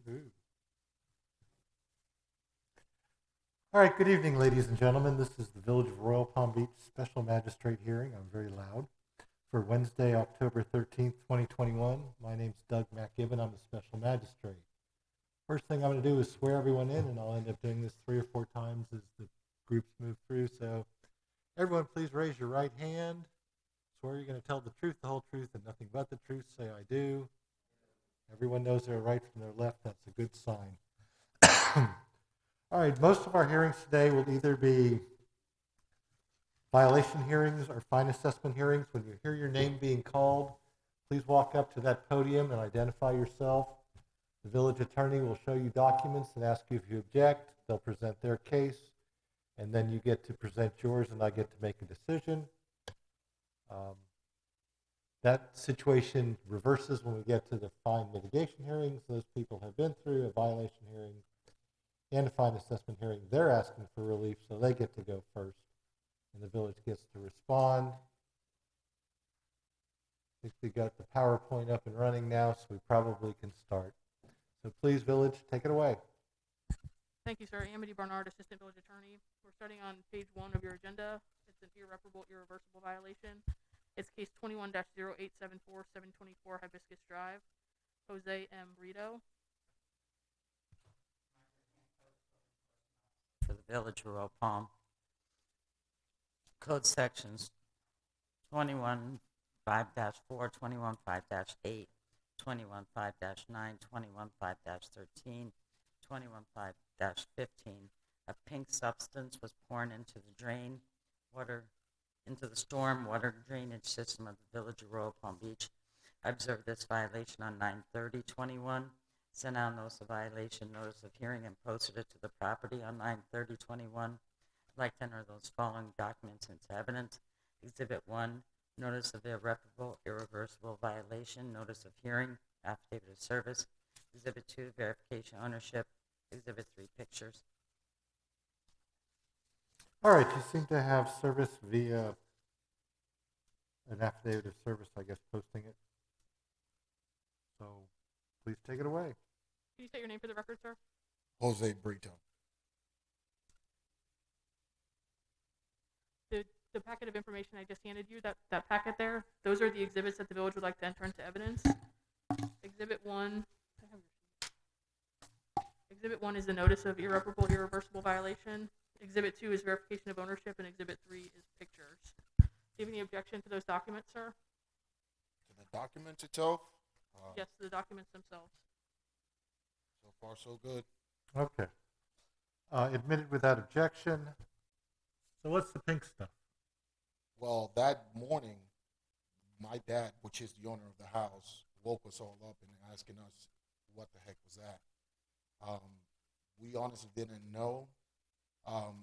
Woo-hoo. All right, good evening, ladies and gentlemen. This is the Village of Royal Palm Beach Special Magistrate hearing. I'm very loud. For Wednesday, October 13th, 2021. My name's Doug McGibbon. I'm the Special Magistrate. First thing I'm going to do is swear everyone in, and I'll end up doing this 3 or 4 times as the groups move through. So everyone, please raise your right hand. Swear you're going to tell the truth, the whole truth, and nothing but the truth. Say, I do. Everyone knows their right from their left. That's a good sign. All right, most of our hearings today will either be violation hearings or fine assessment hearings. When you hear your name being called, please walk up to that podium and identify yourself. The village attorney will show you documents and ask you if you object. They'll present their case, and then you get to present yours, and I get to make a decision. That situation reverses when we get to the fine mitigation hearings. Those people have been through a violation hearing and a fine assessment hearing. They're asking for relief, so they get to go first, and the village gets to respond. I think we got the PowerPoint up and running now, so we probably can start. So please, village, take it away. Thank you, sir. Amity Barnard, Assistant Village Attorney. We're starting on page 1 of your agenda. It's an irreparable, irreversible violation. It's case 21-0874724 Hibiscus Drive. Jose M. Brito. For the Village of Royal Palm. Code sections 21-5-4, 21-5-8, 21-5-9, 21-5-13, 21-5-15. A pink substance was poured into the storm water drainage system of the Village of Royal Palm Beach. I observed this violation on 9/30/21. Sent out notice of violation, notice of hearing, and posted it to the property on 9/30/21. I'd like to enter those following documents into evidence. Exhibit 1, notice of irreparable, irreversible violation, notice of hearing, affidavit of service. Exhibit 2, verification ownership. Exhibit 3, pictures. All right, you seem to have service via an affidavit of service, I guess, posting it. So please take it away. Can you state your name for the record, sir? Jose Brito. The packet of information I just handed you, that packet there, those are the exhibits that the village would like to enter into evidence. Exhibit 1 is the notice of irreparable, irreversible violation. Exhibit 2 is verification of ownership, and Exhibit 3 is pictures. Do you have any objection to those documents, sir? To the document itself? Yes, to the documents themselves. So far, so good. Okay. Admitted without objection. So what's the pink stuff? Well, that morning, my dad, which is the owner of the house, woke us all up and asking us what the heck was that. We honestly didn't know.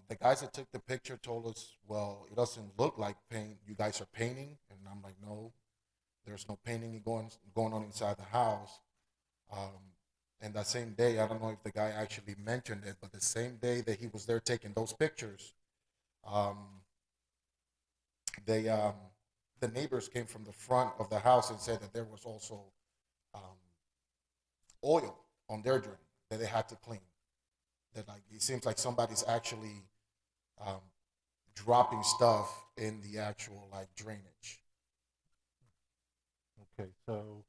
The guys that took the picture told us, well, it doesn't look like paint. You guys are painting? And I'm like, no, there's no painting going on inside the house. And that same day, I don't know if the guy actually mentioned it, but the same day that he was there taking those pictures, the neighbors came from the front of the house and said that there was also oil on their drain that they had to clean. That like it seems like somebody's actually dropping stuff in the actual like drainage. Okay, so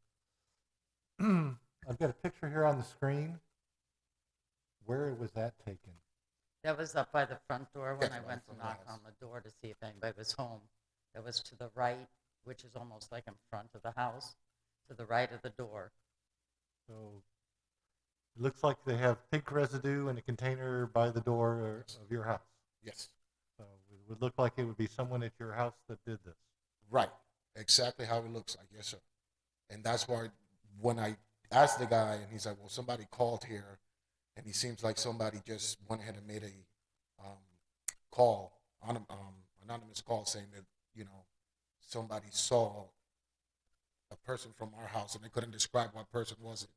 I've got a picture here on the screen. Where was that taken? That was up by the front door when Yes, I by went the to front knock house. on the door to see if anybody was home. That was to the right, which is almost like in front of the house, to the right of the door. So it looks like they have pink residue in a container by the door of your house. Yes, So it would look like it would be someone at your house that did this. right. Exactly how it looks like. Yes, sir. And that's why when I asked the guy, and he's like, "Well, somebody called here," and he seems like somebody just went ahead and made a call, anonymous call, saying that somebody saw a person from our house, and they couldn't describe what person was it.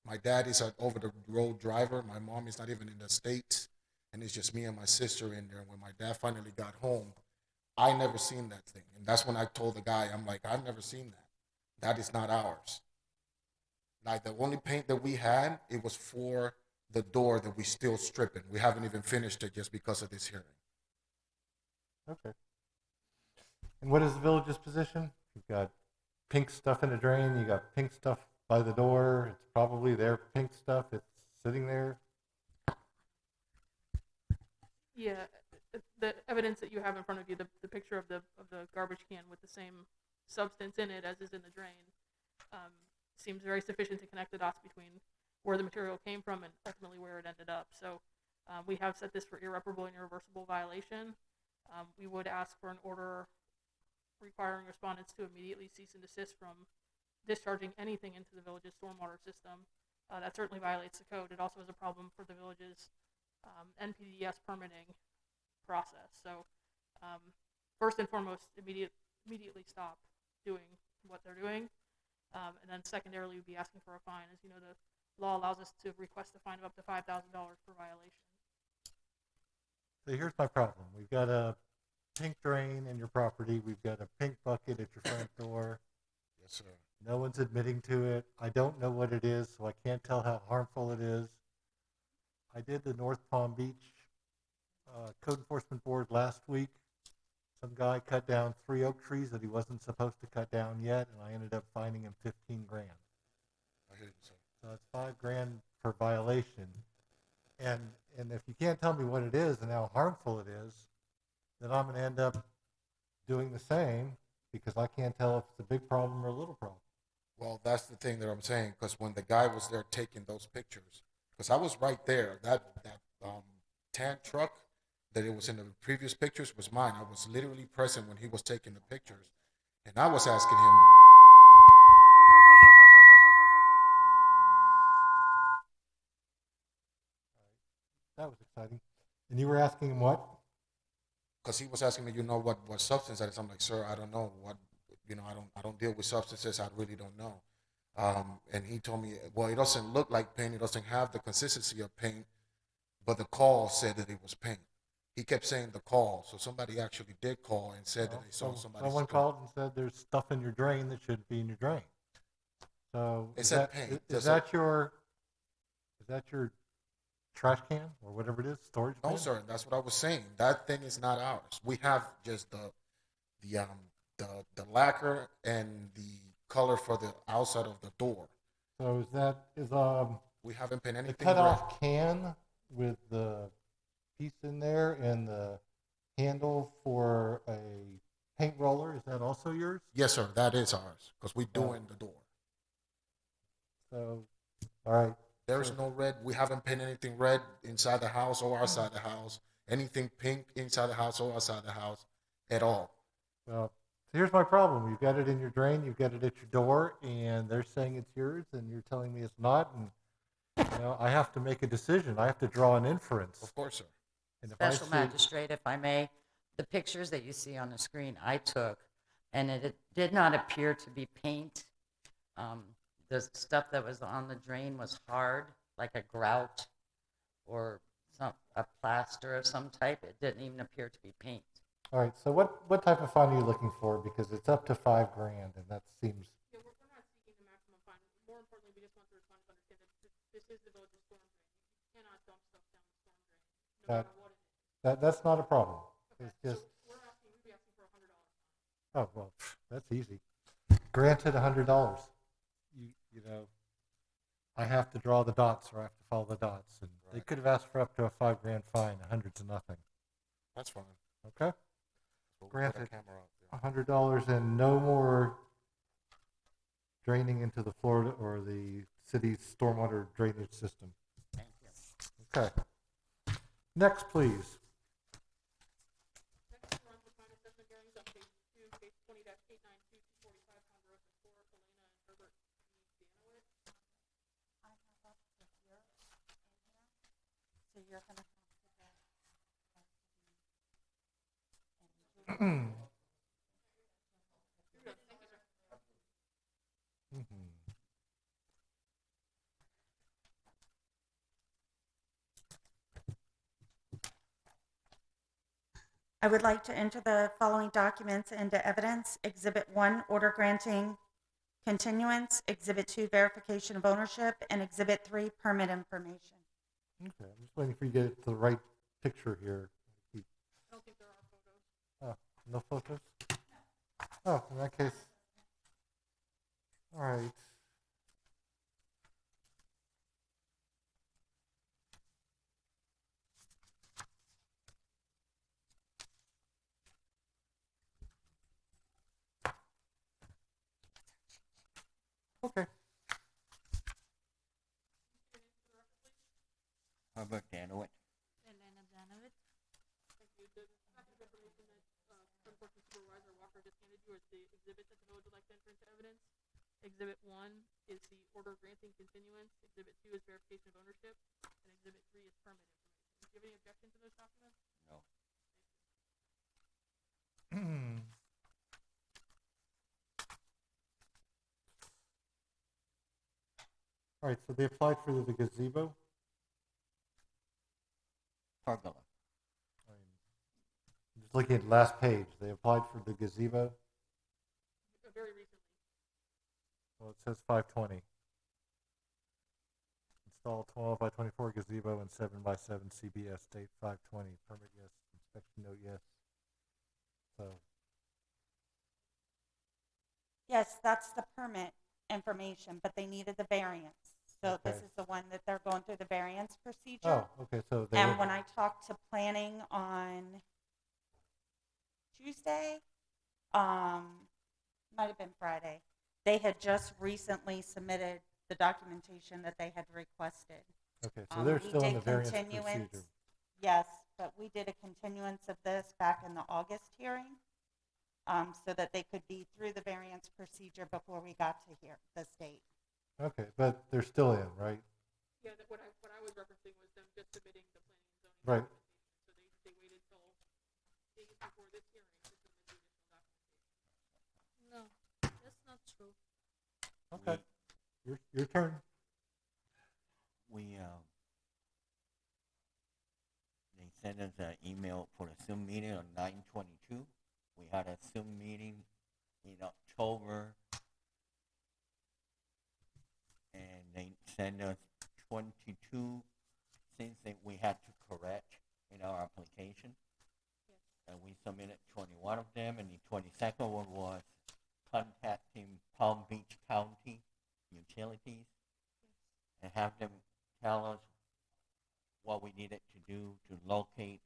My dad is an over-the-road driver. My mom is not even in the States, and it's just me and my sister in there. And when my dad finally got home, I never seen that thing. And that's when I told the guy, I'm like, I've never seen that. That is not ours. Like the only paint that we had, it was for the door that we still stripping. We haven't even finished it just because of this hearing. Okay. And what is the village's position? You've got pink stuff in the drain. You got pink stuff by the door. It's probably their pink stuff. It's sitting there. Yeah, the evidence that you have in front of you, the picture of the garbage can with the same substance in it as is in the drain, seems very sufficient to connect the dots between where the material came from and ultimately where it ended up. So we have set this for irreparable and irreversible violation. We would ask for an order requiring respondents to immediately cease and desist from discharging anything into the village's stormwater system. That certainly violates the code. It also is a problem for the village's NPDES permitting process. So first and foremost, immediately stop doing what they're doing. And then secondarily, we'd be asking for a fine. As you know, the law allows us to request a fine of up to $5,000 per violation. So here's my problem. We've got a pink drain in your property. We've got a pink bucket at your front door. Yes, sir. No one's admitting to it. I don't know what it is, so I can't tell how harmful it is. I did the North Palm Beach Code Enforcement Board last week. Some guy cut down 3 oak trees that he wasn't supposed to cut down yet, and I ended up fining him 15 grand. I hear you, sir. So it's $5 grand per violation. And if you can't tell me what it is and how harmful it is, then I'm going to end up doing the same because I can't tell if it's a big problem or a little problem. Well, that's the thing that I'm saying, because when the guy was there taking those pictures, because I was right there, that tan truck that it was in the previous pictures was mine. I was literally present when he was taking the pictures, and I was asking him. That was exciting. And you were asking him what? Because he was asking me, what substance that is. I'm like, sir, I don't know what, I don't deal with substances. I really don't know. And he told me, well, it doesn't look like paint. It doesn't have the consistency of paint, but the call said that it was paint. He kept saying the call, so somebody actually did call and said that they saw somebody. Someone called and said there's stuff in your drain that shouldn't be in your drain. So It said paint. Is that your trash can or whatever it is, storage bin? No, sir. That's what I was saying. That thing is not ours. We have just the lacquer and the color for the outside of the door. So is we haven't painted anything. The cutoff can with the piece in there and the handle for a paint roller, is that also yours? Yes, sir. That is ours because we're doing the door. So, all right. There's no red. We haven't painted anything red inside the house or outside the house. Anything pink inside the house or outside the house at all. Well, so here's my problem. You've got it in your drain. You've got it at your door, and they're saying it's yours, and you're telling me it's not. And I have to make a decision. I have to draw an inference. Of course, sir. And Special Magistrate, if I may, the pictures that you see on the screen I took, and it did not appear to be paint. The stuff that was on the drain was hard, like a grout or a plaster of some type. It didn't even appear to be paint. All right, so what type of fine are you looking for? Because it's up to $5 grand, and that seems... Yeah, we're not seeking the maximum fine. More importantly, we just want the respondent to understand that this is the village's storm drain. You cannot dump stuff down the storm drain, no matter what it is. That's not a problem. Okay, it's just... So we'd be asking for a $100 fine. Oh, well, that's easy. Granted $100. I have to draw the dots or I have to follow the dots. And They could have asked for up to a $5 grand fine, 100 to nothing. That's fine. Okay? We'll Granted, camera out there. $100 and no more draining into the Florida or the city's stormwater drainage system. Thank you. Okay. Next, please. Next, we're on for fine assessment hearings on page 2, case 20-892, 245 Ponderosa Court, Helena and Herbert Danowitz. I have up to here in here. So you're going to have to I would like to enter the following documents into evidence. Exhibit 1, order granting continuance, Exhibit 2, verification of ownership, and Exhibit 3, permit information. Okay, I'm just waiting for you to get to the right picture here. I don't think there are photos. Oh, no photos? Oh, in that case. All right. Okay. Herbert Danowit. Elena Danovich. Thank you. The package of information that Code Enforcement Supervisor Walker just handed you is the exhibit that the village would like to enter into evidence. Exhibit 1 is the order granting continuance. Exhibit 2 is verification of ownership. And Exhibit 3 is permit information. Do you have any objection to those documents? No. All right, so they applied for the gazebo. Pergola. I'm just looking at the last page. They applied for the gazebo. Very recently. Well, it says 520. Install 12 by 24 gazebo and 7 by 7 CBS. Date 520. Permit yes. Inspection note yes. So Yes, that's the permit information, but they needed the variance. So this Okay. is the one that they're going through the variance procedure. okay. So they And when I talked to planning on Tuesday, might have been Friday, they had just recently submitted the documentation that they had requested. okay. So they're We still in did the variance continuance, procedure. yes, but we did a continuance of this back in the August hearing, so that they could be through the variance procedure before we got to here, this date. Okay, but they're still in, right? Yeah, what I was referencing was them just submitting the planning and zoning Right. documentation. So they waited till days before this hearing to submit the additional documentation. No, that's not true. Okay. Your turn. We they sent us an email for a Zoom meeting on 9/22. We had a Zoom meeting in October, and they sent us 22 things that we had to correct in our application. Yes. And we submitted 21 of them, and the 22nd one was contacting Palm Beach County Utilities and have them tell us what we needed to do to locate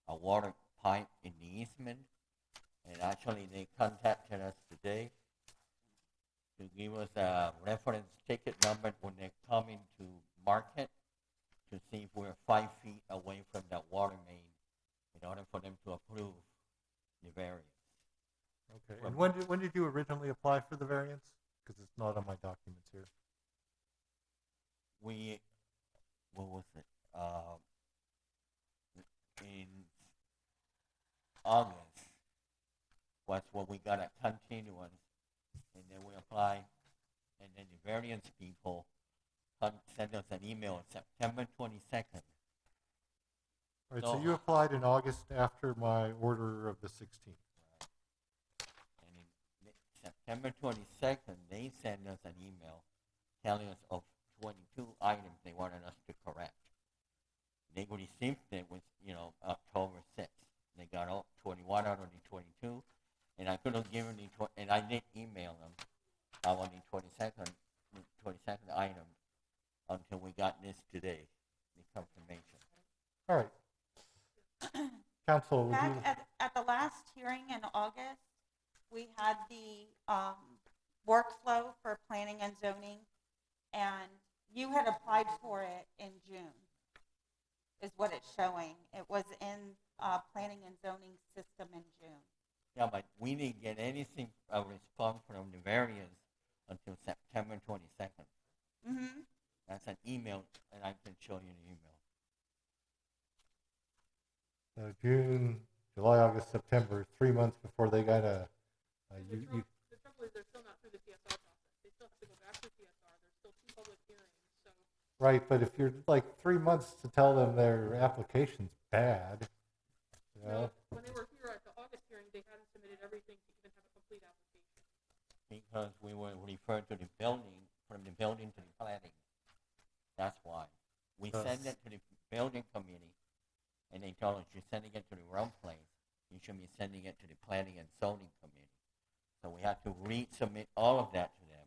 a water pipe in the easement. And actually, they contacted us today to give us a reference ticket number when they're coming to market to see if we're 5 feet away from the water main in order for them to approve the variance. Okay. And when did you originally apply for the variance? Because it's not on my documents here. We, what was it? In August was when we got a continuance, and then we applied, and then the variance people sent us an email on September 22nd. All right, No. so you applied in August after my order of the 16th. And in September 22nd, they sent us an email telling us of 22 items they wanted us to correct. They received it with, October 6th. They got all 21 out of the 22, and I couldn't give them and I didn't email them on the 22nd item until we got this today, the confirmation. All right. Council, would you? Back at the last hearing in August, we had the workflow for planning and zoning, and you had applied for it in June, is what it's showing. It was in planning and zoning system in June. Yeah, but we didn't get anything, a response from the variance until September 22nd. Mm-hmm. That's an email, and I can show you the email. June, July, August, September, 3 months before they got a. The trouble is they're still not through the TSR process. They still have to go back to TSR. There's still 2 public hearings. So Right, but if you're like 3 months to tell them their application's bad, no, when they were here at the August hearing, they hadn't submitted everything to even have a complete application. because we were referred to the building, from the building to the planning. That's why. We send it to the building committee, and they told us you're sending it to the wrong place. You should be sending it to the planning and zoning committee. So we have to resubmit all of that to them.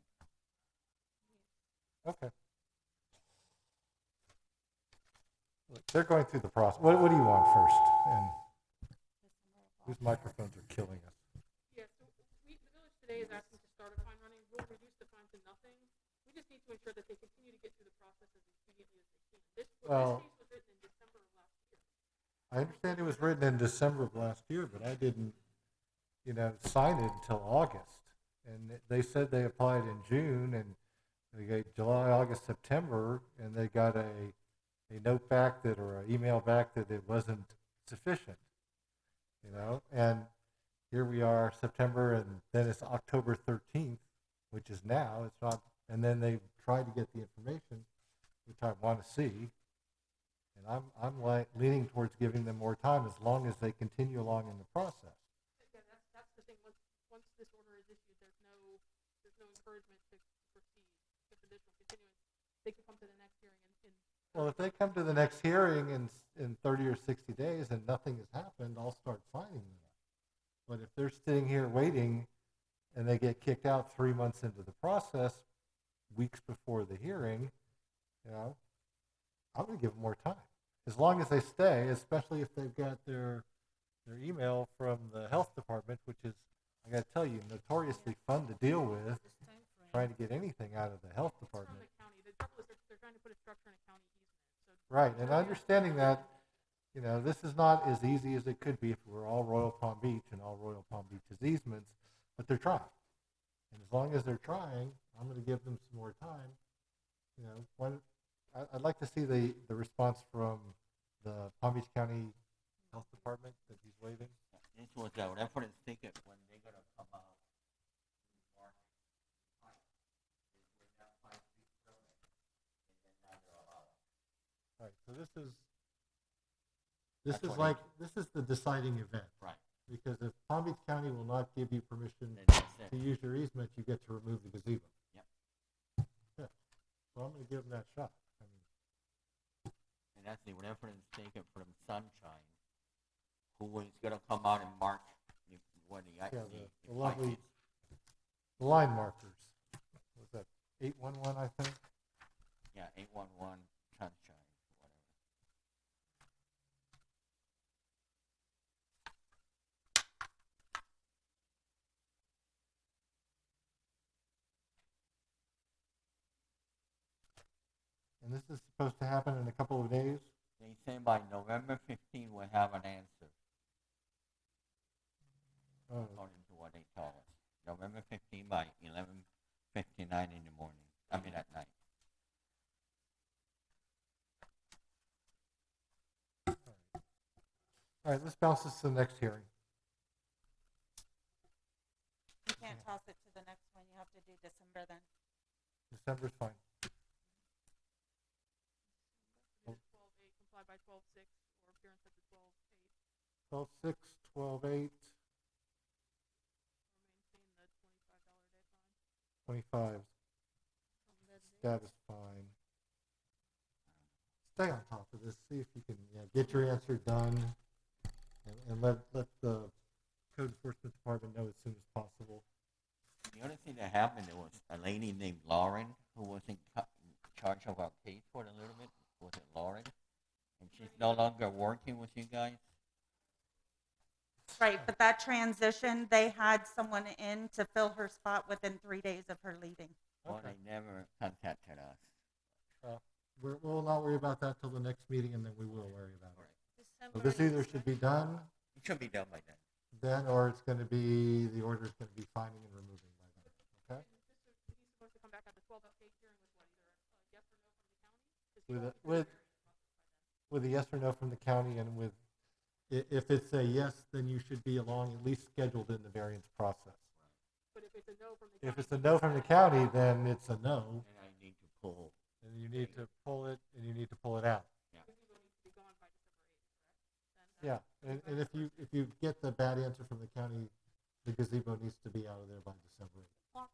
Okay. Look, they're going through the process. What do you want first? And whose microphones are killing us? Yeah, so the village today is asking to start a fine running. We'll reduce the fine to nothing. We just need to ensure that they continue to get through the process as expediently as they can. This case was written in December of last year. I understand it was written in December of last year, but I didn't, sign it until August. And they said they applied in June, and they got July, August, September, and they got a note back or an email back that it wasn't sufficient, and here we are, September, and then it's October 13th, which is now, it's not, and then they try to get the information, which I want to see, and I'm like leaning towards giving them more time as long as they continue along in the process. Yeah, that's the thing. Once this order is issued, there's no encouragement to proceed with additional continuance. They can come to the next hearing in Well, if they come to the next hearing in 30 or 60 days and nothing has happened, I'll start fining them. But if they're sitting here waiting and they get kicked out 3 months into the process, weeks before the hearing, I'm going to give them more time. As long as they stay, especially if they've got their email from the health department, which is, I got to tell you, notoriously fun to deal with, trying to get anything out of the health department. From the county. The trouble is they're trying to put a structure in a county easement. So Right, and understanding that, this is not as easy as it could be if it were all Royal Palm Beach and all Royal Palm Beach's easements, but they're trying. And as long as they're trying, I'm going to give them some more time. I'd like to see the response from the Palm Beach County Health Department that he's waiving. This was a reference ticket when they're going to come out. All right, so this That's is what like, this is the deciding event. Right. Because if Palm Beach County will not give you permission Then that's it. to use your easement, you get to remove the gazebo. Yep. Yeah. So I'm going to give them that shot. I mean, And that's the reference taken from Sunshine, who was going to come out in March when the the lovely line markers. What was that 811, I think? Yeah, 811 Sunshine, whatever. And this is supposed to happen in a couple of days. They say by November 15 we'll have an answer, Oh, according to what they told us. November 15 by 11:59 in the morning. I mean at night. all right, let's bounce this to the next hearing. You can't toss it to the next one, you have to do December then. December's fine. submit 12-8, comply by 12-6, or appearance at the 12-8, 12/6, 12/8, or maintain the $25 day fine. 25. Status fine. Stay on top of this. See if you can get your answer done, and let the code enforcement department know as soon as possible. The other thing that happened, there was a lady named Lauren who was in charge of our case for a little bit. Was it Lauren? And she's no longer working with you guys? Right, but that transition, they had someone in to fill her spot within 3 days of her leaving. Well, Okay. they never contacted us. We'll not worry about that till the next meeting, and then we will worry about it. Right. So this either should be done It should be done by then. then, or it's going to be, the order is going to be fining and removing by then. Okay? He's supposed to come back at the 12-8 hearing with what, either a yes or no from the county? 'Cause he With won't a- be with- through the hearing process by then. With a yes or no from the county, and with, if it's a yes, then you should be along, at least scheduled in the variance process. But if it's a no from the county. If it's a no from the county, then it's a no, And I need to pull. and you need to pull it, and you need to pull it out. Gazebo needs to be gone by December 8th, correct? Then Yeah, and if you get the bad answer from the county, the gazebo needs to be out of there by December 8th. Clock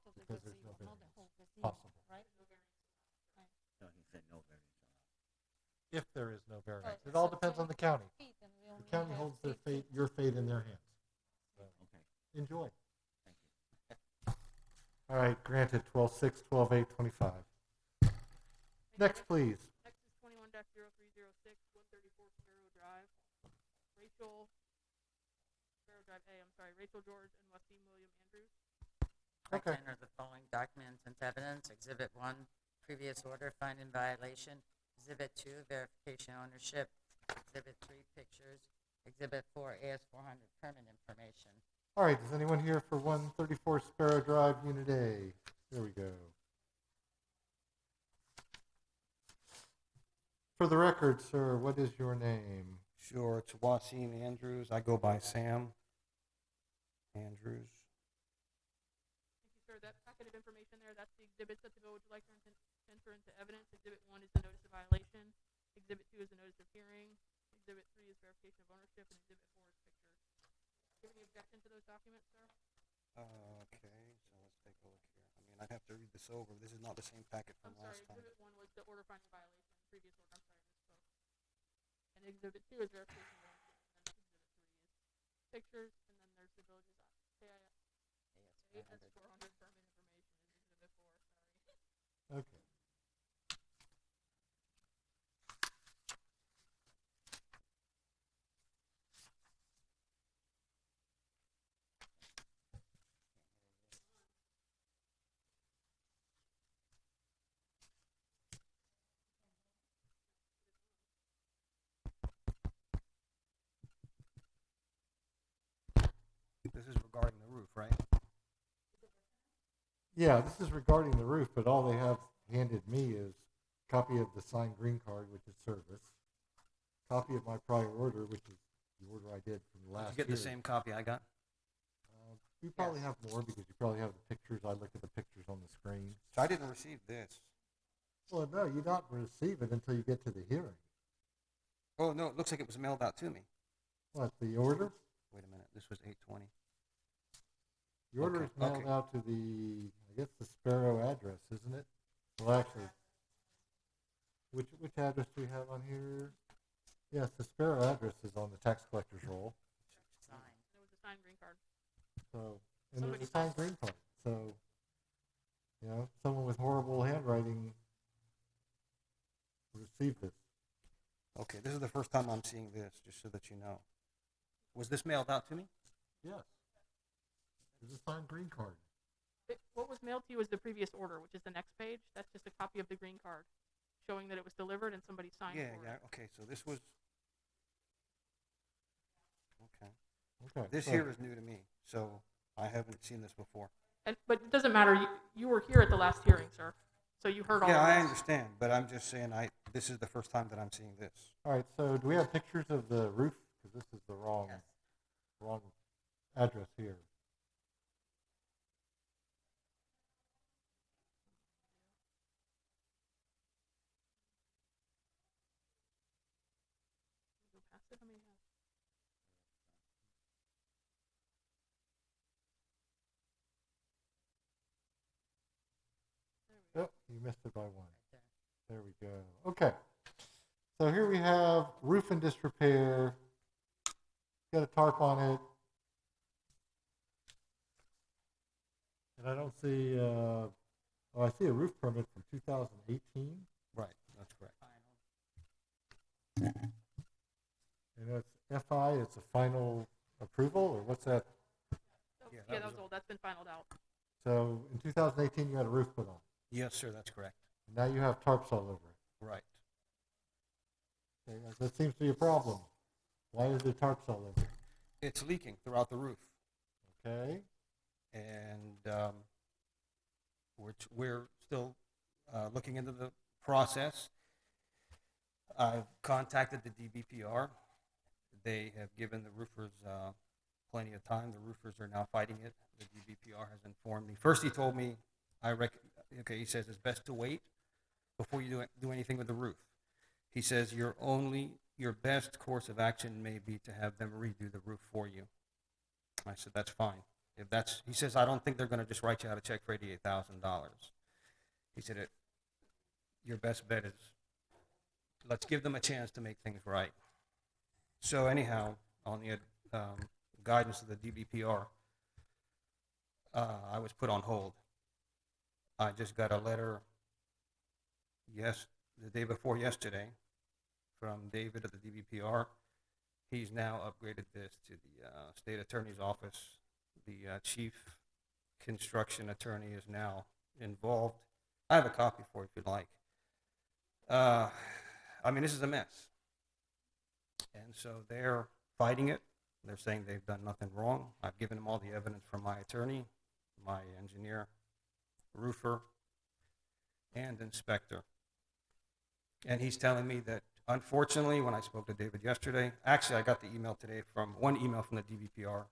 if there is no variance. Oh, It all so depends on the county. Feet, and we The only county have holds their feet. fate, your fate in their hands. So, Okay, enjoy. thank you. All right, granted, 12-6, 12-8, 25. Next, please. Next is 21-0306, 134 Sparrow Drive. Rachel George and Wasim William Andrews. I Okay. enter the following documents into evidence. Exhibit 1, previous order finding violation. Exhibit 2, verification ownership. Exhibit 3, pictures. Exhibit 4, AS400 permit information. All right, is anyone here for 134 Sparrow Drive, Unit A? There we go. For the record, sir, what is your name? Sure, it's Wasim Andrews. I go by Sam Andrews. Thank you, sir. That packet of information there, that's the exhibits that the village would like to enter into evidence. Exhibit 1 is the notice of violation. Exhibit 2 is the notice of hearing. Exhibit 3 is verification of ownership. And Exhibit 4 is pictures. Do you have any objection to those documents, sir? Okay, so let's take a look here. I mean, I'd have to read this over. This is not the same packet I'm from sorry, last time. Exhibit 1 was the order finding violation. Previous order, I'm sorry, I misspoke. And Exhibit 2 is verification of ownership. And then Exhibit 3 is pictures. And then there's the village's KIS AS400 permit information is Exhibit 4, sorry. Okay. This is regarding the roof, right? Yeah, this is regarding the roof, but all they have handed me is a copy of the signed green card, which is service, copy of my prior order, which is the order I did from the Did last you get the hearing. same copy I got? You probably have more because you probably have the pictures. I look at the pictures on the screen. So I didn't receive this. Well, no, you don't receive it until you get to the hearing. Oh, no, it looks like it was mailed out to me. What, the order? Wait a minute, this was 8/20. The order Okay, is mailed okay. out to the, I guess, the Sparrow address, isn't it? Well, actually, which address do we have on here? Yes, the Sparrow address is on the tax collector's roll. Signed. There was a signed green card. So, and Somebody there's a signed green card. So, you know, someone with horrible handwriting received this. Okay, this is the first time I'm seeing this, just so that you know. Was this mailed out to me? Yes. There's a signed green card. What was mailed to you was the previous order, which is the next page. That's just a copy of the green card showing that it was delivered and somebody signed Yeah, for yeah, it. okay, so this was, okay. Okay. This so- here is new to me, so I haven't seen this before. But it doesn't matter. You were here at the last hearing, sir. So you heard all Yeah, of I this. understand, but I'm just saying, this is the first time that I'm seeing this. All right, so do we have pictures of the roof? Because this is the wrong address here. Go past it. How many have? There we go. Oh, you missed it by one. Right there. There we go. Okay. So here we have roof in disrepair. Got a tarp on it. And I don't see, I see a roof permit from 2018. Right, that's correct. Final. And that's FI, it's a final approval, or what's that? Oh, Yeah, yeah, that that was was old. That's been finalized out. So in 2018, you had a roof put on. Yes, sir, that's correct. Now you have tarps all over it. Right. Okay, that seems to be a problem. Why is there tarps all over it? It's leaking throughout the roof, Okay. and we're still looking into the process. I've contacted the DBPR. They have given the roofers plenty of time. The roofers are now fighting it. The DBPR has informed me. First, he told me, he says it's best to wait before you do anything with the roof. He says your best course of action may be to have them redo the roof for you. I said, that's fine. He says, I don't think they're going to just write you out a check for $88,000. He said, your best bet is let's give them a chance to make things right. So anyhow, on the guidance of the DBPR, I was put on hold. I just got a letter the day before yesterday from David at the DBPR. He's now upgraded this to the state attorney's office. The chief construction attorney is now involved. I have a copy for you if you'd like. I mean, this is a mess. And so they're fighting it. They're saying they've done nothing wrong. I've given them all the evidence from my attorney, my engineer, roofer, and inspector. And he's telling me that, unfortunately, when I spoke to David yesterday, actually I got the email today one email from the DVPR.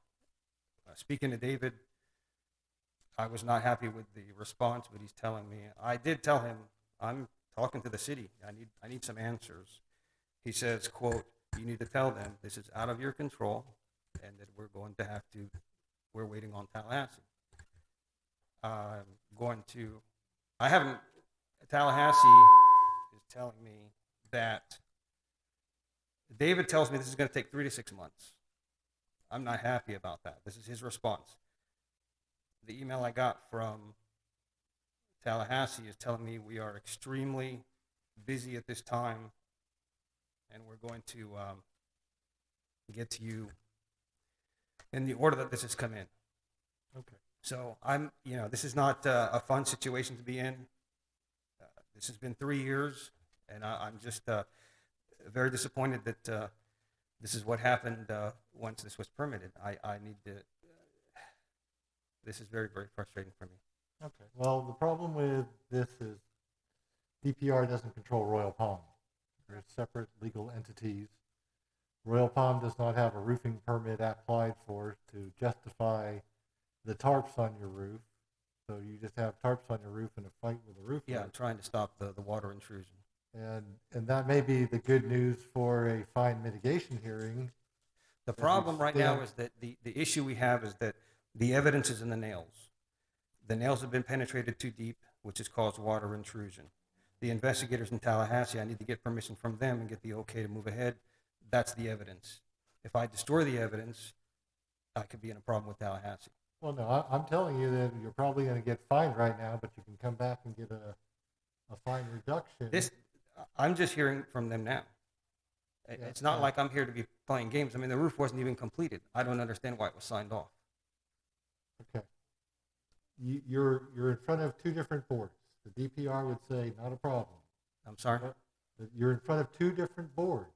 Speaking to David, I was not happy with the response, but he's telling me, I did tell him, I'm talking to the city. I need some answers. He says, quote, you need to tell them this is out of your control and that we're waiting on Tallahassee. Tallahassee is telling me that David tells me this is going to take 3 to 6 months. I'm not happy about that. This is his response. The email I got from Tallahassee is telling me we are extremely busy at this time and we're going to get to you in the order that this has come in. Okay. So this is not a fun situation to be in. This has been 3 years, and I'm just very disappointed that this is what happened once this was permitted. I need to. This is very, very frustrating for me. Okay. Well, the problem with this is DPR doesn't control Royal Palm. They're separate legal entities. Royal Palm does not have a roofing permit applied for to justify the tarps on your roof. So you just have tarps on your roof and a fight with the roofer. Yeah, I'm trying to stop the water intrusion. And that may be the good news for a fine mitigation hearing. The problem right now is that the issue we have is that the evidence is in the nails. The nails have been penetrated too deep, which has caused water intrusion. The investigators in Tallahassee, I need to get permission from them and get the okay to move ahead. That's the evidence. If I destroy the evidence, I could be in a problem with Tallahassee. Well, no, I'm telling you that you're probably going to get fined right now, but you can come back and get a fine reduction. I'm just hearing from them now. It's not like I'm here to be playing games. I mean, the roof wasn't even completed. I don't understand why it was signed off. Okay. You're in front of two different boards. The DPR would say, not a problem. I'm sorry? You're in front of two different boards.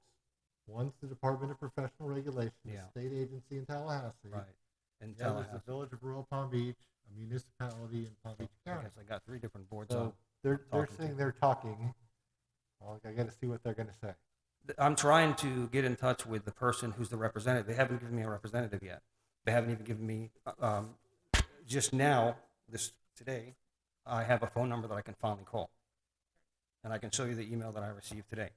One's the Department of Professional Regulation, Yeah. a state agency in Tallahassee. Right. And The other's Tallahassee. the Village of Royal Palm Beach, a municipality in Palm Beach I County. guess I got 3 different boards So on. they're talking saying to. they're talking. Well, I got to see what they're going to say. I'm trying to get in touch with the person who's the representative. They haven't given me a representative yet. They haven't even given me, just now, today, I have a phone number that I can finally call. And I can show you the email that I received today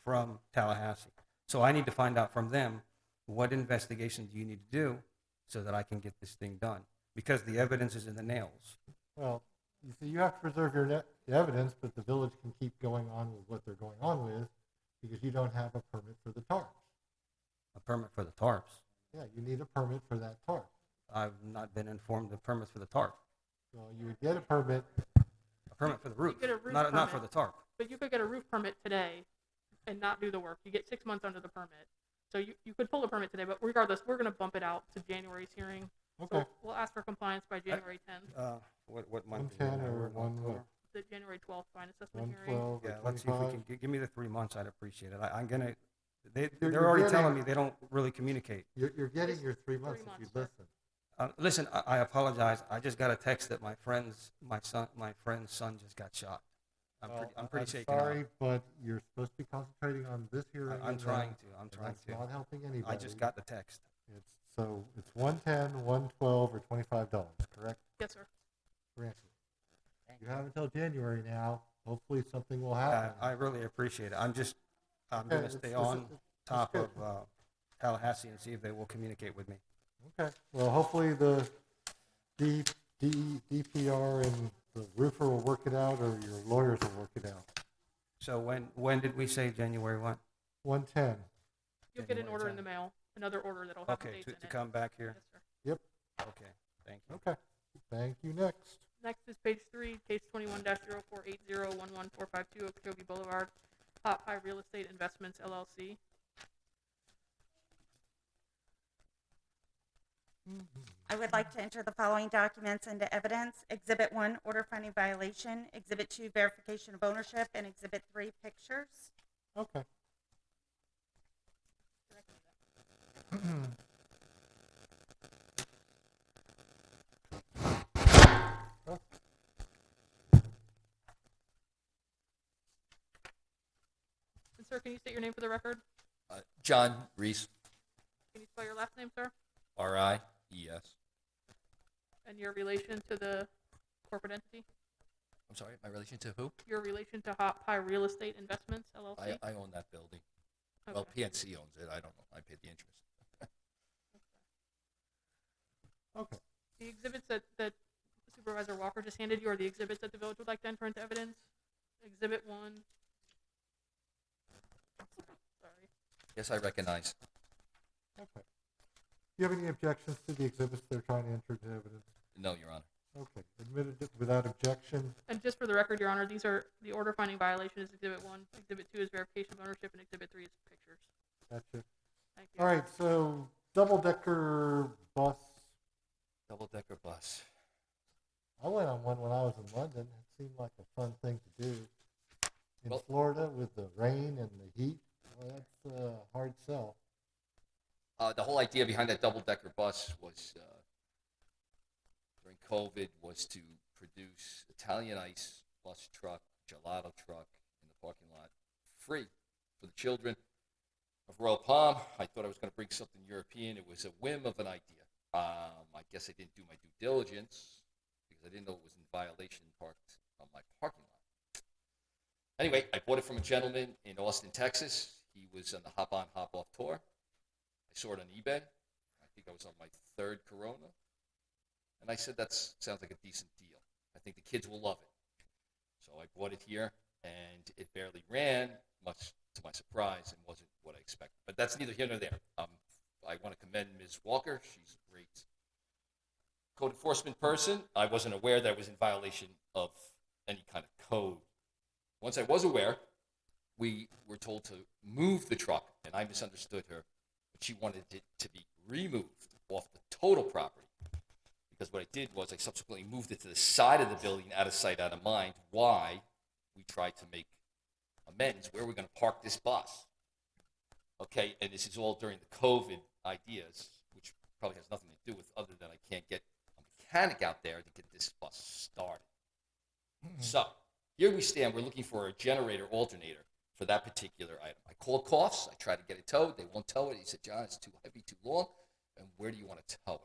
from Tallahassee. So I need to find out from them, what investigation do you need to do so that I can get this thing done? Because the evidence is in the nails. Well, you see, you have to preserve your evidence, but the village can keep going on with what they're going on with because you don't have a permit for the tarps. A permit for the tarps. Yeah, you need a permit for that tarp. I've not been informed of permits for the tarp. So you would get a permit. A permit for the roof, get a roof not permit. for the tarp. But you could get a roof permit today and not do the work. You get 6 months under the permit. So you could pull a permit today, but regardless, we're going to bump it out to January's hearing. Okay. So we'll ask for compliance by January 10th. What month? is it 110 now? or We're in one October. what? The January 12th fine assessment hearing. 112 Yeah, or let's see if we 25. can give me the 3 months. I'd appreciate it. I'm gonna. They're You're already getting- telling me they don't really communicate. You're getting your 3 months 3 if you months, sir. listen. Listen, I apologize. I just got a text that my friend's son just got shot. I'm pretty shaken up. Sorry, but you're supposed to be concentrating on this hearing. I'm and trying that, to. I'm and trying that's to. not helping anybody. I just got the text. It's 110, 112, or $25, correct? Yes, sir. Granted. You have until January now. Hopefully something will happen. I really appreciate it. I'm Okay, gonna stay on top good. of Tallahassee and see if they will communicate with me. Okay. Well, hopefully the DPR and the roofer will work it out, or your lawyers will work it out. So when did we say January 1? 110. You'll get an January order in the 10th. mail, another order that'll have the Okay, dates to in it. come back here? Yes, sir. Yep. Okay, thank you. Okay. Thank you. Next. Next is page 3, case 21-0480-11452, Okeechobee Boulevard, Hot Pie Real Estate Investments, LLC. I would like to enter the following documents into evidence. Exhibit 1, order finding violation. Exhibit 2, verification of ownership. And Exhibit 3, pictures. Okay. And sir, can you state your name for the record? John Reese, Can you spell your last name, sir? R-I-E-S. And your relation to the corporate entity? I'm sorry, my relation to who? Your relation to Hot Pie Real Estate Investments, LLC? I own that building. Okay. Well, PNC owns it. I don't know. I pay the interest. Okay. The exhibits that Supervisor Walker just handed you are the exhibits that the village would like to enter into evidence. Exhibit 1. Sorry. Yes, I recognize. Okay. Do you have any objections to the exhibits they're trying to enter into evidence? No, Your Honor. Okay. Admitted it without objection. And just for the record, Your Honor, these are the order finding violation is Exhibit 1. Exhibit 2 is verification of ownership, and Exhibit 3 is pictures. Gotcha. Thank you. All right. So double-decker bus. Double-decker bus. I went on one when I was in London. It seemed like a fun thing to do. In Well- Florida with the rain and the heat, well, that's a hard sell. The whole idea behind that double-decker bus was, during COVID, was to produce Italian ice, bus truck, gelato truck in the parking lot, free for the children of Royal Palm. I thought I was going to bring something European. It was a whim of an idea. I guess I didn't do my due diligence because I didn't know it was in violation parked on my parking lot. Anyway, I bought it from a gentleman in Austin, Texas. He was on the hop-on, hop-off tour. I saw it on eBay. I think I was on my third Corona. And I said, that sounds like a decent deal. I think the kids will love it. So I bought it here, and it barely ran, much to my surprise, and wasn't what I expected. But that's neither here nor there. I want to commend Ms. Walker. She's a great code enforcement person. I wasn't aware that I was in violation of any kind of code. Once I was aware, we were told to move the truck, and I misunderstood her. But she wanted it to be removed off the total property. Because what I did was I subsequently moved it to the side of the building, out of sight, out of mind. Why? We tried to make amends. Where are we going to park this bus? Okay, and this is all during the COVID ideas, which probably has nothing to do with other than I can't get a mechanic out there to get this bus started. So here we stand. We're looking for a generator alternator for that particular item. I called Coughs. I tried to get it towed. They won't tow it. He said, John, it's too heavy, too long. And where do you want to tow it?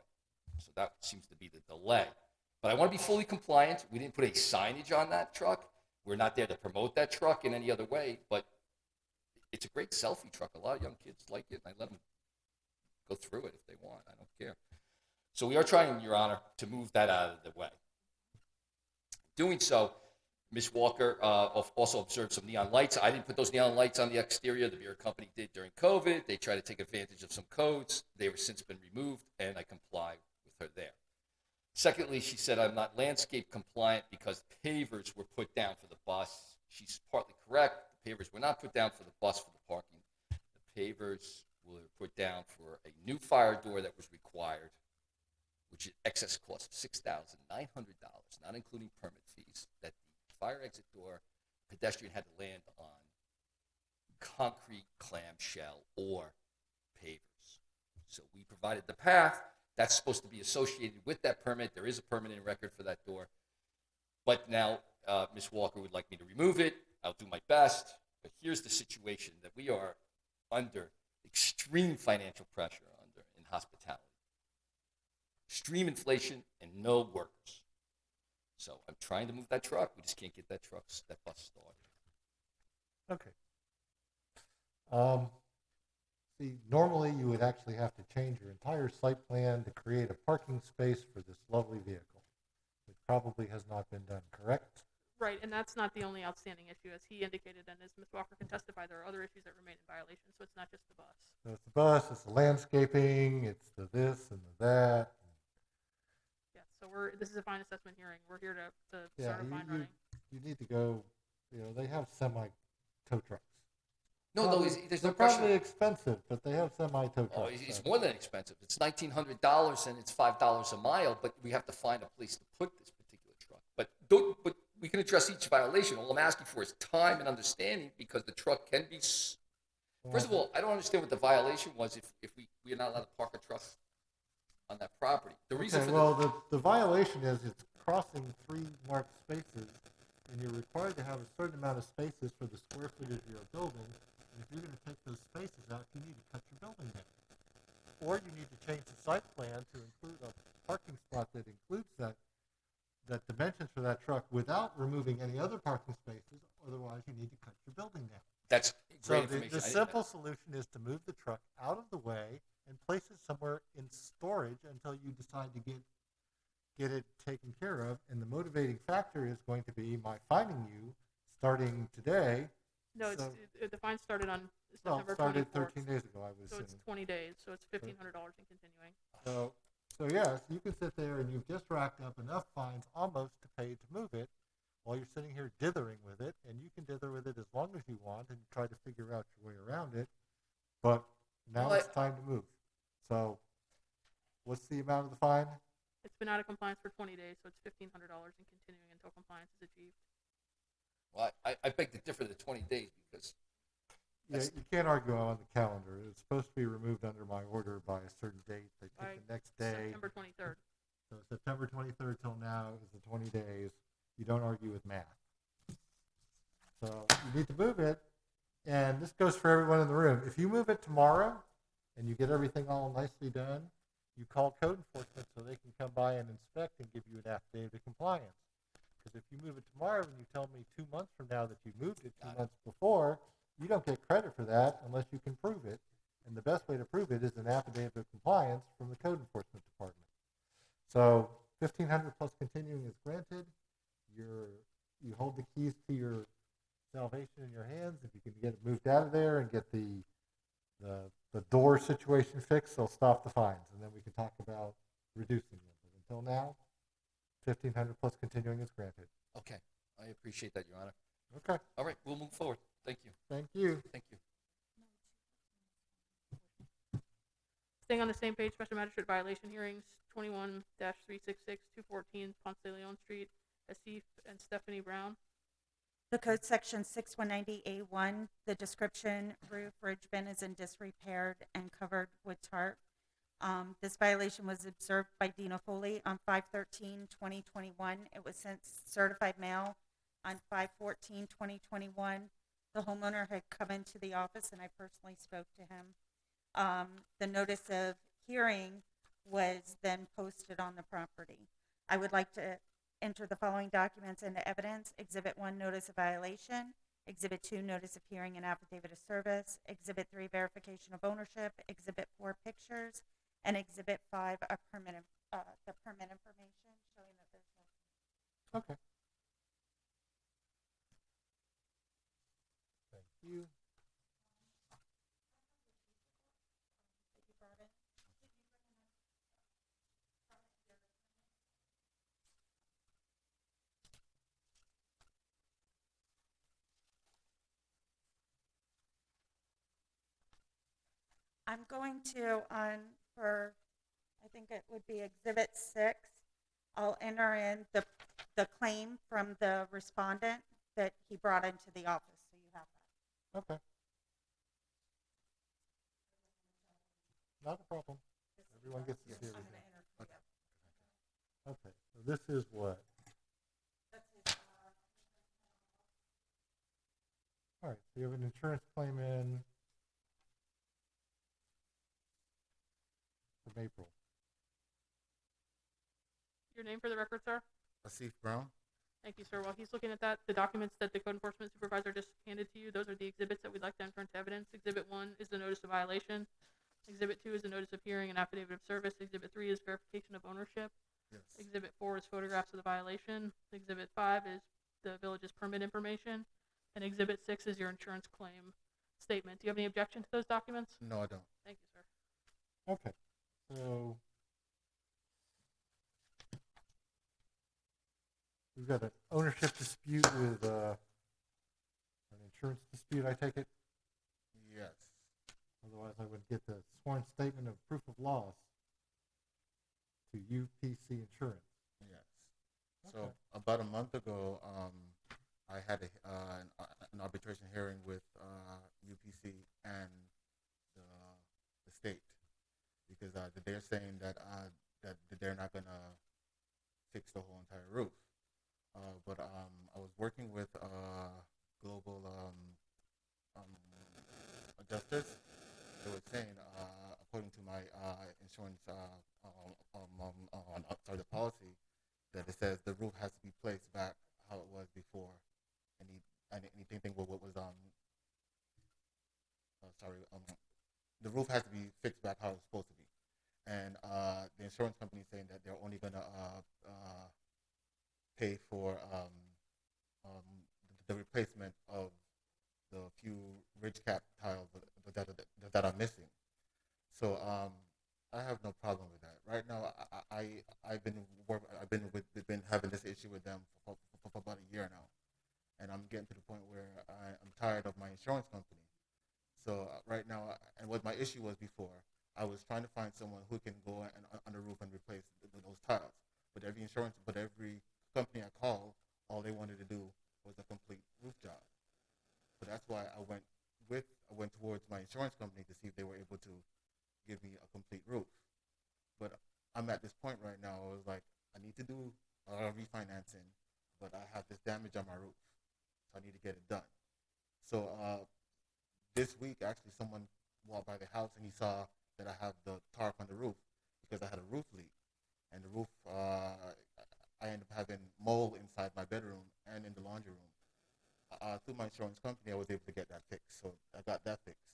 So that seems to be the delay. But I want to be fully compliant. We didn't put any signage on that truck. We're not there to promote that truck in any other way, but it's a great selfie truck. A lot of young kids like it, and I let them go through it if they want. I don't care. So we are trying, Your Honor, to move that out of the way. Doing so, Ms. Walker also observed some neon lights. I didn't put those neon lights on the exterior. The beer company did during COVID. They tried to take advantage of some codes. They were since been removed, and I comply with her there. Secondly, she said I'm not landscape compliant because pavers were put down for the bus. She's partly correct. The pavers were not put down for the bus for the parking. The pavers were put down for a new fire door that was required, which is excess cost of $6,900, not including permit fees, that the fire exit door pedestrian had to land on concrete clamshell or pavers. So we provided the path. That's supposed to be associated with that permit. There is a permanent record for that door. But now Ms. Walker would like me to remove it. I'll do my best. But here's the situation that we are under extreme financial pressure in hospitality. Extreme inflation and no workers. So I'm trying to move that truck. We just can't get that bus started. Okay. See, normally you would actually have to change your entire site plan to create a parking space for this lovely vehicle. It probably has not been done, correct? Right, and that's not the only outstanding issue, as he indicated, and as Ms. Walker can testify, there are other issues that remain in violation, so it's not just the bus. So it's the bus, it's the landscaping, it's the this and the that. Yeah, so this is a fine assessment hearing. We're here to Yeah, start a fine running. you need to go, they have semi-tow trucks. No, Probably- there's they're no question. probably expensive, but they have semi-tow trucks. Oh, it's so- more than expensive. It's $1,900 and it's $5 a mile, but we have to find a place to put this particular truck. But we can address each violation. All I'm asking for is time and understanding, because the truck can be. First of all, I don't understand what the violation was if we are not allowed to park a truck on that property. The reason Okay, for well, the violation is it's crossing 3 marked spaces, and you're required to have a certain amount of spaces for the square footage of your building. And if you're going to take those spaces out, you need to cut your building down. Or you need to change the site plan to include a parking spot that includes that dimensions for that truck without removing any other parking spaces. Otherwise, you need to cut your building down. that's great So information. the simple solution is to move the truck out of the way and place it somewhere in storage until you decide to get it taken care of. And the motivating factor is going to be my finding you starting today. No, So- the fine started on Well, September it started 24th. 13 days ago, I would So it's assume. 20 days, so it's $1,500 in continuing. So yes, you can sit there and you've just racked up enough fines almost to pay to move it while you're sitting here dithering with it, and you can dither with it as long as you want and try to figure out your way around it. But now Well, it's time to move. So what's the amount of the fine? It's been out of compliance for 20 days, so it's $1,500 in continuing until compliance is achieved. Well, I beg to differ the 20 days, because Yeah, you can't argue on the calendar. It's supposed to be removed under my order by a certain date. They By take the next day. September 23rd. So September 23rd till now is the 20 days. You don't argue with math. So you need to move it, and this goes for everyone in the room. If you move it tomorrow and you get everything all nicely done, you call code enforcement so they can come by and inspect and give you an affidavit of compliance. Because if you move it tomorrow and you tell me 2 months from now that you moved it 2 months before, you don't get credit for that unless you can prove it. And the best way to prove it is an affidavit of compliance from the code enforcement department. So $1,500 plus continuing is granted. You hold the keys to your salvation in your hands. If you can get it moved out of there and get the door situation fixed, they'll stop the fines, and then we can talk about reducing them. But until now, $1,500 plus continuing is granted. okay, I appreciate that, Your Honor. Okay, All right, we'll move forward. Thank you. thank you. Thank you. Staying on the same page, special magistrate violation hearings, 21-366, 214 Ponce de Leon Street, Asif and Stephanie Brown. The code section 6190A1, the description, roof ridge bin is in disrepair and covered with tarp. This violation was observed by Dina Foley on 5/13/2021. It was sent certified mail on 5/14/2021. The homeowner had come into the office and I personally spoke to him. The notice of hearing was then posted on the property. I would like to enter the following documents into evidence. Exhibit 1, notice of violation. Exhibit 2, notice of hearing and affidavit of service. Exhibit 3, verification of ownership. Exhibit 4, pictures. And Exhibit 5, the permit information showing that there's no. Okay. Thank you. That you brought in. I'm going to, I think it would be Exhibit 6, I'll enter in the claim from the respondent that he brought into the office, so you have that. Okay. Not a problem. Everyone gets to see I'm everything. gonna enter for you. Okay, so this is what? That's his, All right, so you have an insurance claim in from April. Your name for the record, sir? Asif Brown? Thank you, sir. While he's looking at that, the documents that the code enforcement supervisor just handed to you, those are the exhibits that we'd like to enter into evidence. Exhibit 1 is the notice of violation. Exhibit 2 is the notice of hearing and affidavit of service. Exhibit 3 is verification of ownership. Yes. Exhibit 4 is photographs of the violation. Exhibit 5 is the village's permit information, and Exhibit 6 is your insurance claim statement. Do you have any objection to those documents? No, I don't. Thank you, sir. Okay, so we've got an ownership dispute with an insurance dispute, I take it? Yes. Otherwise, I would get the sworn statement of proof of loss to UPC Insurance. Yes. So Okay. about a month ago, I had an arbitration hearing with UPC and the state because they're saying that they're not gonna fix the whole entire roof. But I was working with global adjusters. They were saying, according to my insurance, the policy, that it says the roof has to be placed back how it was before. Anything what was the roof has to be fixed back how it's supposed to be. And the insurance company is saying that they're only gonna pay for the replacement of the few ridge cap tiles that are missing. So I have no problem with that. Right now, I've been having this issue with them for about a year now, and I'm getting to the point where I'm tired of my insurance company. So right now, and what my issue was before, I was trying to find someone who can go on the roof and replace those tiles. But every company I called, all they wanted to do was a complete roof job. So that's why I went towards my insurance company to see if they were able to give me a complete roof. But I'm at this point right now. I was like, I need to do refinancing, but I have this damage on my roof, so I need to get it done. So this week, actually, someone walked by the house and he saw that I have the tarp on the roof because I had a roof leak, and the roof I ended up having mold inside my bedroom and in the laundry room. Through my insurance company, I was able to get that fixed, so I got that fixed.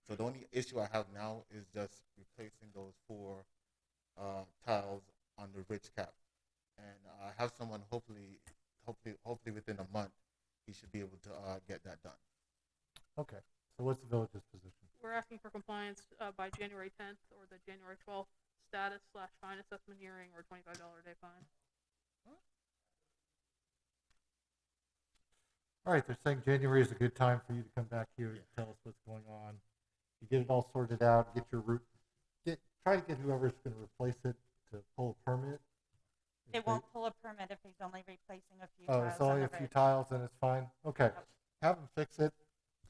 So the only issue I have now is just replacing those 4 tiles on the ridge cap, and I have someone hopefully within a month he should be able to get that done. Okay, so what's the village's position? We're asking for compliance by January 10th or the January 12th status/fine assessment hearing or $25 a day fine. All right, they're saying January is a good time for you to come back here and tell us what's going on. You get it all sorted out, get your roof, try to get whoever's going to replace it to pull a permit. They won't pull a permit if he's only replacing a few Oh, tiles it's only on a the few ridge. tiles and it's fine? Okay, Yep. have him fix it.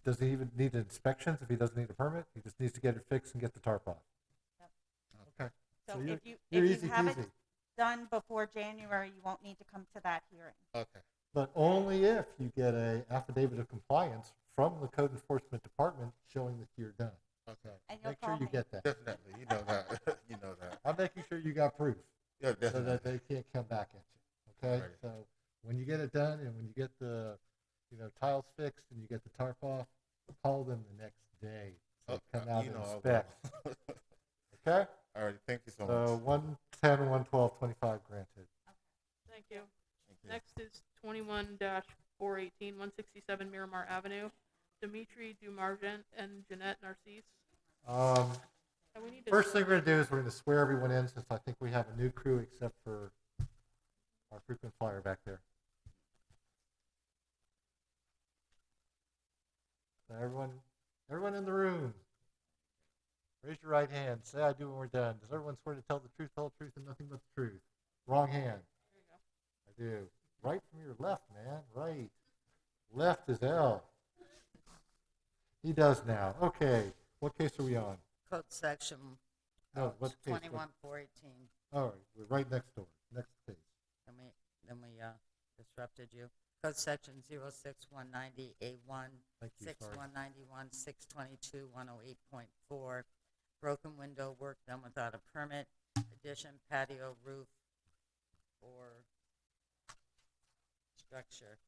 Does he even need inspections if he doesn't need a permit? He just needs to get it fixed and get the tarp off. Yep. Okay. So you're if easy you have it peasy. done before January, you won't need to come to that hearing. Okay. But only if you get a affidavit of compliance from the code enforcement department showing that you're done. Okay. And you'll Make sure call you me. get that. Definitely. You know that. You know that. I'm making sure you got proof Yeah, so definitely. that they can't come back at you. Okay? Alrighty. So when you get it done and when you get the tiles fixed and you get the tarp off, call them the next day. So they come out and I will. inspect. Okay? All right. Thank you so So much. 110, 112, 25 granted. Thank you. Thank you. Next is 21-418, 167 Miramar Avenue. Dimitri Dumargent and Jeanette Narcisse. And we need to First thing we're going to do is we're going to swear everyone in since I think we have a new crew except for our frequent flyer back there. So everyone in the room, raise your right hand. Say I do when we're done. Does everyone swear to tell the truth, and nothing but the truth? Wrong hand. There you go. I do. Right from your left, man. Right. Left is L. He does now. Okay. What case are we on? Code section No, what case? 21-418. All right. We're right next door. Next case. Then we disrupted you. Code section 06190A1, Thank you. Sorry. 6191, 622, 108.4. Broken window work done without a permit. Addition, patio, roof, or structure.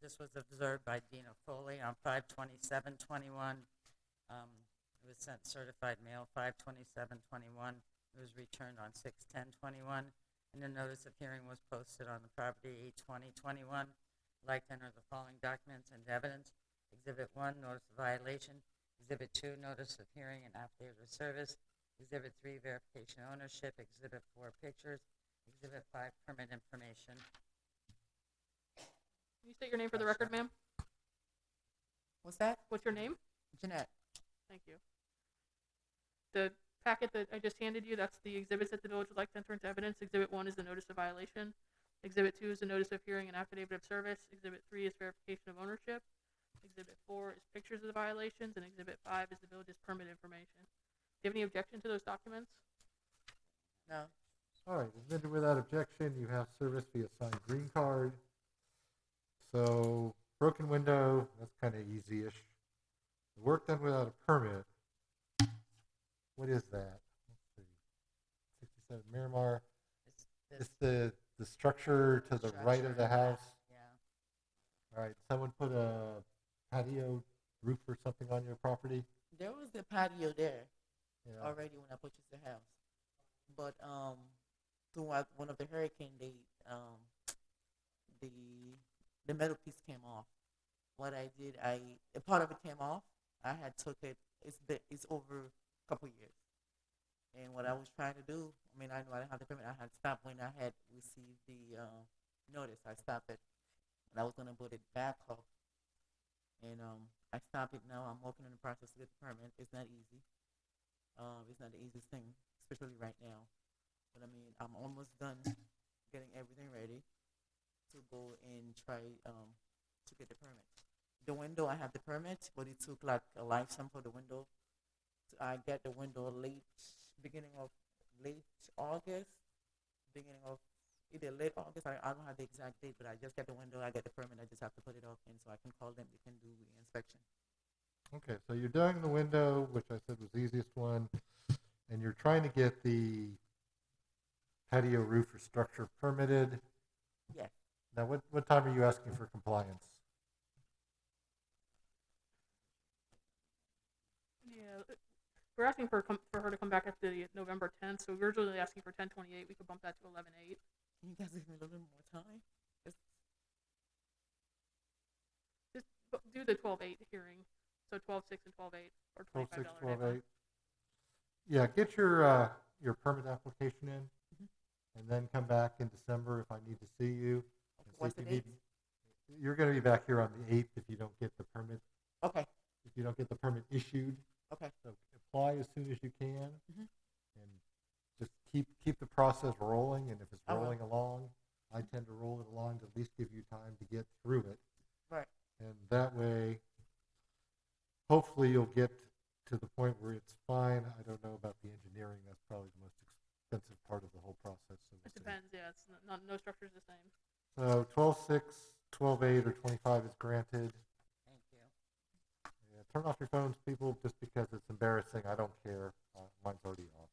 This was observed by Dina Foley on 5/27/21. It was sent certified mail 5/27/21. It was returned on 6/10/21. And the notice of hearing was posted on the property 8/20/21. I'd like to enter the following documents into evidence. Exhibit 1, notice of violation. Exhibit 2, notice of hearing and affidavit of service. Exhibit 3, verification of ownership. Exhibit 4, pictures. Exhibit 5, permit information. Can you state your name for the record, ma'am? What's that? What's your name? Jeanette. Thank you. The packet that I just handed you, that's the exhibits that the village would like to enter into evidence. Exhibit 1 is the notice of violation. Exhibit 2 is the notice of hearing and affidavit of service. Exhibit 3 is verification of ownership. Exhibit 4 is pictures of the violations, and Exhibit 5 is the village's permit information. Do you have any objection to those documents? No. All right, admitted without objection. You have service via signed green card. So broken window, that's kind of easy-ish. The work done without a permit. What is that? Let's see. 67 Miramar. It's the structure to the right of the house. Yeah. All right, someone put a patio roof or something on your property? There was a patio there Yeah. already when I purchased the house. But through one of the hurricane, the metal piece came off. What I did, a part of it came off. I had took it. It's over a couple years. And what I was trying to do, I mean, I knew I didn't have the permit. I had stopped when I had received the notice. I stopped it, and I was gonna put it back up. And I stopped it now. I'm working in the process to get the permit. It's not easy. It's not the easiest thing, especially right now. But I mean, I'm almost done getting everything ready to go and try to get the permit. The window, I have the permit, but it took like a lifetime for the window. I get the window beginning of late August, beginning of either late August. I don't have the exact date, but I just get the window. I get the permit. I just have to put it up, and so I can call them. They can do the inspection. Okay, so you're doing the window, which I said was the easiest one, and you're trying to get the patio roof or structure permitted. Yes. Now, what time are you asking for compliance? Yeah, we're asking for her to come back after the November 10th, so we're originally asking for 10/28. We could bump that to 11/8. Can you guys give me a little bit more time? Just do the 12/8 hearing, so 12/6 and 12/8, or 12/6, $25 12/8. Yeah, get your permit application in, and then come back in December if I need to see you. And see What's if the you date? You're going to be back here on the 8th if you don't get the permit. Okay. If you don't get the permit issued. Okay. So apply as soon as you can, Mhm. and just keep the process rolling. And if it's I will. rolling along, I tend to roll it along to at least give you time to get through it. Right. And that way, hopefully, you'll get to the point where it's fine. I don't know about the engineering. That's probably the most expensive part of the whole process. So we'll It see. depends, yeah. It's no structure is the same. So 12/6, 12/8, or 25 is granted. Thank you. Yeah, turn off your phones, people, just because it's embarrassing. I don't care. Mine's already off.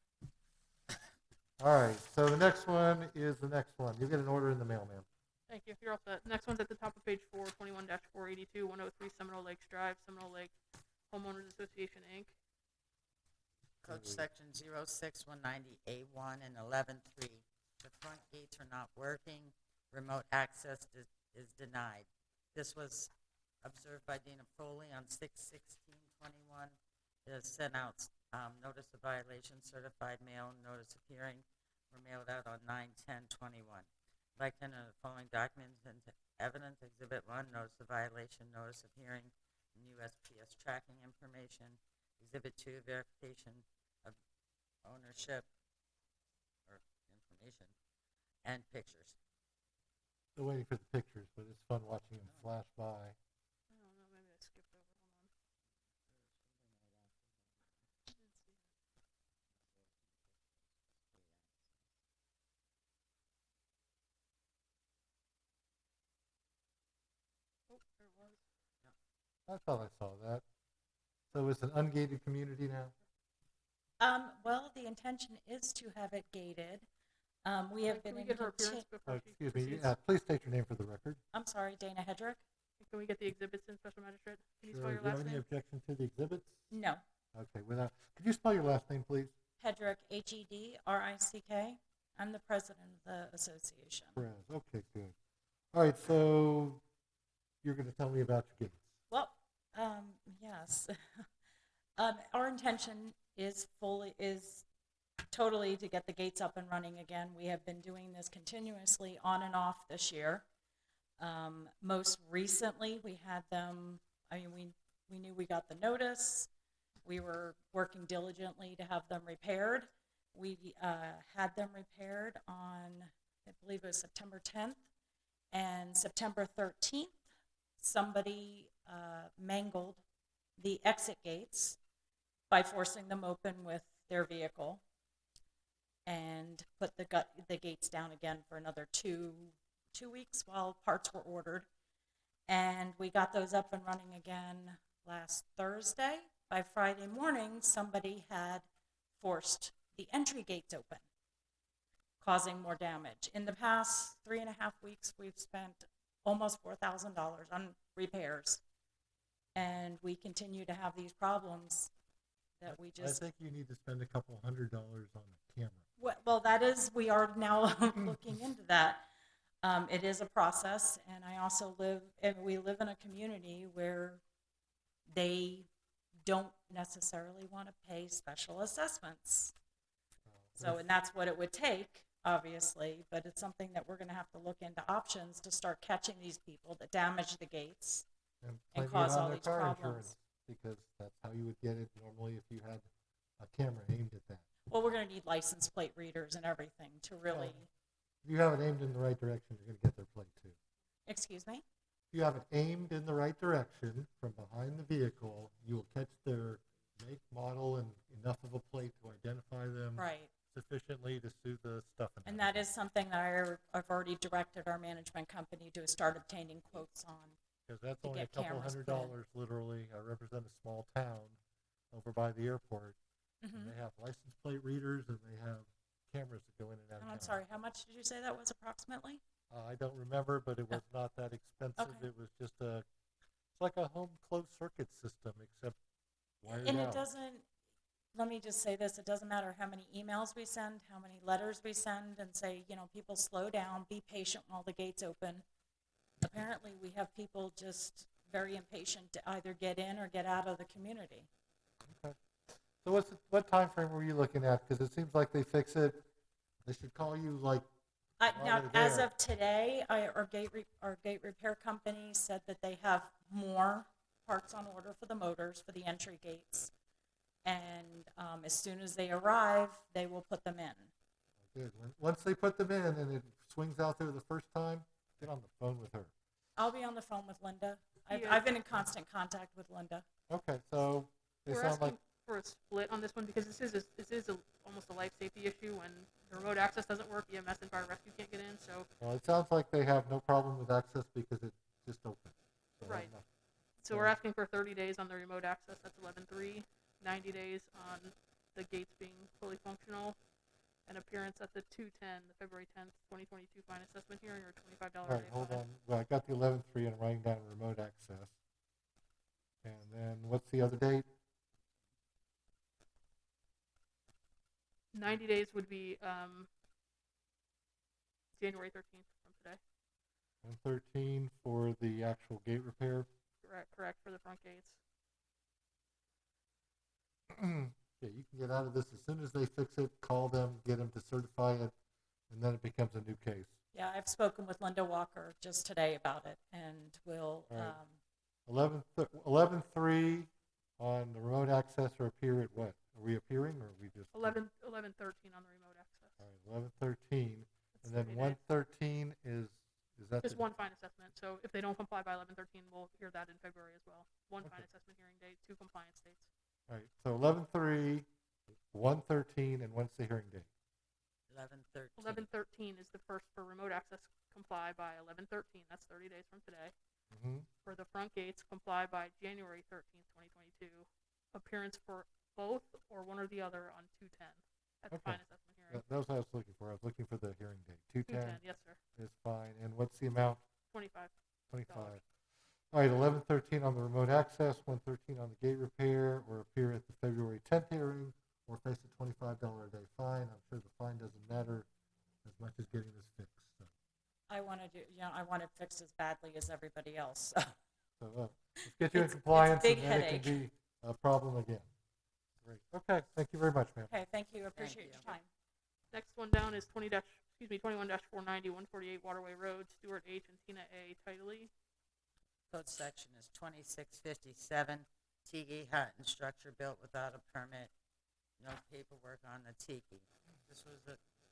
All right, so the next one is the next one. You'll get an order in the mail, ma'am. Thank you. You're all set. Next one's at the top of page 4, 21-482, 103 Seminole Lakes Drive, Seminole Lake Homeowners Association, Inc. Code section 06190A1 and 11.3. The front gates are not working. Remote access is denied. This was observed by Dana Foley on 6/16/21. It has sent out notice of violation, certified mail, notice of hearing were mailed out on 9/10/21. I'd like to enter the following documents into evidence. Exhibit 1, notice of violation, notice of hearing, and USPS tracking information. Exhibit 2, verification of ownership or information, and pictures. Still waiting for the pictures, but it's fun watching them flash by. I don't know, maybe I skipped over. Hold on. I didn't see it. Oh, there it was. I thought I saw that. So it's an ungated community now? Well, the intention is to have it gated. We have Can been we in get her appearance before she Excuse me, proceeds? please state your name for the record. I'm sorry, Dana Hedrick? Can we get the exhibits in, Special Magistrate? Can you Sure. spell your Do you have last any name? objection to the exhibits? No. Okay, could you spell your last name, please? Hedrick, Hedrick. I'm the president of the association. Perez. Okay, good. All right, so you're going to tell me about your gates. Well, yes. Our intention is totally to get the gates up and running again. We have been doing this continuously on and off this year. Most recently, we had them, we knew we got the notice. We were working diligently to have them repaired. We had them repaired on, I believe it was September 10th, and September 13th, somebody mangled the exit gates by forcing them open with their vehicle and put the gates down again for another two weeks while parts were ordered. And we got those up and running again last Thursday. By Friday morning, somebody had forced the entry gates open, causing more damage. In the past 3.5 weeks, we've spent almost $4,000 on repairs, and we continue to have these problems that we just... I think you need to spend a couple $100 on a camera. Well, that is, we are now looking into that. It is a process, and I also we live in a community where they don't necessarily want to pay special assessments. So, and that's what it would take, obviously, but it's something that we're going to have to look into options to start catching these people that damage the gates and cause all these problems. Because that's how you would get it normally if you had a camera aimed at that. Well, we're going to need license plate readers and everything to really... If you have it aimed in the right direction, you're going to get their plate too. Excuse me? If you have it aimed in the right direction from behind the vehicle, you will catch their make, model, and enough of a plate to identify them sufficiently to sue the stuff. And that is something that I've already directed our management company to start obtaining quotes on. Because that's only a couple $100, literally. I represent a small town over by the airport. And they have license plate readers and they have cameras that go in and out. And I'm sorry, how much did you say that was approximately? I don't remember, but it was not that expensive. Okay. It was just it's like a home closed circuit system, except wired And out. it doesn't, let me just say this, it doesn't matter how many emails we send, how many letters we send and say, people slow down, be patient while the gates open. Apparently we have people just very impatient to either get in or get out of the community. Okay. So what time frame were you looking at? Because it seems like they fix it. They should call you like. Now, as of today, our gate repair company said that they have more parts on order for the motors for the entry gates, and as soon as they arrive, they will put them in. Good. Once they put them in and it swings out there the first time, get on the phone with her. I'll be on the phone with Linda. I've been in constant contact with Linda. Okay, so they We're sound asking like. for a split on this one because this is almost a life safety issue. When the remote access doesn't work, EMS and fire rescue can't get in. So Well, it sounds like they have no problem with access because it's just open. So right. So we're asking for 30 days on the remote access. That's 11/3. 90 days on the gates being fully functional. An appearance at the 2/10, the February 10th, 2022 fine assessment hearing, or $25 All a right, day hold fine. on. Well, I got the 11/3 and I'm writing down remote access. And then what's the other date? 90 days would be January 13th from today. 113 for the actual gate repair. Correct, for the front gates. Yeah, you can get out of this as soon as they fix it, call them, get them to certify it, and then it becomes a new case. Yeah, I've spoken with Linda Walker just today about it, and we'll. All right. 11/3 on the remote access or appear at what? Are we appearing or are we just? 11/13 on the remote access. All right, 11/13, and then 30 days. 113 is that? Just one fine assessment. So if they don't comply by 11/13, we'll hear that in February as well. One fine assessment hearing date, 2 compliance dates. All right, so 11/3, 113, and when's the hearing date? 11/13. 11/13 is the first for remote access. Comply by 11/13. That's 30 days from today. For the front gates, comply by January 13th, 2022. Appearance for both or one or the other on 2/10 at the fine assessment hearing. That was what I was looking for. I was looking for the hearing date. 2/10 yes, sir. is fine. And what's the amount? 25. 25. All right, 11/13 on the remote access, 113 on the gate repair, or appear at the February 10th hearing, or face a $25 a day fine. I'm sure the fine doesn't matter as much as getting this fixed. So. I want to do, I want it fixed as badly as everybody else. So let's get you in It's a compliance, big and then it headache. can be a problem again. Great. Okay. Thank you very much, ma'am. Okay, thank you, appreciate you. your time. Next one down is 21-490, 148 Waterway Road, Stuart H. and Tina A. Title E. Code section is 2657, tiki hut and structure built without a permit, no paperwork on the tiki. This was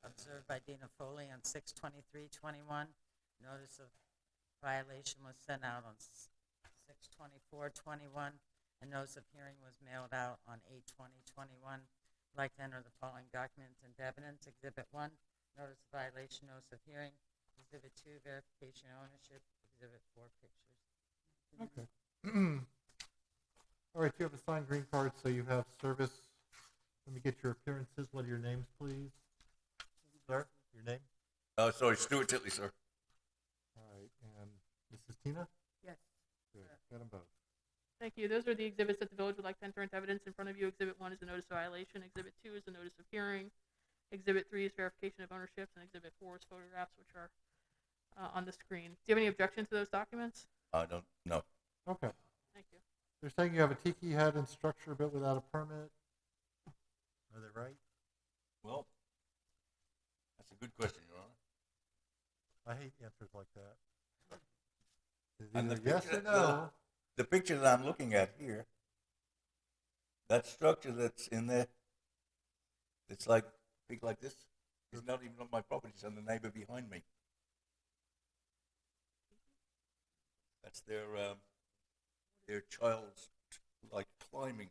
observed by Dina Foley on 6/23/21. Notice of violation was sent out on 6/24/21, and notice of hearing was mailed out on 8/20/21. I'd like to enter the following documents and evidence. Exhibit 1, notice of violation, notice of hearing. Exhibit 2, verification of ownership. Exhibit 4, pictures. Okay. All right. You have a signed green card, so you have service. Let me get your appearances. What are your names, please? Sir, your name? Sorry, Stuart Titley, sir. All right. And this is Tina? Yes. Good. Got them both. Thank you. Those are the exhibits that the village would like to enter into evidence in front of you. Exhibit 1 is the notice of violation. Exhibit 2 is the notice of hearing. Exhibit 3 is verification of ownerships, and Exhibit 4 is photographs, which are on the screen. Do you have any objection to those documents? I don't know. Okay. Thank you. They're saying you have a tiki hut and structure built without a permit. Are they right? Well, that's a good question, Your Honor. I hate answers like that. It's And either the yes picture- or no. The picture that I'm looking at here, that structure that's in there, it's like big like this. It's not even on my property. It's on the neighbor behind me. That's their child's like climbing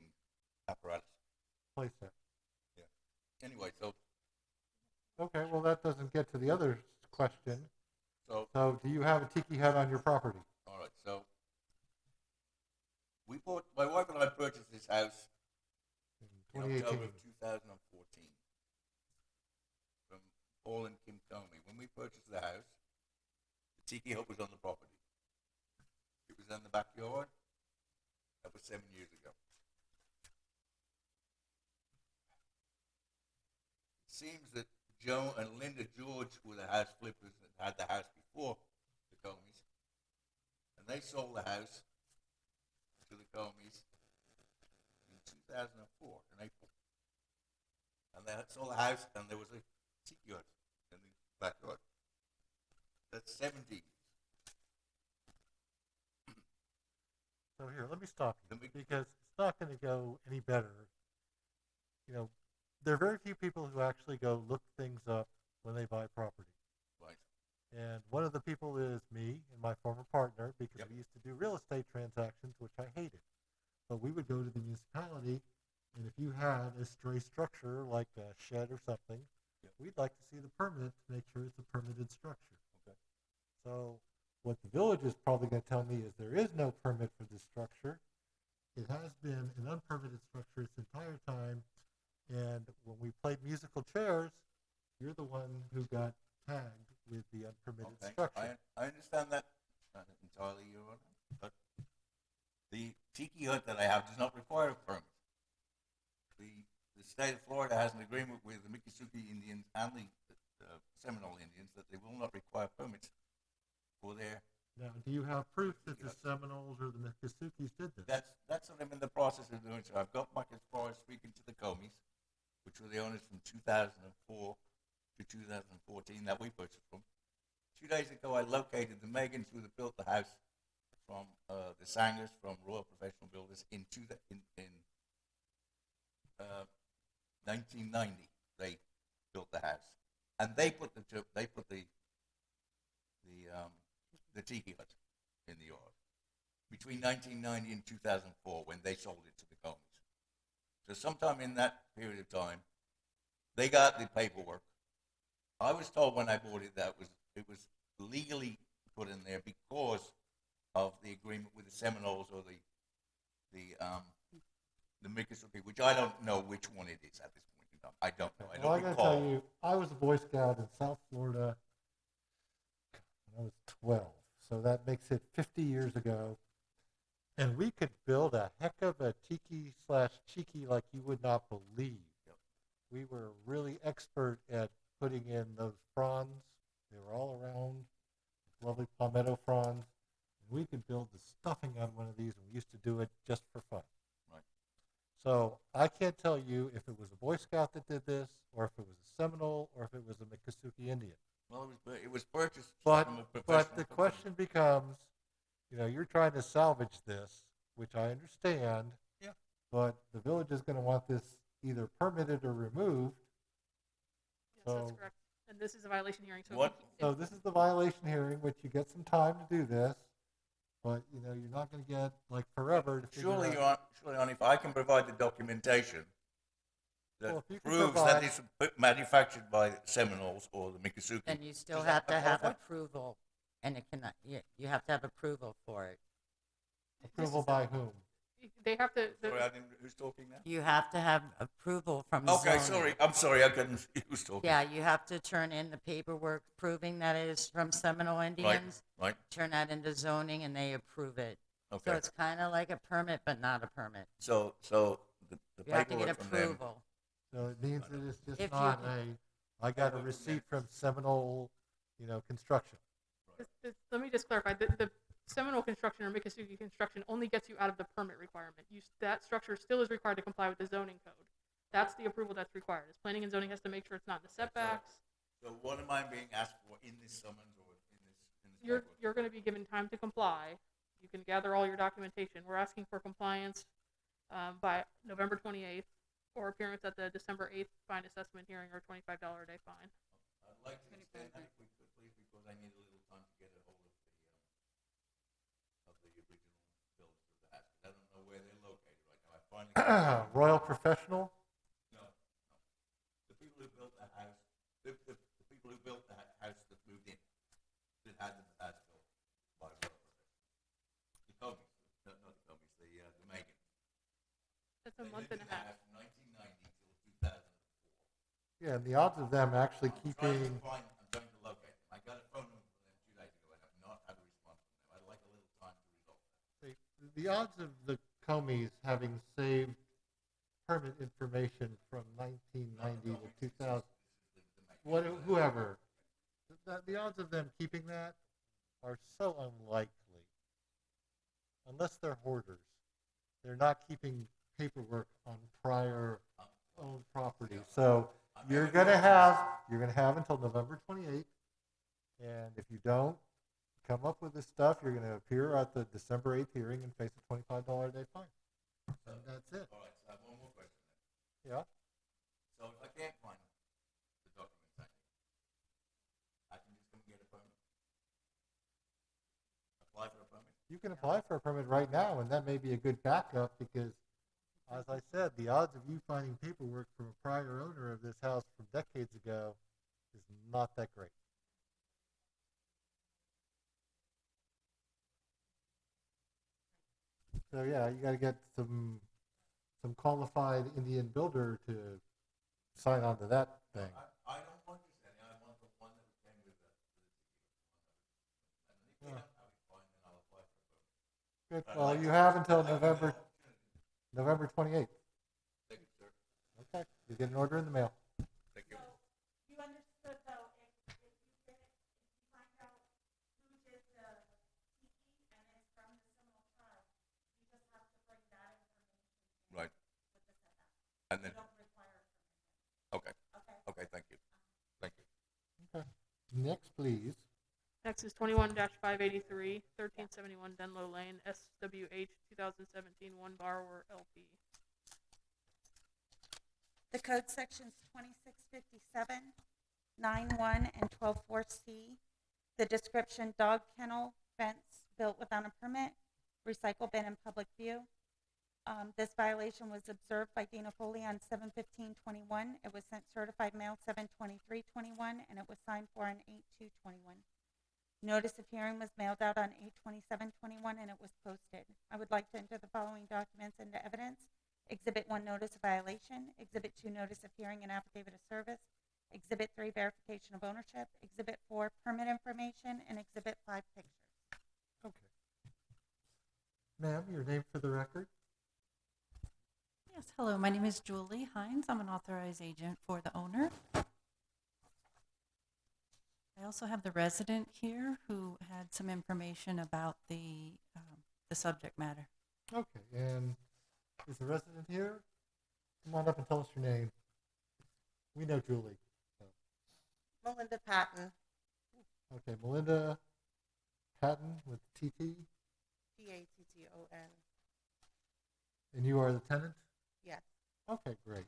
apparatus. Playset. Anyway, so Okay, well, that doesn't get to the other question. so So, do you have a tiki hut on your property? all right, so my wife and I purchased this house In in October 2018. of 2014 from Paul and Kim Comey. When we purchased the house, the tiki hut was on the property. It was in the backyard. That was 7 years ago. It seems that Joe and Linda George were the house flippers that had the house before the Comeys, and they sold the house to the Comeys in 2004 in April. And they sold the house, and there was a tiki hut in the backyard. That's 70 years. So here, let me stop you Let me- because it's not going to go any better. You know, there are very few people who actually go look things up when they buy property. Right. And one of the people is me and my former partner because Yep. we used to do real estate transactions, which I hated. But we would go to the municipality, and if you had a stray structure like a shed or something, Yep. we'd like to see the permit to make sure it's a permitted structure. Okay. So what the village is probably going to tell me is there is no permit for this structure. It has been an unpermitted structure its entire time. And when we played musical chairs, you're the one who got tagged with the unpermitted Okay. structure. I understand that entirely, Your Honor. But the tiki hut that I have does not require a permit. The state of Florida has an agreement with the Miccosukee Indians and the Seminole Indians that they will not require permits for their. Now, do you have proof that the Seminoles or the Miccosukee did this? That's what I'm in the process of doing. So I've got back as far as speaking to the Comeys, which were the owners from 2004 to 2014 that we purchased from. 2 days ago, I located the Megans who had built the house from the Sangers from Royal Professional Builders in 1990. They built the house, and they put the tiki hut in the yard between 1990 and 2004 when they sold it to the Comeys. So sometime in that period of time, they got the paperwork. I was told when I bought it that it was legally put in there because of the agreement with the Seminoles or the Miccosukee, which I don't know which one it is at this point in time. I don't know. I Well, I don't got to tell recall. you, I was a Boy Scout in South Florida when I was 12. So that makes it 50 years ago. And we could build a heck of a tiki/cheeky like you would not believe. Yep. We were really expert at putting in those fronds. They were all around, lovely palmetto fronds. And we could build the stuffing on one of these, and we used to do it just for fun. Right. So I can't tell you if it was a Boy Scout that did this, or if it was a Seminole, or if it was a Miccosukee Indian. Well, it was purchased But from a but professional the company. question becomes, you're trying to salvage this, which I understand. Yeah. But the village is going to want this either permitted or removed. Yes, that's So- correct. And this is a violation hearing, so. What- So this is the violation hearing, which you get some time to do this, but you're not going to get like forever to figure Surely, out. Your Honor, if I can provide the documentation that Well, if you can proves provide- that it's manufactured by Seminoles or the Miccosukee. Then you still does have that to have qualify? approval, and it cannot, you have to have approval for it. Approval by whom? They have to, Sorry, I didn't, who's talking now? You have to have approval from Okay, zoning. sorry, I'm sorry, I couldn't, who's talking? Yeah, you have to turn in the paperwork proving that it is from Seminole Indians. Right, Turn that into zoning, and they approve it. So okay. it's kind of like a permit, but not a permit. So the You have to get paperwork from them, approval. So it means that it's just If you not can- I got a receipt from Seminole, construction. let me just clarify, the Seminole construction or Miccosukee construction only gets you out of the permit requirement. That structure still is required to comply with the zoning code. That's the approval that's required. Is planning and zoning has to make sure it's not in the setbacks. so what am I being asked for in this summons or in this paperwork? You're going to be given time to comply. You can gather all your documentation. We're asking for compliance by November 28th or appearance at the December 8th fine assessment hearing or $25 a day fine. I'd like to extend that if we could, please, because I need a little time to get a hold of the original builders of the house. I don't know where they're located right now. I finally. Royal Professional? No. The people who built the house, the people who built the house that moved in, that had the house built by Royal Professional. The Comeys, not the Comeys, the Megan. That's a month and a half. From 1990 till 2004. Yeah, and the odds of them actually I'm trying keeping, to locate them. I got a phone number from them 2 days ago. I have not had a response from them. I'd like a little time to resolve that. the odds of the Comeys having saved permit information from 1990 to 2000, whoever, the odds of them keeping that are so unlikely. Unless they're hoarders. They're not keeping paperwork on prior owned property. So you're gonna have until November 28th, and if you don't come up with this stuff, you're gonna appear at the December 8th hearing and face a $25 a day fine. And that's it. All right, so I have one more question then. Yeah. So if I can't find the documentation, I can just come get a permit? Apply for a permit? You can apply for a permit right now, and that may be a good backup because, as I said, the odds of you finding paperwork from a prior owner of this house from decades ago is not that great. So yeah, you got to get some qualified Indian builder to sign on to that thing. I don't want this any. I want the one that came with the and then if they don't have it, fine, then I'll apply for a permit. Good. I'd Well, like you to- have until I'd like to have an opportunity. November 28th. Thank you, sir. Okay. You get an order in the mail. Thank you. You understood though, if you find out who did the TE and it's from the Seminole tribe, you just have to bring that information Right. with the setback. And You then, don't require a permit. okay, Okay? okay, thank you. Thank you. Okay. Next, please. Next is 21-583, 1371 Denlow Lane, SWH 2017, one borrower LP. The code sections 2657, 91, and 124C. The description, dog kennel, fence built without a permit, recycle bin in public view. This violation was observed by Dina Foley on 7/15/21. It was sent certified mail 7/23/21, and it was signed for on 8/2/21. Notice of hearing was mailed out on 8/27/21, and it was posted. I would like to enter the following documents into evidence. Exhibit 1, notice of violation. Exhibit 2, notice of hearing and affidavit of service. Exhibit 3, verification of ownership. Exhibit 4, permit information. And Exhibit 5, pictures. Okay. Ma'am, your name for the record? Yes, hello, my name is Julie Hines. I'm an authorized agent for the owner. I I also have the resident here who had some information about the subject matter. Okay, and is the resident here? Come on up and tell us your name. We know Julie. So. Melinda Patton, Okay, Melinda Patton with TT, Patton. and you are the tenant? Yes. Okay, great.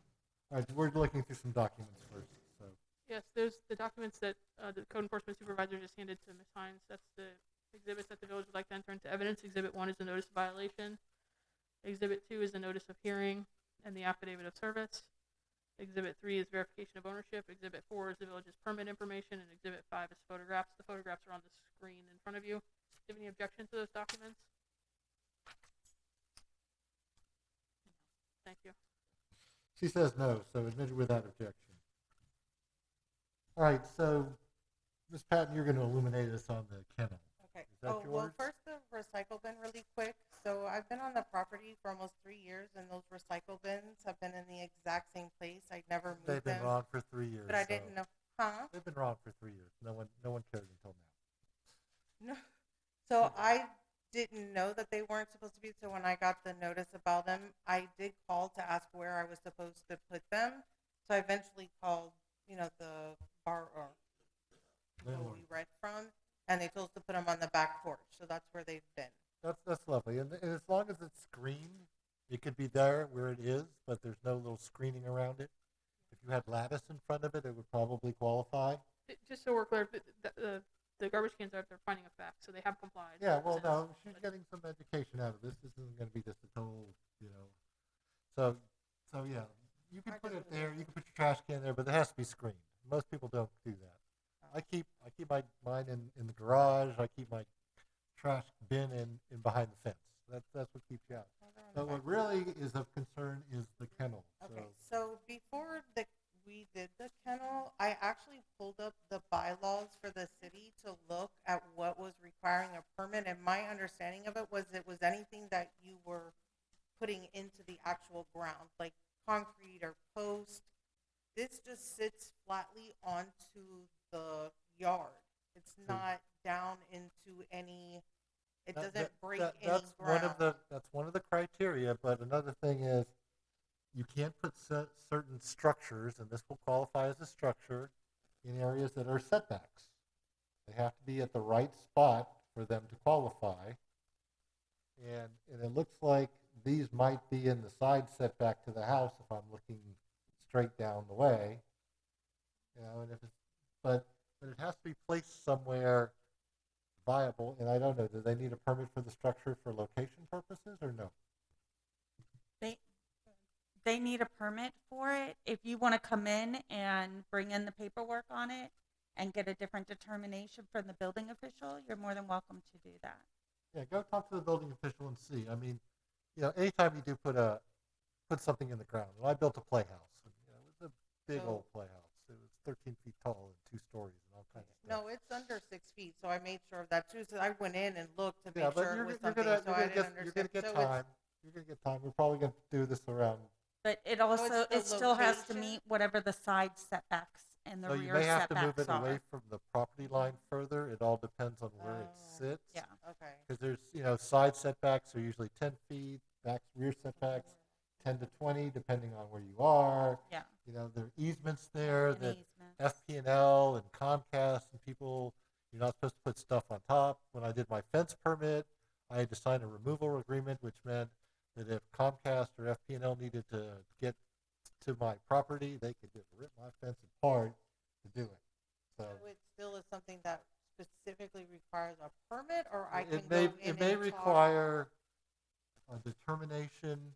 All right, we're looking through some documents first. So, Yes, there's the documents that the code enforcement supervisor just handed to Ms. Hines. That's the exhibits that the village would like to enter into evidence. Exhibit 1 is the notice of violation. Exhibit 2 is the notice of hearing and the affidavit of service. Exhibit 3 is verification of ownership. Exhibit 4 is the village's permit information, and Exhibit 5 is photographs. The photographs are on the screen in front of you. Do you have any objection to those documents? Thank you. she says no, so admitted without objection. All right, so Ms. Patton, you're going to illuminate us on the kennel. Okay. Is that Well, yours? first the recycle bin really quick. So I've been on the property for almost 3 years, and those recycle bins have been in the exact same place. I never moved They've been them. wrong for 3 years. But I so- didn't know. Huh? They've been wrong for 3 years. No one cared until now. No. So I didn't know that they weren't supposed to be. So when I got the notice about them, I did call to ask where I was supposed to put them. So I eventually called, the bar or who we rent from, and they told us to put them on the back porch. So that's where they've been. That's lovely. And as long as it's screened, it could be there where it is, but there's no little screening around it. If you had lattice in front of it, it would probably qualify. Just so we're clear, the garbage cans are they're finding a fact, so they have complied. Yeah, well, since, no, she's but- getting some education out of this. This isn't going to be just a total, So yeah, you can put it there. You can put your trash can there, but it has to be screened. Most people don't do that. I keep mine in the garage. I keep my trash bin in behind the fence. That's what keeps you out. But what really is of concern is the kennel. Okay, so before we did the kennel, I actually pulled up the bylaws for the city to look at what was requiring a permit, and my understanding of it was anything that you were putting into the actual ground, like concrete or post. This just sits flatly onto the yard. It's not down into any. It doesn't break any That's ground. that's one of the criteria. But another thing is, you can't put certain structures, and this will qualify as a structure, in areas that are setbacks. They have to be at the right spot for them to qualify. And it looks like these might be in the side setback to the house if I'm looking straight down the way. And if it's, but it has to be placed somewhere viable. And I don't know, do they need a permit for the structure for location purposes or no? They need a permit for it. If you want to come in and bring in the paperwork on it and get a different determination from the building official, you're more than welcome to do that. Yeah, go talk to the building official and see. I mean, anytime you do put something in the ground. When I built a playhouse, it was a big old playhouse. It was 13 feet tall and 2 stories and all kinds of stuff. No, it's under 6 feet, so I made sure of that too. So I went in and looked to Yeah, make but sure you're it was gonna something. So I didn't you're gonna understand. get So time. You're gonna get time. We're probably gonna do this around. But it it's also, the it still has to location? meet whatever the side setbacks and the So you rear may have to move setbacks it are. away from the property line further. It all depends on where it Oh, sits. Yeah. Okay. Because there's, side setbacks are usually 10 feet, rear setbacks 10 to 20, depending on where you are. Yeah. There are easements there An that easement. FP&L and Comcast and people, you're not supposed to put stuff on top. When I did my fence permit, I had to sign a removal agreement, which meant that if Comcast or FP&L needed to get to my property, they could just rip my fence apart to do it. So it still is something that specifically requires a permit, or I can it may go in it may and talk? require a determination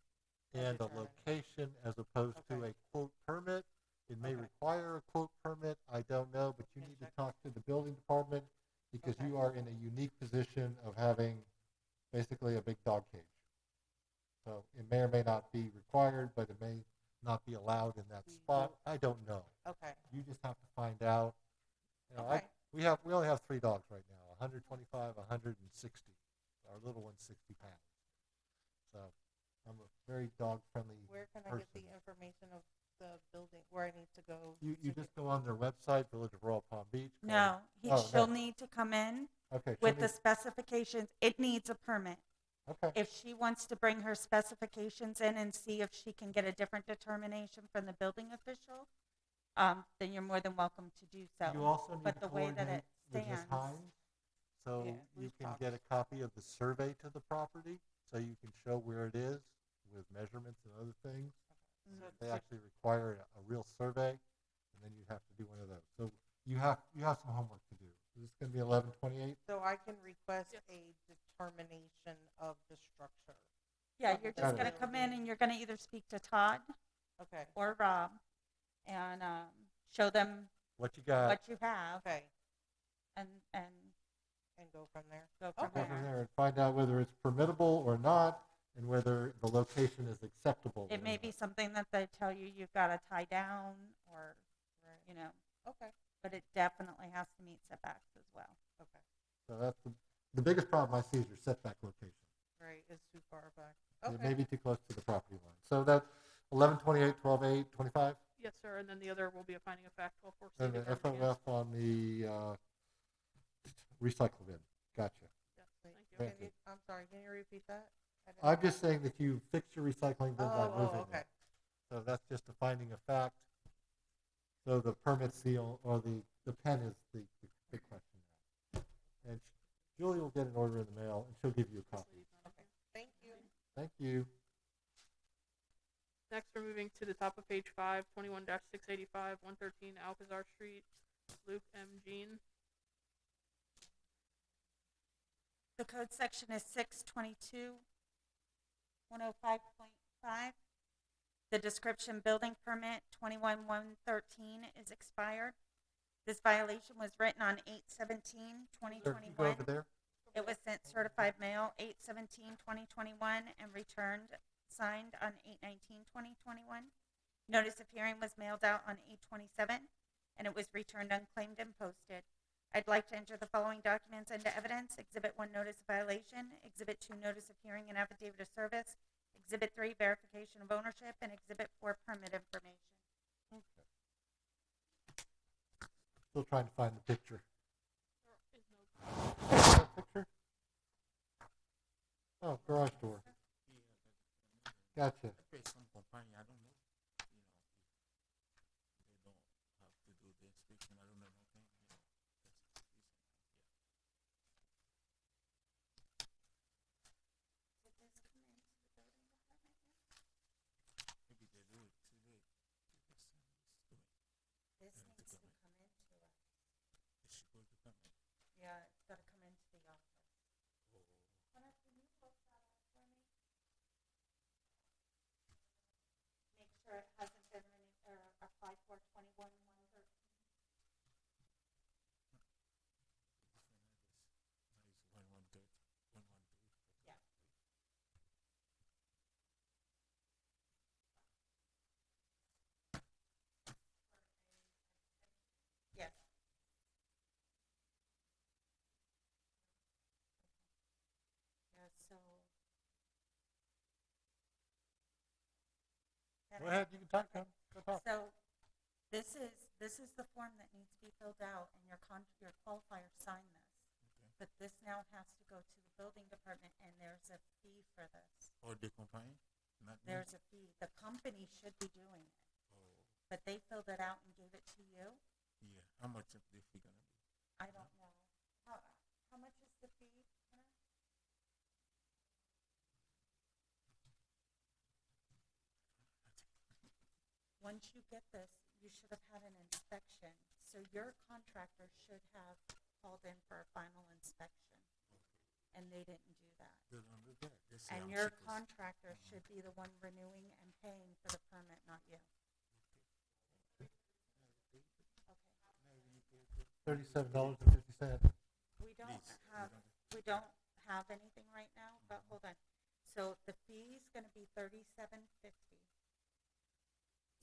and a determination. location as opposed to Okay. a quote permit. It may Okay. require a quote permit. I don't know, but you Okay, need to check. talk to the building department because Okay. you are in a unique position of having basically a big dog cage. So it may or may not be required, but it may not be allowed in that spot. I don't know. Okay. You just have to find out. Okay. We only have 3 dogs right now, 125, 160. Our little one's 60 pounds. So I'm a very dog friendly Where can I person. get the information of the building, where where I need to go? You to just go on their website, Village of Royal Palm Beach. call No, it- oh, she'll no. need to come in Okay. with she'll the need- specifications. It needs a permit. Okay. If she wants to bring her specifications in and see if she can get a different determination from the building official, then you're more than welcome to do so. You also need But to the way that coordinate it with Ms. stands, Hines, so Yeah, you we've can talked. get a copy of the survey to the property, so you can show where it is with measurements and other things. They actually require a real survey, and then you have to do one of those. So you have some homework to do. Is this going to be 11/28? So I can request Yes. a determination of the structure. yeah, you're Got just it. going to come in and you're going to either speak to Todd Okay, or Rob and show them What you got? what you have okay, and and go from there. go from Okay. Go from there. there and find out whether it's permittable or not, and whether the location is acceptable. It or may not. be something that they tell you you've got to tie down or, Right. you know, Okay, but it definitely has to meet setbacks as well. okay, So that's the biggest problem I see is your setback location. right, it's too far back. It may Okay, be too close to the property line. So that's 11/28, 12/8, 25, Yes, sir. And then the other will be a finding of fact 12/4. and the FOF on the recycle bin. Gotcha. Yes, thank you. Thank can you, I'm sorry, can you repeat that? I didn't- I'm just saying that you fixed your recycling bin by Oh, moving okay. it. So that's just a finding of fact. So the permit seal or the pen is the big question now. And Julie will get an order in the mail and she'll give you a This copy. lady's not Okay, here. thank you. Thank you. Next, we're moving to the top of page 5, 21-685, 113 Alcazar Street, Luke M. Jean. The code section is 622, 105.5. The description building permit 21113 is expired. This violation was written on 8/17/2021. Sir, can you go over there? It was sent certified mail 8/17/2021 and returned signed on 8/19/2021. Notice of hearing was mailed out on 8/27 and it was returned unclaimed and posted. I'd like to enter the following documents into evidence. Exhibit 1, notice of violation. Exhibit 2, notice of hearing and affidavit of service. Exhibit 3, verification of ownership. And Exhibit 4, permit information. Okay. Still trying to find the picture. There is no That picture? Oh, garage door. Gotcha. Some company, I don't know, they don't have to do the inspection, I don't know nothing, Maybe they do it too late. This needs to come into us. It's supposed to come in. Yeah, it's got to come into the office. Hunter, can you look that up for me? Make sure it hasn't been applied for 21-113. Yeah. Yes. Yeah, so. Go ahead, you can talk to him. Go talk. So, this is the form that needs to be filled out, and your qualifier signed this. But this now has to go to the building department, and there's a fee for this. Or the company, not me? There's a fee. The company should be doing it, Oh, but they filled it out and gave it to you. yeah, how much is the fee gonna be? I don't know. How much is the fee? Hunter? Once you get this, you should have had an inspection. So your contractor should have called in for a final inspection. And they didn't do that. They don't do that. They say And I'm your supposed- contractor should be the one renewing and paying for the permit, not you. Okay. $37.50. We don't Please, we don't have anything right now, but hold on. So the fee's gonna be $37.50.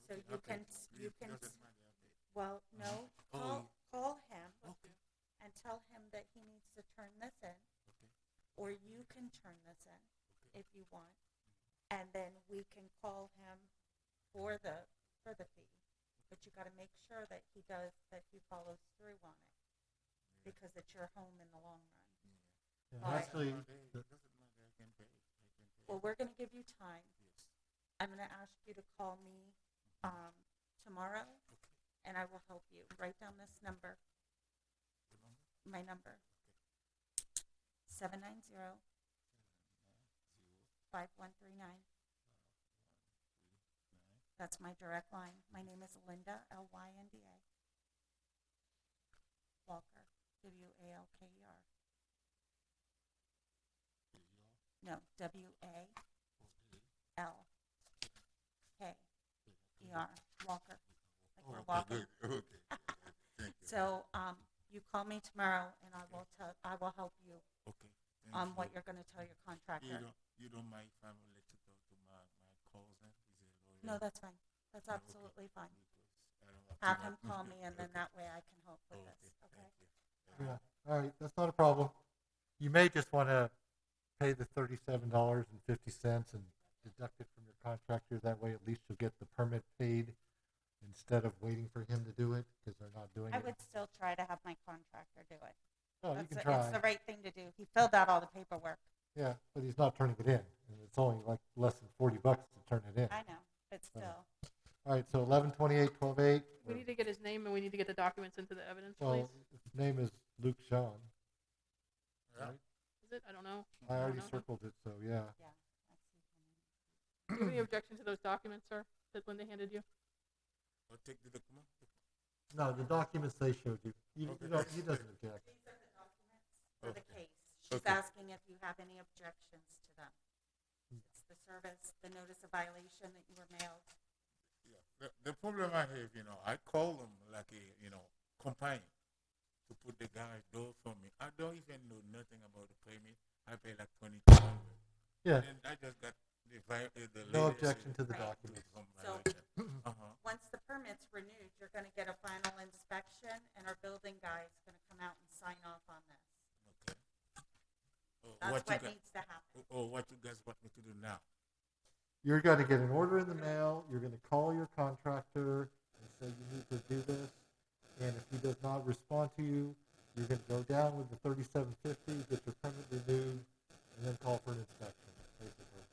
So you Okay, can, please, doesn't matter, okay. well, no, Oh, call him Okay, and tell him that he needs to turn this in, okay, or you can turn this in okay. if you want. And then we can call him for the fee. but you gotta make sure that he follows through on it, because it's your home in the long run. Yeah, Right. actually, Well, we're gonna give you time. I'm gonna ask you to call me, tomorrow, and I will help you. Write down this number. My number. 790-5139. That's my direct line. My name is Linda, Lynda. Walker, Walker. No, Walker. Walker. Like we're walking. So, you call me tomorrow, and I will help you Okay. on what you're gonna tell your contractor. You don't mind if I will let you talk to my cousin? Is it all No, right? that's fine. That's Okay. absolutely fine. Because I don't want Have to him call me, and then Okay. that way I can help with Okay. this, okay? Thank you. yeah. All right, that's not a problem. You may just want to pay the $37.50 and deduct it from your contractor. That way, at least you'll get the permit paid instead of waiting for him to do it, because they're not doing I it. would still try to have my contractor do it. Oh, you can It's try. the right thing to do. He filled out all the paperwork. Yeah, but he's not turning it in, and it's only like less than $40 to turn it in. I know, but still. All right, so 11/28/12/8. We need to get his name and we need to get the documents into the evidence, Well, please. his name is Luke Sean. Yeah. Right? Is it? I don't know. I already don't know him. circled it, so yeah. Yeah. Do you have any objection to those documents, sir, that Linda handed you? I'll take the document. No, the documents they showed you. Okay. He doesn't object. These are the documents for the Okay. case. She's Okay. asking if you have any objections to them. It's the service, the notice of violation that you were mailed. Yeah. The problem I have, I call them like a, companion to put the guy's door for me. I don't even know nothing about the payment. I pay like $22. Yeah, And I just got the no latest objection to the Right. documents. from So- violation. Once the permit's renewed, you're gonna get a final inspection, and our building guy is gonna come out and sign off on this. Okay. Oh, That's what what you needs to happen. what you guys want me to do now? You're going to get an order in the mail. You're going to call your contractor and say you need to do this. And if he does not respond to you, you're going to go down with the $37.50, get your permit renewed, and then call for an inspection, basically.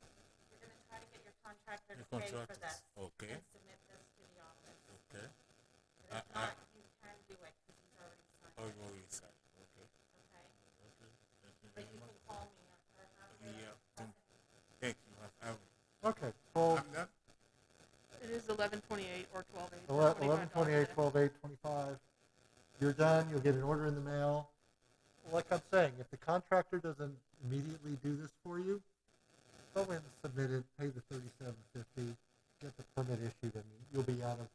You're gonna try to get your contractor to The pay for contractors. this. Okay. And submit this to the office. Okay. But if not, you can do it, because he's already signed Oh, it, you already said. Okay. okay? Okay. Thank you But very you much. can call me or have him Yeah. present. Thank you. Okay, well, I'm done. It is 11/28 or 12/8. 11/28/12/8/25. You're done. You'll get an order in the mail. Like I'm saying, if the contractor doesn't immediately do this for you, go in and submit it, pay the $37.50, get the permit issued, and you'll be out of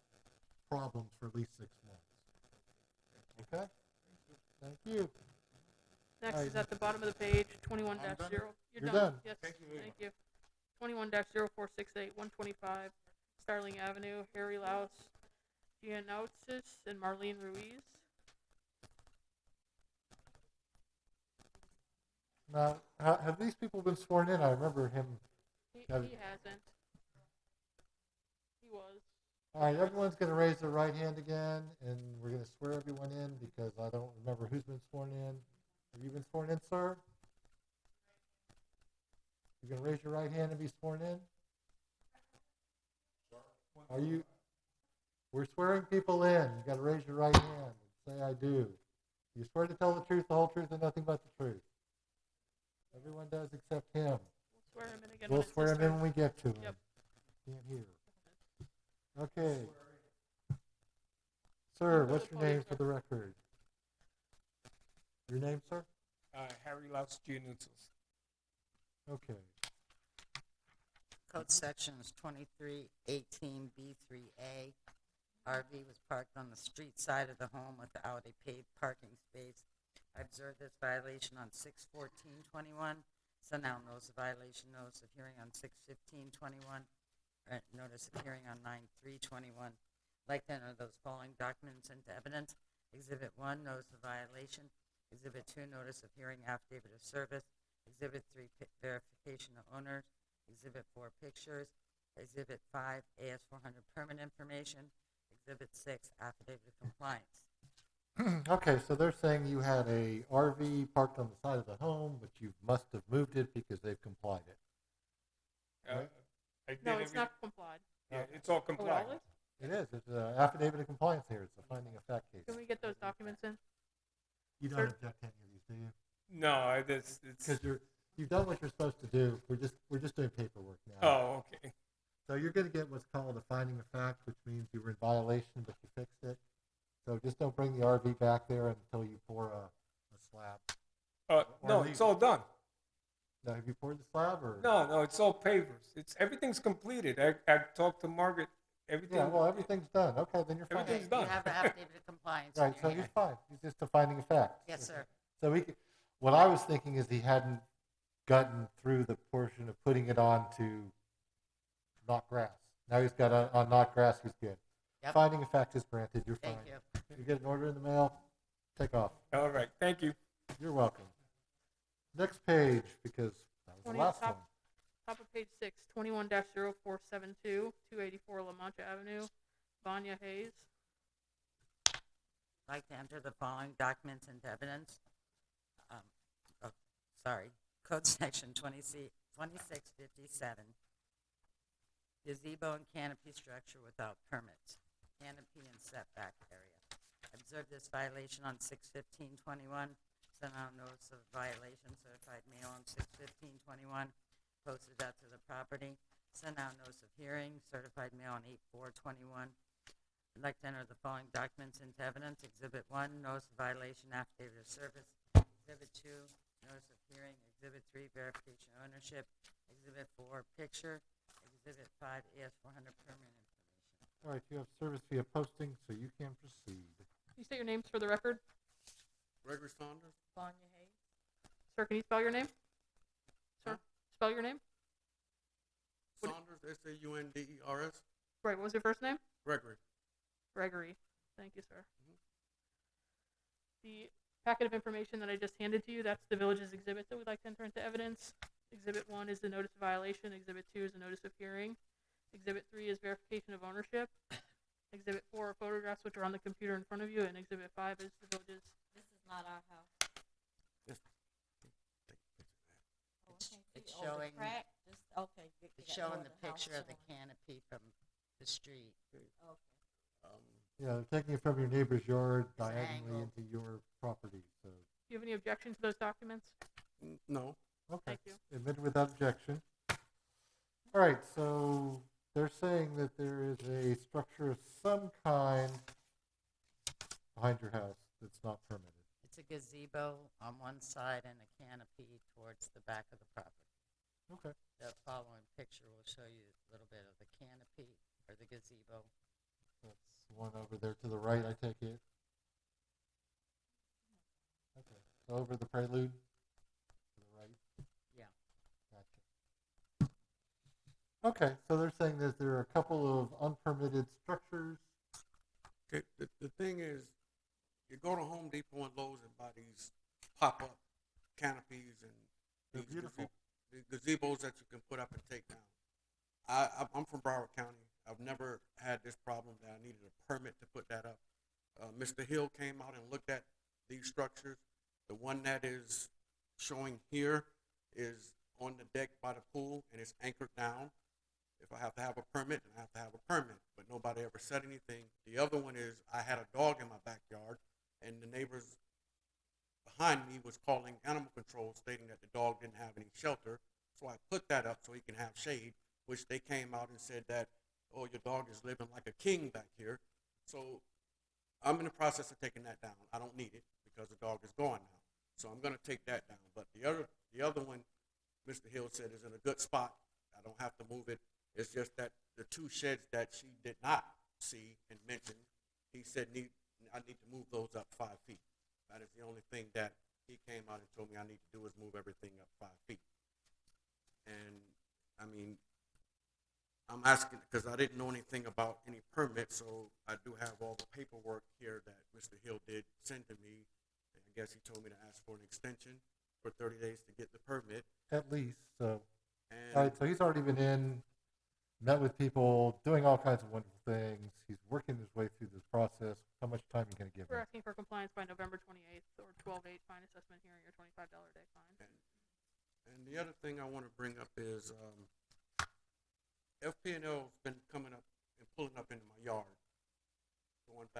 problems for at least 6 months. Okay? Thank you. Next All is right. at the bottom of the page, 21-0. I'm done? You're You're done. done. Yes, Thank you very thank you. 21-0468, 125 Starling Avenue, Harry Laus, Gianoutis, and Marlene Ruiz. Now, have these people been sworn in? I remember him. He Got hasn't. it. He was. All right, everyone's going to raise their right hand again, and we're going to swear everyone in because I don't remember who's been sworn in. Have you been sworn in, sir? You going to raise your right hand and be sworn in? Are you? We're swearing people in. You got to raise your right hand and say, "I do." You swear to tell the truth, the whole truth, and nothing but the truth. Everyone does except him. We'll swear him in again. We'll when it's swear his him in turn. when we get to him. Yep. Can't hear. Okay. Sir, what's your name for the record? Your name, sir? Harry Laus Gianoutis. Okay. Code section is 2318B3A. RV was parked on the street side of the home without a paid parking space. I observed this violation on 6/14/21. Sent out notice of violation, notice of hearing on 6/15/21. Notice of hearing on 9/3/21. Like to enter those following documents into evidence. Exhibit 1, notice of violation. Exhibit 2, notice of hearing, affidavit of service. Exhibit 3, verification of owners. Exhibit 4, pictures. Exhibit 5, AS400 permit information. Exhibit 6, affidavit of compliance. Okay, so they're saying you had a RV parked on the side of the home, but you must have moved it because they've complied it. Right? I did No, it's not complied. Yeah, it's all Oh, it compliant. all is? It is. It's an affidavit of compliance here. It's a finding of fact case. Can we get those documents in? You don't Sir? object to any of these, do you? No, it's. Because you've done what you're supposed to do. We're just doing paperwork now. Oh, okay. So you're going to get what's called a finding of fact, which means you were in violation, but you fixed it. So just don't bring the RV back there until you pour a slab. No, it's all done. Now, have you poured the slab or? No, it's all pavers. Everything's completed. I talked to Margaret. Everything. Yeah, well, everything's done. Okay, then you're fine. Everything's done. You have the affidavit of compliance. Right, in so your he's hand. fine. He's just a finding of fact. Yes, sir. So what I was thinking is he hadn't gotten through the portion of putting it on to not grass. Now he's got on not grass, he's good. Yep. Finding of fact is granted, you're fine. Thank you. You get an order in the mail, take off. All right, thank you. You're welcome. Next page, because that was the 20 last one. Top of page 6, 21-0472, 284 La Mancha Avenue, Vanya Hayes. I'd like to enter the following documents into evidence. Code section 2657. Gazebo and canopy structure without permits. Canopy and setback area. Observed this violation on 6/15/21. Sent out notice of violation, certified mail on 6/15/21. Posted that to the property. Sent out notice of hearing, certified mail on 8/4/21. I'd like to enter the following documents into evidence. Exhibit 1, notice of violation, affidavit of service. Exhibit 2, notice of hearing. Exhibit 3, verification of ownership. Exhibit 4, picture. Exhibit 5, AS400 permit information. All right, you have service via posting, so you can proceed. Can you state your names for the record? Gregory Saunders. Vanya Hayes. Sir, can you spell your name? Sir, spell your name? Saunders, Saunders. Right, what was your first name? Gregory. Gregory. Thank you, sir. The packet of information that I just handed to you, that's the village's exhibit that we'd like to enter into evidence. Exhibit 1 is the notice of violation. Exhibit 2 is the notice of hearing. Exhibit 3 is verification of ownership. Exhibit 4 are photographs which are on the computer in front of you, and Exhibit 5 is the village's. This is not our house. It's showing, Okay. it's showing the picture of the canopy from the street. Okay. Yeah, they're taking it from your neighbor's yard It's diagonally angled. into your property, so. Do you have any objection to those documents? No. Okay. Thank you. Admitted without objection. All right, so they're saying that there is a structure of some kind behind your house that's not permitted. It's a gazebo on one side and a canopy towards the back of the property. Okay. The following picture will show you a little bit of the canopy or the gazebo. That's the one over there to the right, I take it. Okay, so over the prelude, to the right. Yeah. Gotcha. Okay, so they're saying that there are a couple of unpermitted structures. Okay, the thing is, you go to Home Depot and Lowe's and buy these pop-up canopies and They're these beautiful. the gazebos that you can put up and take down. I'm from Broward County. I've never had this problem that I needed a permit to put that up. Mr. Hill came out and looked at these structures. The one that is showing here is on the deck by the pool and it's anchored down. If I have to have a permit, then I have to have a permit, but nobody ever said anything. The other one is I had a dog in my backyard, and the neighbors behind me was calling animal control, stating that the dog didn't have any shelter. So I put that up so he can have shade, which they came out and said that, oh, your dog is living like a king back here. So I'm in the process of taking that down. I don't need it because the dog is gone now. So I'm going to take that down. But the other one, Mr. Hill said, is in a good spot. I don't have to move it. It's just that the two sheds that she did not see and mention, he said I need to move those up 5 feet. That is the only thing that he came out and told me I need to do is move everything up 5 feet. And I mean, I'm asking because I didn't know anything about any permits, so I do have all the paperwork here that Mr. Hill did send to me. And I guess he told me to ask for an extension for 30 days to get the permit. At least, so. And All right, so he's already been in, met with people, doing all kinds of wonderful things. He's working his way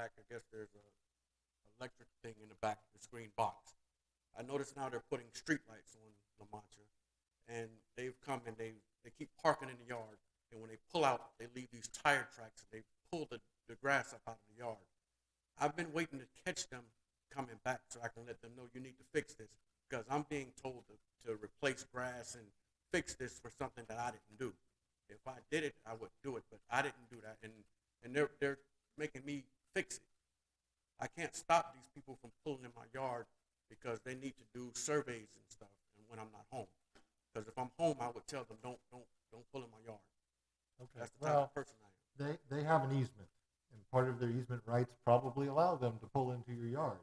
back, I guess there's a electric thing in the back of the screen box. I notice now they're putting street lights on La Mancha, and they've come and they keep parking in the yard, and when they pull out, they leave these tire tracks, and they pull the grass up out of the yard. I've been waiting to catch them coming back so I can let them know you need to fix this, because I'm being told to replace grass and fix this for something that I didn't do. If I did it, I would do it, but I didn't do that, and they're making me fix it. I can't stop these people from pulling in my yard because they need to do surveys and stuff, and when I'm not home. Because if I'm home, I would tell them don't pull in my yard. Okay. That's the type of person I am. They have an easement, and part of their easement rights probably allow them to pull into your yard.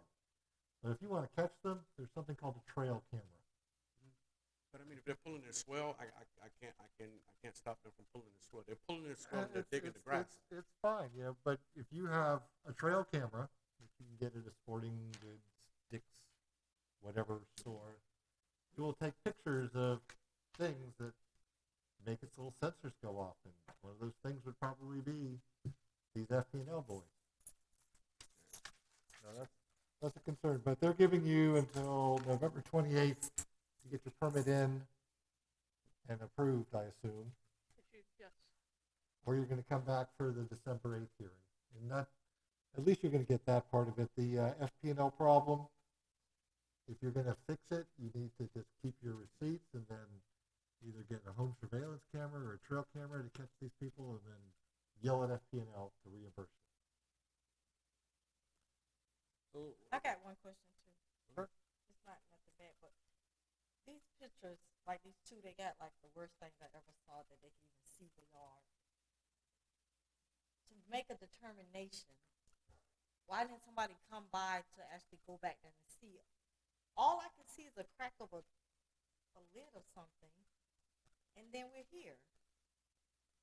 But if you want to catch them, there's something called a trail camera. But I mean, if they're pulling their swell, I can't stop them from pulling their swell. They're pulling their swell and they're digging the grass. It's fine, yeah. But if you have a trail camera, which you can get at a sporting goods, Dick's, whatever store, it will take pictures of things that make its little sensors go off, and one of those things would probably be these FP&L boys. No, that's a concern. But they're giving you until November 28th to get your permit in and approved, I assume. Issued, yes. Or you're going to come back for the December 8th hearing. And that, at least you're going to get that part of it. The FP&L problem, if you're going to fix it, you need to just keep your receipts and then either get a home surveillance camera or a trail camera to catch these people and then yell at FP&L to reimburse you. I got one question too. Sure. It's not nothing bad, but these pictures, like these two, they got like the worst things I ever saw that they can even see the yard. To make a determination, why didn't somebody come by to actually go back there and see it? All I can see is a crack of a lid or something, and then we're here.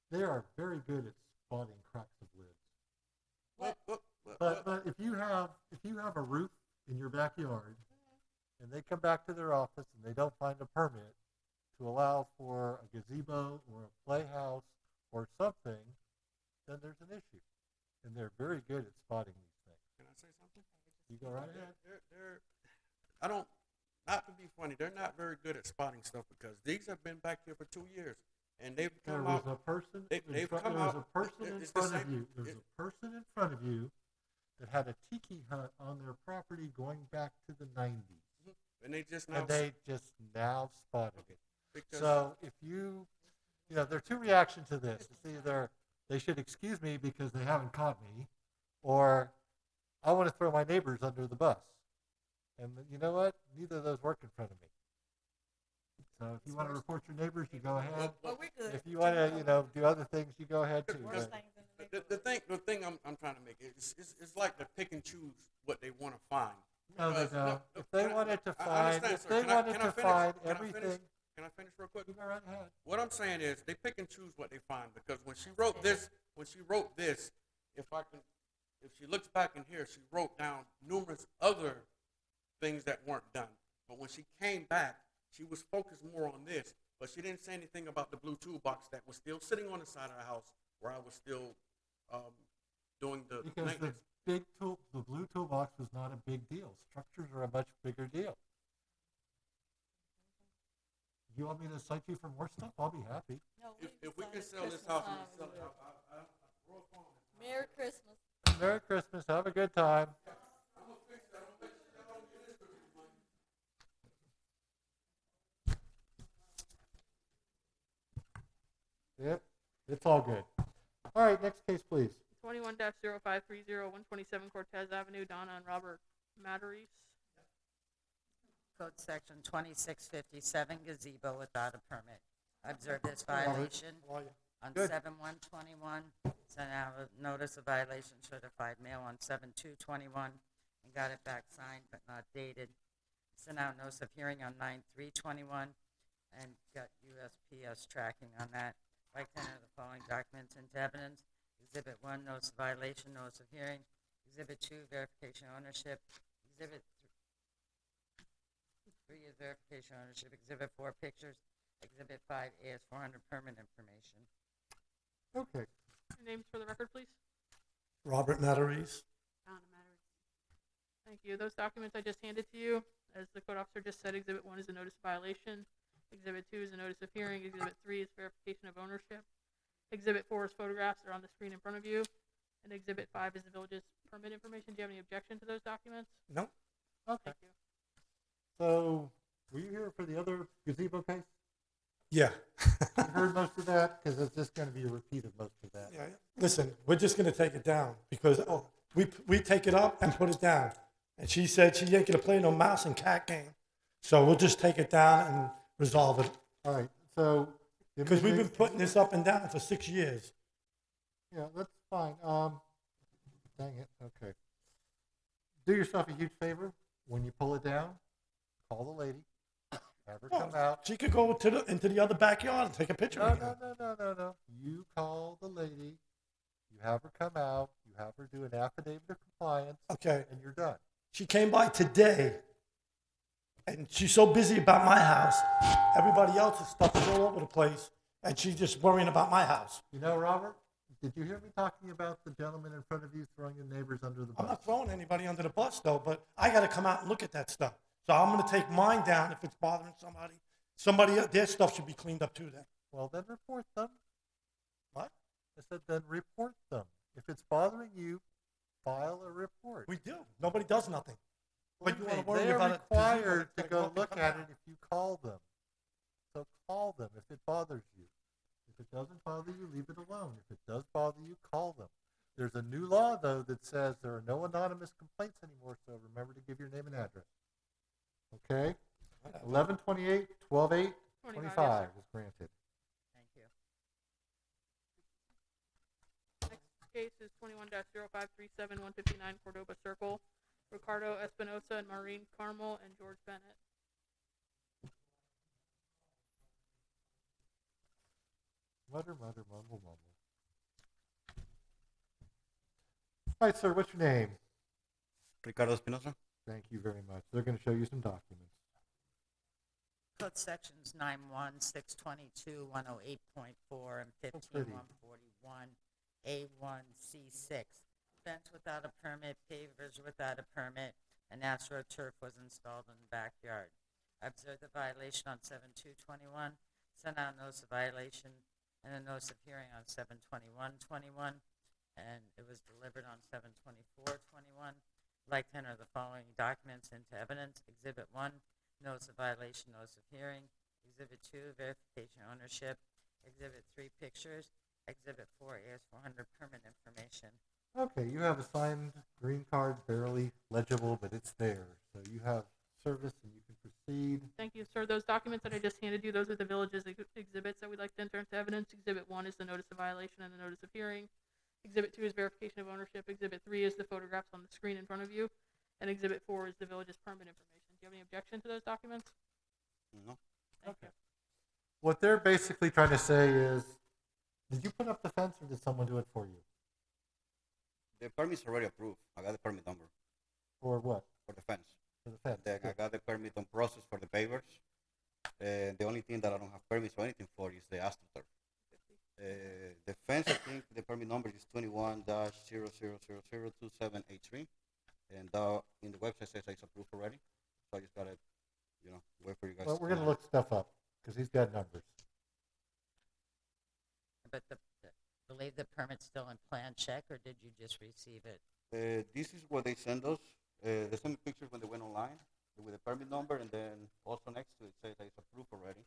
They are very good at spotting cracks of lids. But But if you have a roof in your backyard, and they come back to their office and they don't find a permit to allow for a gazebo or a playhouse or something, then there's an issue. And they're very good at spotting these things. Can I say something? You go right ahead. I don't, not to be funny, they're not very good at spotting stuff because these have been back here for 2 years. And they've come There was out. a person. They've There come was out. a person in it's the front of same- you. There's a person in front of you that had a tiki hut on their property going back to the 90s. And they just now. And they just now spotted it. Because So if you know, there are two reactions to this. It's either they should excuse me because they haven't caught me, or I want to throw my neighbors under the bus. And you know what? Neither of those work in front of me. So if you want to report your neighbors, you go ahead. But we're good. If you want to, do other things, you go ahead too. Worst But things in the the thing I'm trying to make is it's like they pick and choose what they want to find. no, Because- no. If they can I- wanted to I find, understand, if sir. they Can I- wanted can I to finish? find Can I finish? everything, Can I finish real quick? you go right ahead. What I'm saying is they pick and choose what they find because when she wrote this, if she looks back in here, she wrote down numerous other things that weren't done. But when she came back, she was focused more on this. But she didn't say anything about the blue toolbox that was still sitting on the side of the house where I was still doing the Because maintenance. the blue toolbox was not a big deal. Structures are a much bigger deal. You want me to cite you for more stuff? I'll be happy. No, If we can decided sell this Christmas house, we time can sell we it. would. Royal Farm. Merry Christmas. Merry Christmas. Have a good time. I'm gonna fix that. I'm gonna make sure y'all don't get this Christmas money. Yep, it's all good. All right, next case, please. 21-0530, 127 Cortez Avenue, Donna and Robert Matarese. Code section 2657, gazebo without a permit. I observed this violation on Good. 7/1/21, sent out a notice of violation certified mail on 7/2/21, and got it back signed but not dated. Sent out notice of hearing on 9/3/21, and got USPS tracking on that. I'd like to enter the following documents into evidence. Exhibit 1, notice of violation, notice of hearing. Exhibit 2, verification of ownership. Exhibit 3 is verification of ownership. Exhibit 4, pictures. Exhibit 5, AS400 permit information. Okay. Your names for the record, please. Robert Matarese. Thank you. Those documents I just handed to you, as the code officer just said, Exhibit 1 is a notice of violation. Exhibit 2 is a notice of hearing. Exhibit 3 is verification of ownership. Exhibit 4 is photographs that are on the screen in front of you. And Exhibit 5 is the village's permit information. Do you have any objection to those documents? No. Okay. Thank you. So, were you here for the other gazebo case? Yeah. You heard most of that? Because it's just going to be a repeat of most of that. Yeah. Listen, we're just going to take it down because we take it up and put it down. And she said she ain't going to play no mouse and cat game. So we'll just take it down and resolve it. All right. So, because we've been putting this up and down for 6 years. Yeah, that's fine. Dang it. Okay. Do yourself a huge favor. When you pull it down, call the lady. Have her come out. She could go into the other backyard and take a picture. No. You call the lady. You have her come out. You have her do an affidavit of compliance. Okay. And you're done. She came by today, and she's so busy about my house. Everybody else's stuff is all over the place, and she's just worrying about my house. You know, Robert, did you hear me talking about the gentleman in front of you throwing your neighbors under the bus? I'm not throwing anybody under the bus, though, but I got to come out and look at that stuff. So I'm going to take mine down if it's bothering somebody. Their stuff should be cleaned up too then. Well, then report them. What? I said then report them. If it's bothering you, file a report. We do. Nobody does nothing. But you want to worry They're about it. required to go look at it if you call them. So call them if it bothers you. If it doesn't bother you, leave it alone. If it does bother you, call them. There's a new law, though, that says there are no anonymous complaints anymore, so remember to give your name and address. Okay? 11/28, 12/8, 25 is granted. Thank you. Next case is 21-0537 159 Cordoba Circle. Ricardo Espinosa and Maureen Carmel and George Bennett. Mutter, mumble, mumble. All right, sir, what's your name? Ricardo Espinosa. Thank you very much. They're going to show you some documents. Code sections 91, 622, 108.4, and 15141, A1C6. Fence without a permit, pavers without a permit, and AstroTurf was installed in the backyard. I observed the violation on 7/2/21, sent out a notice of violation and a notice of hearing on 7/21/21, and it was delivered on 7/24/21. I'd like to enter the following documents into evidence. Exhibit 1, notice of violation, notice of hearing. Exhibit 2, verification of ownership. Exhibit 3, pictures. Exhibit 4, AS400 permit information. Okay, you have a signed green card, barely legible, but it's there. So you have service and you can proceed. Thank you, sir. Those documents that I just handed you, those are the village's exhibits that we'd like to enter into evidence. Exhibit 1 is the notice of violation and the notice of hearing. Exhibit 2 is verification of ownership. Exhibit 3 is the photographs on the screen in front of you. And Exhibit 4 is the village's permit information. Do you have any objection to those documents? No. Thank you. What they're basically trying to say is, did you put up the fence or did someone do it for you? The permit's already approved. I got the permit number. For what? For the fence. For the fence. Then I got the permit on process for the pavers. The only thing that I don't have permits or anything for is the AstroTurf. The fence, I think the permit number is 21-00002783. And in the website says it's approved already. So I just got to, wait for you guys. Well, we're going to look stuff up because he's got numbers. But believe the permit's still in plan check, or did you just receive it? This is what they send us. They send me pictures when they went online with the permit number, and then also next to it says that it's approved already.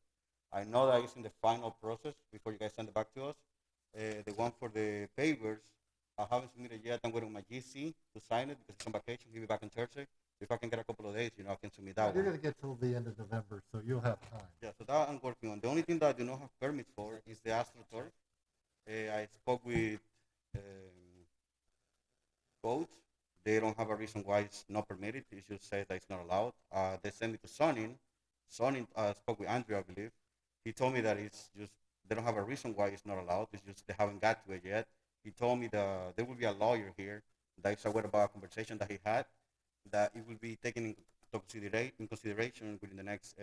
I know that it's in the final process before you guys send it back to us. The one for the pavers, I haven't submitted yet. I'm waiting on my GC to sign it because it's on vacation. He'll be back on Thursday. If I can get a couple of days, I can submit that You're one. going to get till the end of November, so you'll have time. Yeah, so that I'm working on. The only thing that I do not have permits for is the AstroTurf. I spoke with codes. They don't have a reason why it's not permitted. It just says that it's not allowed. They sent me to Sonin. Sonin spoke with Andrew, I believe. He told me that it's just, they don't have a reason why it's not allowed. It's just they haven't got to it yet. He told me that there will be a lawyer here that is aware about a conversation that he had, that it will be taken in consideration within the next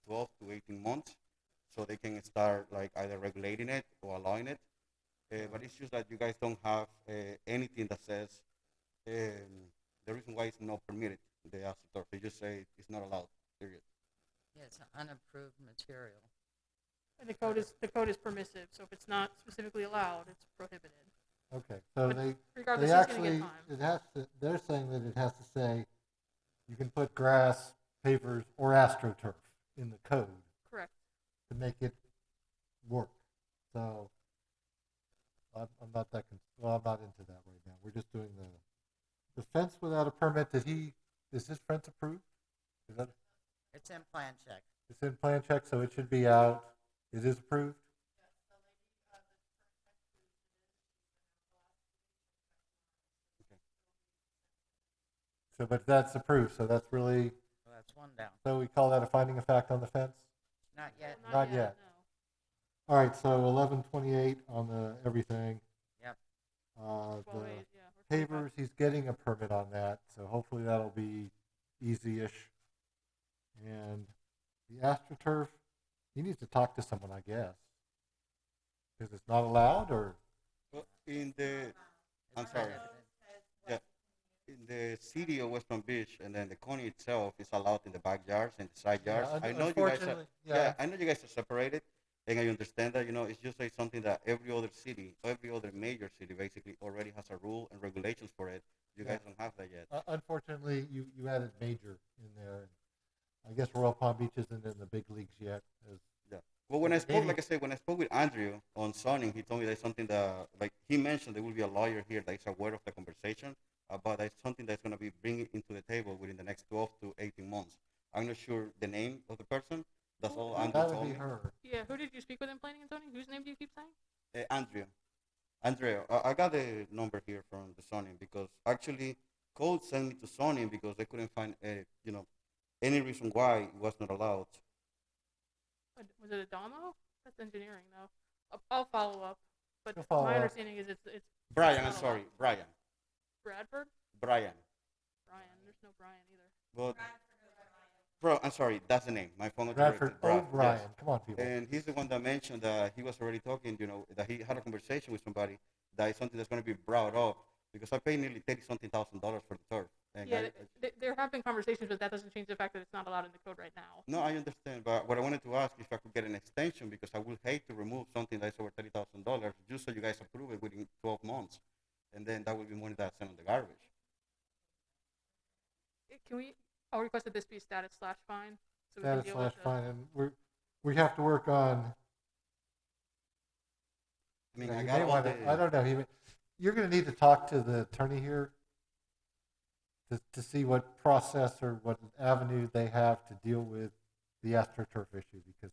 12 to 18 months, so they can start like either regulating it or allowing it. But it's just that you guys don't have anything that says the reason why it's not permitted. the AstroTurf. They just say it's not allowed, period. Yeah, it's an unapproved material. And the code is permissive, so if it's not specifically allowed, it's prohibited. Okay, so But they regardless, they he's gonna get actually, time. it has to, they're saying that it has to say you can put grass, pavers, or AstroTurf in the code Correct. to make it work. So I'm not that, well, I'm not into that right now. We're just doing the fence without a permit. Is his fence approved? Is that, It's in plan check. it's in plan check, so it should be out. It is approved? So, but that's approved, so that's really, Well, that's one down. so we call that a finding of fact on the fence? Not yet. Not yet. No. All right, so 1128 on the everything. Yep. The 12:08, yeah, or 25. pavers, he's getting a permit on that, so hopefully that'll be easy-ish. And the AstroTurf, he needs to talk to someone, I guess. Because it's not allowed, or? Well, I'm sorry. Yeah, in the city of West Palm Beach, and then the county itself is allowed in the backyards and the side yards. Yeah, I know you guys are, unfortunately, yeah. I know you guys are separated, and I understand that, it's just like something that every other city, every other major city basically already has a rule and regulations for it. You guys don't have that yet. Unfortunately, you added major in there. I guess Royal Palm Beach isn't in the big leagues yet. Yeah. Well, when I spoke, like I said, when I spoke with Andrew on zoning, he told me there's something that, like he mentioned, there will be a lawyer here that is aware of the conversation, but that's something that's going to be bringing into the table within the next 12 to 18 months. I'm not sure the name of the person. That's all Andrew That would told be me. her. Yeah, who did you speak with in planning and zoning? Whose name do you keep saying? Andrea, I got the number here from the zoning because actually code sent me to zoning because they couldn't find any reason why it was not allowed. Was it Adamo? That's engineering, though. I'll follow up. But You'll follow my up. understanding is it's Brian, not I'm sorry, allowed. Brian. Bradford? Brian. Brian. There's no Brian either. Well, bro, I'm sorry, that's the name. My phone was Bradford corrected. O'Brien. Yes. Come on, people. And he's the one that mentioned that he was already talking, that he had a conversation with somebody that is something that's going to be brought up because I paid nearly $30-something thousand for the turf. And Yeah, there have been conversations, but that doesn't change the fact that it's not allowed in the code right now. no, I understand, but what I wanted to ask if I could get an extension because I would hate to remove something that's over $30,000 just so you guys approve it within 12 months, and then that would be money that's sent on the garbage. Can we? I'll request that this be status/fine. So we can Status deal slash with fine, and we have to work on. I mean, you I may got all wanna, I don't know. You're going to need to talk to the attorney here to see what process or what avenue they have to deal with the AstroTurf issue because.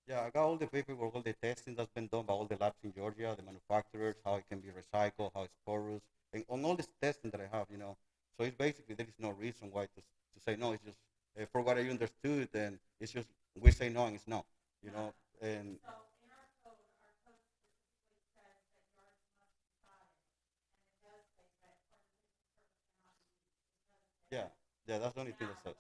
Yeah, I got all the paperwork, all the testing that's been done by all the labs in Georgia, the manufacturers, how it can be recycled, how it's porous, and on all this testing that I have, So it's basically, there is no reason why to say no. It's just, for what I understood, then it's just, we say no and it's no, and. Yeah, that's the only thing that says.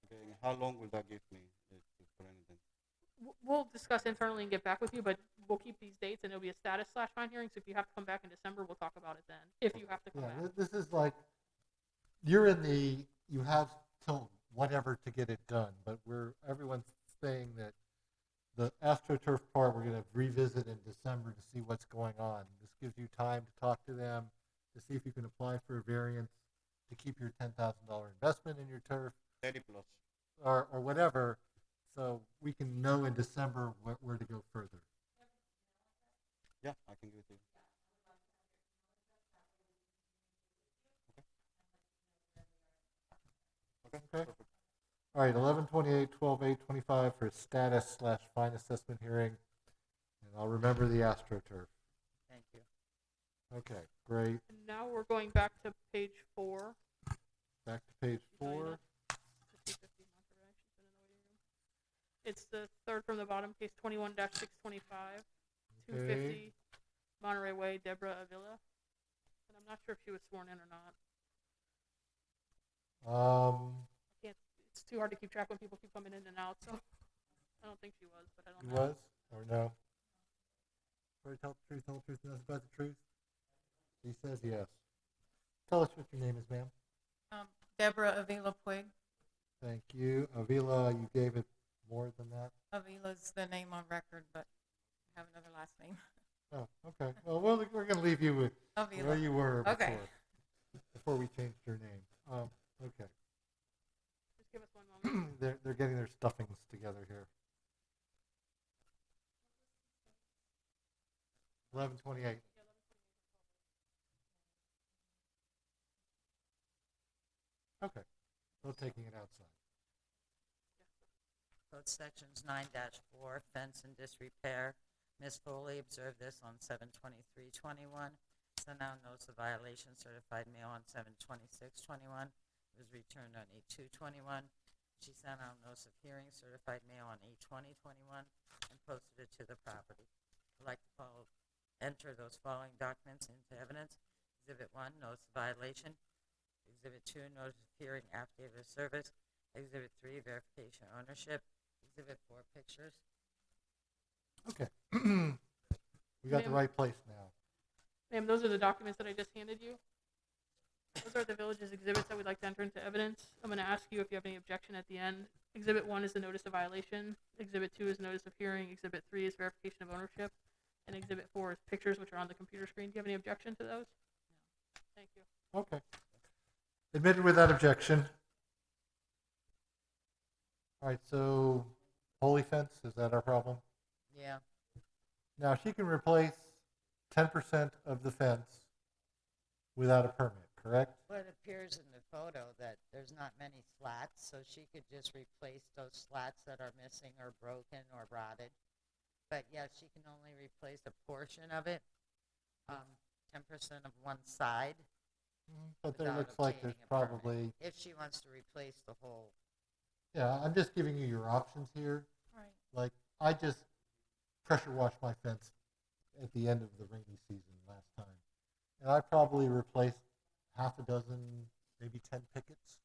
Okay, and how long will that give me for anything? We'll discuss internally and get back with you, but we'll keep these dates and it'll be a status/fine hearing. So if you have to come back in December, we'll talk about it then. If you have to come back. This is like, you have till whatever to get it done, but everyone's saying that the AstroTurf part, we're going to revisit in December to see what's going on. This gives you time to talk to them, to see if you can apply for a variance to keep your $10,000 investment in your turf. 30 plus. Or whatever, so we can know in December where to go further. Yeah, I can give it to you. Okay. Perfect. All right, 11/28, 12/8/25 for status/fine assessment hearing, and I'll remember the AstroTurf. Thank you. Okay, great. And now we're going back to page 4. Back to page 4. It's the third from the bottom, case 21-625, Okay. 250 Monterey Way, Deborah Avila. And I'm not sure if she was sworn in or not. It's too hard to keep track when people keep coming in and out, so I don't think she was, but I don't She know. was or no? Sorry, tell the truth, nothing but the truth. He says yes. Tell us what your name is, ma'am. Deborah Avila Puig. Thank you. Avila, you gave it more than that? Avila's the name on record, but I have another last name. Oh, okay. Well, we're going to leave you with Avila. where you were Okay. before we changed your name. Okay. Just give us one moment. They're getting their stuffings together here. 11:28. Okay. We're taking it outside. Code sections 9-4, fence and disrepair. Ms. Foley observed this on 7/23/21. Sent out notice of violation, certified mail on 7/26/21. It was returned on 8/2/21. She sent out notice of hearing, certified mail on 8/20/21, and posted it to the property. I'd like to enter those following documents into evidence. Exhibit 1, notice of violation. Exhibit 2, notice of hearing, affidavit of service. Exhibit 3, verification of ownership. Exhibit 4, pictures. Okay. We got the right place now. Ma'am, those are the documents that I just handed you. Those are the village's exhibits that we'd like to enter into evidence. I'm going to ask you if you have any objection at the end. Exhibit 1 is the notice of violation. Exhibit 2 is notice of hearing. Exhibit 3 is verification of ownership. And Exhibit 4 is pictures, which are on the computer screen. Do you have any objection to those? No. Thank you. Okay. Admitted without objection. All right, so holy fence, is that our problem? Yeah. Now, she can replace 10% of the fence without a permit, correct? Well, it appears in the photo that there's not many slats, so she could just replace those slats that are missing or broken or rotted. But yes, she can only replace a portion of it, 10% of one side. But there without looks like there's obtaining a permit. probably, If she wants to replace the whole. yeah, I'm just giving you your options here. Right. Like, I just pressure washed my fence at the end of the rainy season last time. And I probably replaced half a dozen, maybe 10 pickets,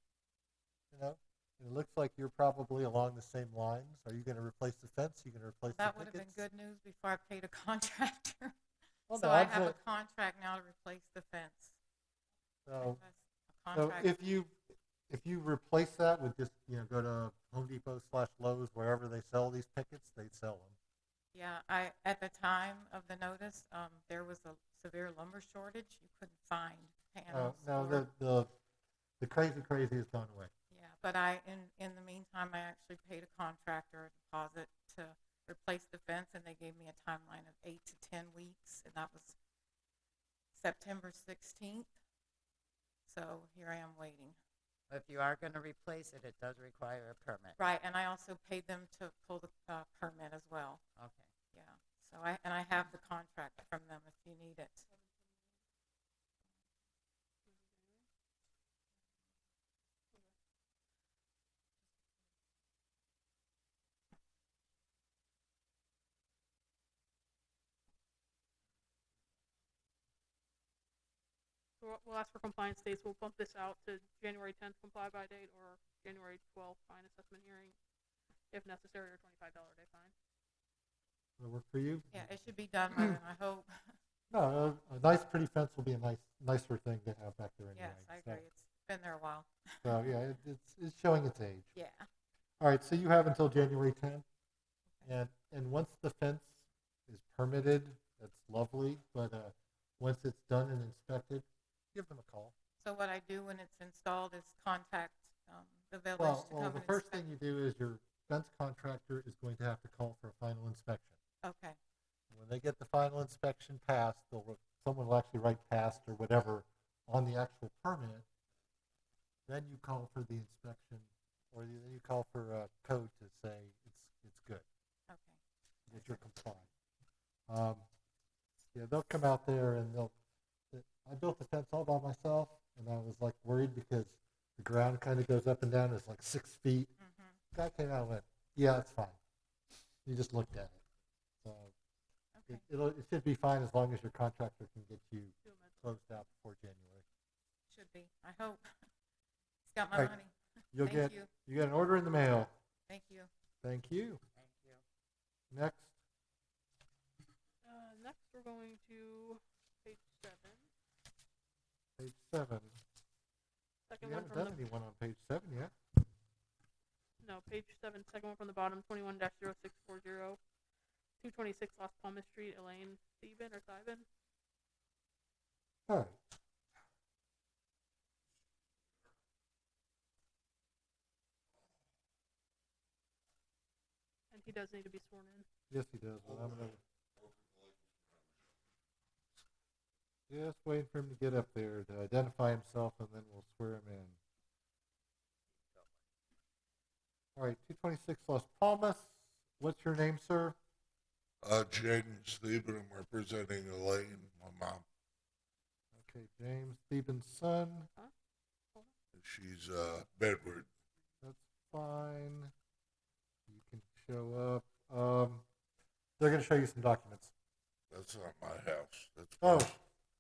you know? And it looks like you're probably along the same lines. Are you going to replace the fence? Are you going to replace That the would have pickets? been good news before I paid a contractor. Well, So no, I I'm have a saying- contract now to replace the fence. So, A so contract. if you replace that with just, go to Home Depot / Lowe's, wherever they sell these pickets, they'd sell them. Yeah, at the time of the notice, there was a severe lumber shortage. You couldn't find panels. No, or- the crazy has gone away. Yeah, but in the meantime, I actually paid a contractor a deposit to replace the fence, and they gave me a timeline of 8 to 10 weeks, and that was September 16th. So here I am waiting. If you are going to replace it, it does require a permit. Right, and I also paid them to pull the permit as well. Okay. Yeah, so I have the contract from them if you need it. So we'll ask for compliance dates. We'll bump this out to January 10th comply by date or January 12th fine assessment hearing, if necessary, or $25 day fine. Will it work for you? Yeah, it should be done by then, I hope. No, a nice, pretty fence will be a nicer thing to have back there anyway. Yes, I agree. It's been there a while. So yeah, it's showing its age. Yeah. All right, so you have until January 10th, and once the fence is permitted, that's lovely. But once it's done and inspected, give them a call. So what I do when it's installed is contact the village Well, to come the and first inspect. thing you do is your fence contractor is going to have to call for a final inspection. Okay. When they get the final inspection passed, someone will actually write passed or whatever on the actual permit. Then you call for the inspection, or then you call for a code to say it's good. Okay. That you're compliant. Yeah, they'll come out there and they'll I built the fence all by myself, and I was like worried because the ground kind of goes up and down. It's like 6 feet. Guy came out and went, yeah, it's fine. He just looked at it. So it should be fine as long as your contractor can get you closed out before January. Should be. I hope. He's got my All right. money. You'll Thank get you. you get an order in the mail. Thank you. Thank you. Thank you. Next. Next, we're going to page 7. Page 7. Second We one haven't from done the anyone on page 7 yet. no, page 7, second one from the bottom, 21-0640, 226 Las Palmas Street, Elaine Thieben or Thieben. All right. And he does need to be sworn in. Yes, he does. But I'm gonna just waiting for him to get up there to identify himself, and then we'll swear him in. All right, 226 Las Palmas. What's your name, sir? James Theben. I'm representing Elaine, my mom. Okay, James Theben's son. She's bedridden. That's fine. You can show up. They're going to show you some documents. That's not my house. That's Oh,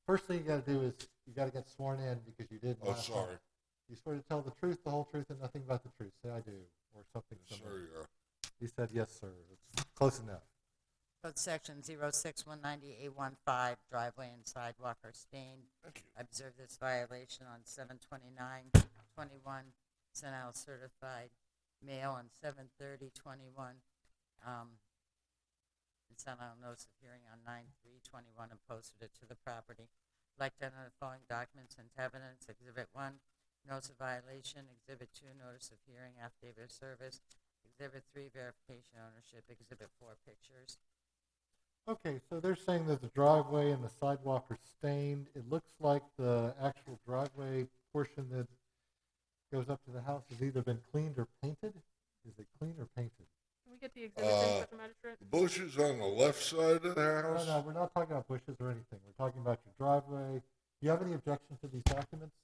first thing you got to do is you got to get sworn in because you didn't. Oh, last time. sorry. You swear to tell the truth, the whole truth, and nothing but the truth. Say I do, or something similar. Sure you are. He said yes, sir. It's close enough. Code section 06190A15, driveway and sidewalk are stained. I observed this violation on 7/29/21, sent out certified mail on 7/30/21, and sent out a notice of hearing on 9/3/21 and posted it to the property. I'd like to enter the following documents into evidence. Exhibit 1, notice of violation. Exhibit 2, notice of hearing, affidavit of service. Exhibit 3, verification of ownership. Exhibit 4, pictures. Okay, so they're saying that the driveway and the sidewalk are stained. It looks like the actual driveway portion that goes up to the house has either been cleaned or painted. Is it clean or painted? Can we get the exhibit in, Special Magistrate? The bushes on the left side of the house? No, we're not talking about bushes or anything. We're talking about your driveway. Do you have any objection to these documents?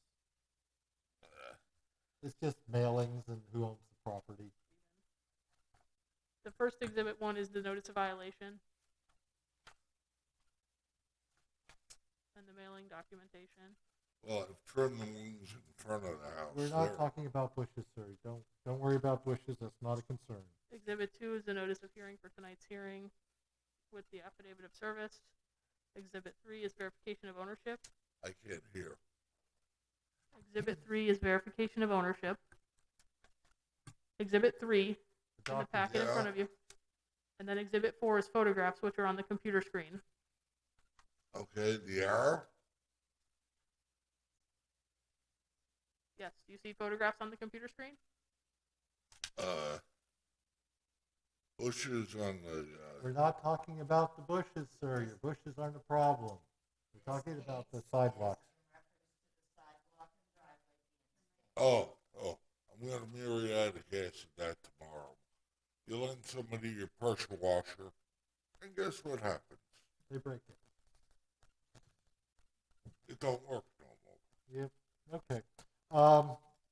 It's just mailings and who owns the property. The first exhibit 1 is the notice of violation. And the mailing documentation. Well, I've trimmed the wings in front of the house. We're not there. talking about bushes, sir. Don't worry about bushes. That's not a concern. Exhibit 2 is the notice of hearing for tonight's hearing with the affidavit of service. Exhibit 3 is verification of ownership. I can't hear. Exhibit 3 is verification of ownership. Exhibit 3 in the packet in front of you. And then Exhibit 4 is photographs, which are on the computer screen. Okay, the arrow? Yes, do you see photographs on the computer screen? Bushes on the... We're not talking about the bushes, sir. Your bushes aren't a problem. We're talking about the sidewalks. Oh, I'm going to muriatic acid that tomorrow. You'll end somebody your pressure washer, and guess what happens? They break it. It don't work no more. Yep. Okay.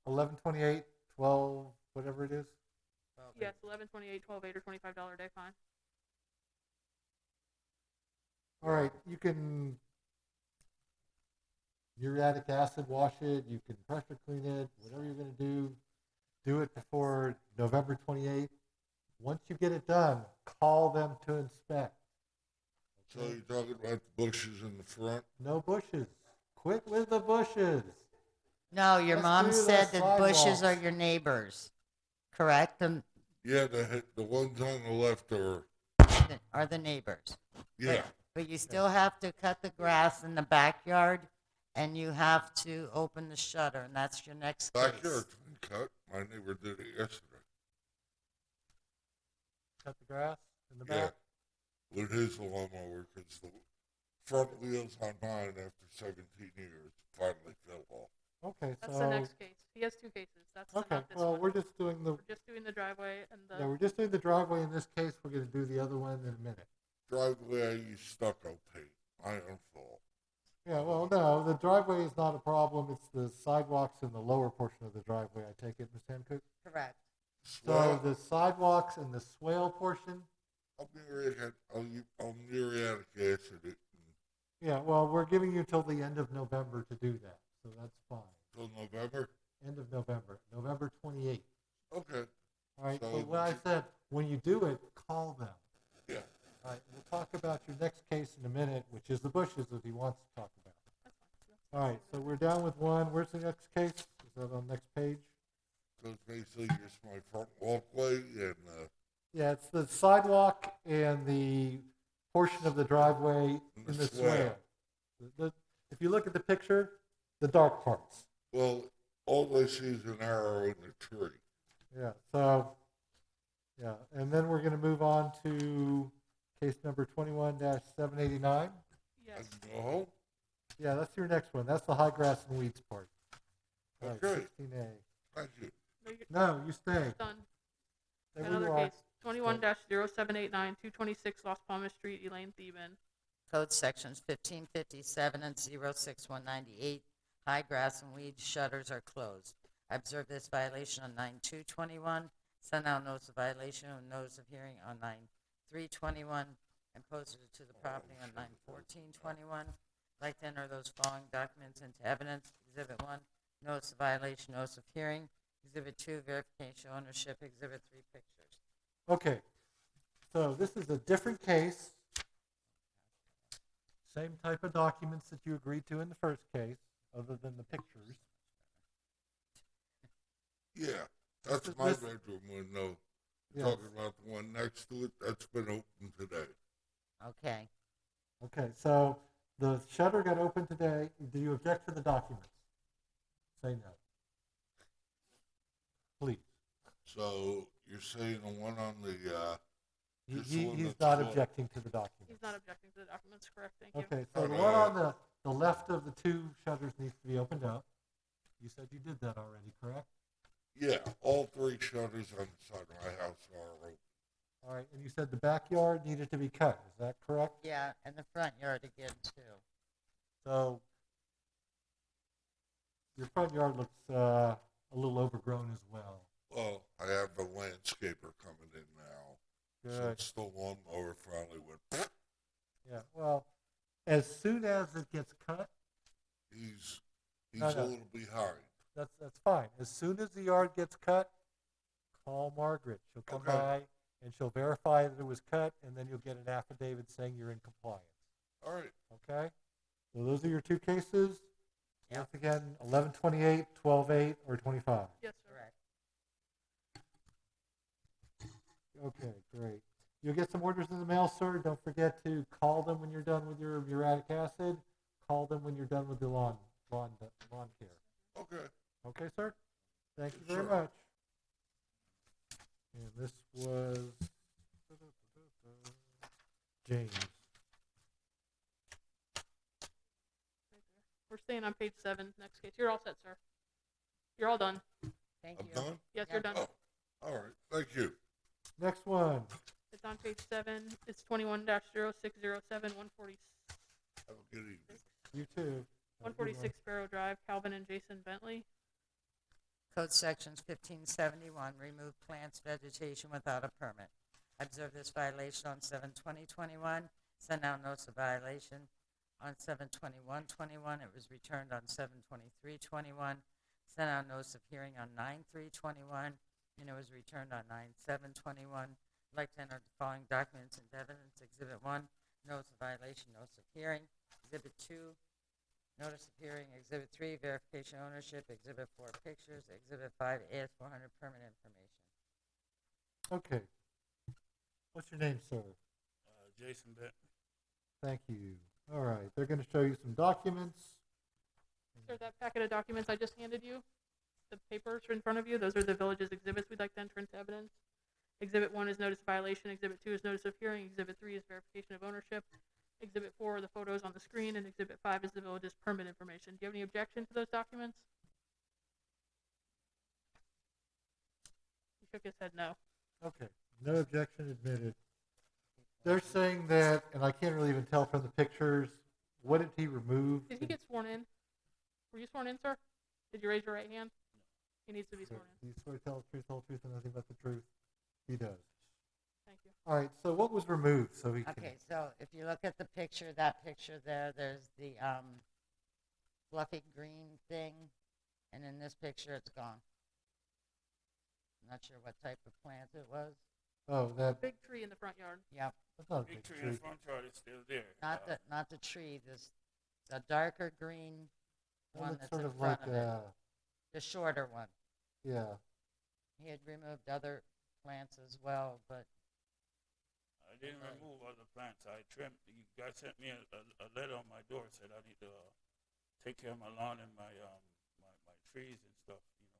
11/28, 12, whatever it is. Yes, 11/28, 12/8, or $25 day fine. All right. You can muriatic acid wash it. You can pressure clean it. Whatever you're going to do, do it before November 28th. Once you get it done, call them to inspect. So you're talking about the bushes in the front? No bushes. Quit with the bushes. No, your Let's mom do the said that bushes sidewalks. are your neighbors, correct? Yeah, the ones on the left Are the neighbors. Yeah. But you still have to cut the grass in the backyard, and you have to open the shutter, and that's your next case. backyard's been cut. My neighbor did it yesterday. Cut the grass in the Yeah, back. with his lawnmower, because the front wheels on mine after 17 years finally fell off. Okay, That's so the next case. He has 2 cases. That's okay. not this Well, one. we're just doing the the driveway and the. we're just doing the driveway in this case. We're going to do the other one in a minute. Driveway, I use stucco paint. My own fault. Yeah, well, no, the driveway is not a problem. It's the sidewalks in the lower portion of the driveway, I take it, Ms. Hancock? Correct. So the sidewalks and the swale portion, I'll muriatic acid it yeah, well, we're giving you till the end of November to do that, so that's fine. until November. End of November, November 28th. Okay. All right, So so what I said, when you do it, call them. Yeah. All right, we'll talk about your next case in a minute, which is the bushes that he wants to talk about. All right, so we're down with one. Where's the next case? Is that on the next page? So it's basically just my front walkway and Yeah, it's the sidewalk and the portion of the driveway in the swale. If you look at the picture, the dark parts. well, all I see is an arrow in the tree. Yeah, so, yeah, and then we're going to move on to case number 21-789. Yes. Go home. Yeah, that's your next one. That's the high grass and weeds part. All right, Okay. 16A. Thank you. No, you stay. Done. Stay where Another you are. case, 21-0789, 226 Los Palmas Street, Elaine Thieben. Code Sections 1557 and 06198, high grass and weeds shutters are closed. I observed this violation on 9/2/21, sent out notice of violation and notice of hearing on 9/3/21, and posted it to the property on 9/14/21. I'd like to enter those following documents into evidence. Exhibit 1, notice of violation, notice of hearing. Exhibit 2, verification of ownership. Exhibit 3, pictures. Okay, so this is a different case. Same type of documents that you agreed to in the first case, other than the pictures. Yeah, that's my bedroom window. Yes. Talking about the one next to it, that's been open today. Okay. Okay, so the shutter got opened today. Do you object to the documents? Say no. Please. So you're saying the one on the just the one He's that's not closed. objecting to the documents. He's not objecting to the documents, correct, thank you. Okay, so the one on the left of the two shutters needs to be opened up. You said you did that already, correct? Yeah, all three shutters on the side of my house are open. All right, and you said the backyard needed to be cut, is that correct? Yeah, and the front yard again, too. So your front yard looks a little overgrown as well. Well, I have a landscaper coming in now. Good. Since the lawnmower finally went. Yeah, well, as soon as it gets cut, He's No, a no. little behind. that's fine. As soon as the yard gets cut, call Margaret. She'll come Okay. by and she'll verify that it was cut, and then you'll get an affidavit saying you're in compliance. All right. Okay? So those are your two cases. Yep. Once again, 11/28, 12/8, or 25. Yes, sir. Correct. Okay, great. You'll get some orders in the mail, sir. Don't forget to call them when you're done with your muriatic acid. Call them when you're done with the lawn care. Okay. Okay, sir? Thank you very Sure. much. And this was James. We're staying on page 7, next case. You're all set, sir. You're all done. Thank I'm you. done? Yes, Yeah. you're done. Oh, all right. Thank you. Next one. It's on page 7. It's 21-0607, 140. Have a good evening. You too. Have a good one. 146 Sparrow Drive, Calvin and Jason Bentley. Code Sections 1571, remove plants, vegetation without a permit. I observed this violation on 7/20/21, sent out notice of violation on 7/21/21. It was returned on 7/23/21, sent out notice of hearing on 9/3/21, and it was returned on 9/7/21. I'd like to enter the following documents into evidence. Exhibit 1, notice of violation, notice of hearing. Exhibit 2, notice of hearing. Exhibit 3, verification of ownership. Exhibit 4, pictures. Exhibit 5, AS400 permit information. Okay. What's your name, sir? Jason Bentley. Thank you. All right. They're going to show you some documents. Sir, that packet of documents I just handed you, the papers in front of you, those are the village's exhibits we'd like to enter into evidence. Exhibit 1 is notice of violation. Exhibit 2 is notice of hearing. Exhibit 3 is verification of ownership. Exhibit 4 are the photos on the screen, and Exhibit 5 is the village's permit information. Do you have any objection to those documents? He shook his head no. Okay. No objection admitted. They're saying that, and I can't really even tell from the pictures what did he remove? Did he get sworn in? Were you sworn in, sir? Did you raise your right hand? He needs to be sworn in. Do you swear to tell the truth, the whole truth, and nothing but the truth? He does. Thank you. All right, so what was removed so he can... Okay, so if you look at the picture, that picture there, there's the fluffy green thing, and in this picture, it's gone. I'm not sure what type of plant it was. Oh, that... Big tree in the front yard. Yep. That's not a Big tree in the front yard is still there. Not the tree, this, the darker green That one looks that's sort in of front like, of it. The shorter one. yeah. He had removed other plants as well, but I didn't remove other plants. I trimmed. You guys sent me a letter on my door said I need to take care of my lawn and my my trees and stuff. You know,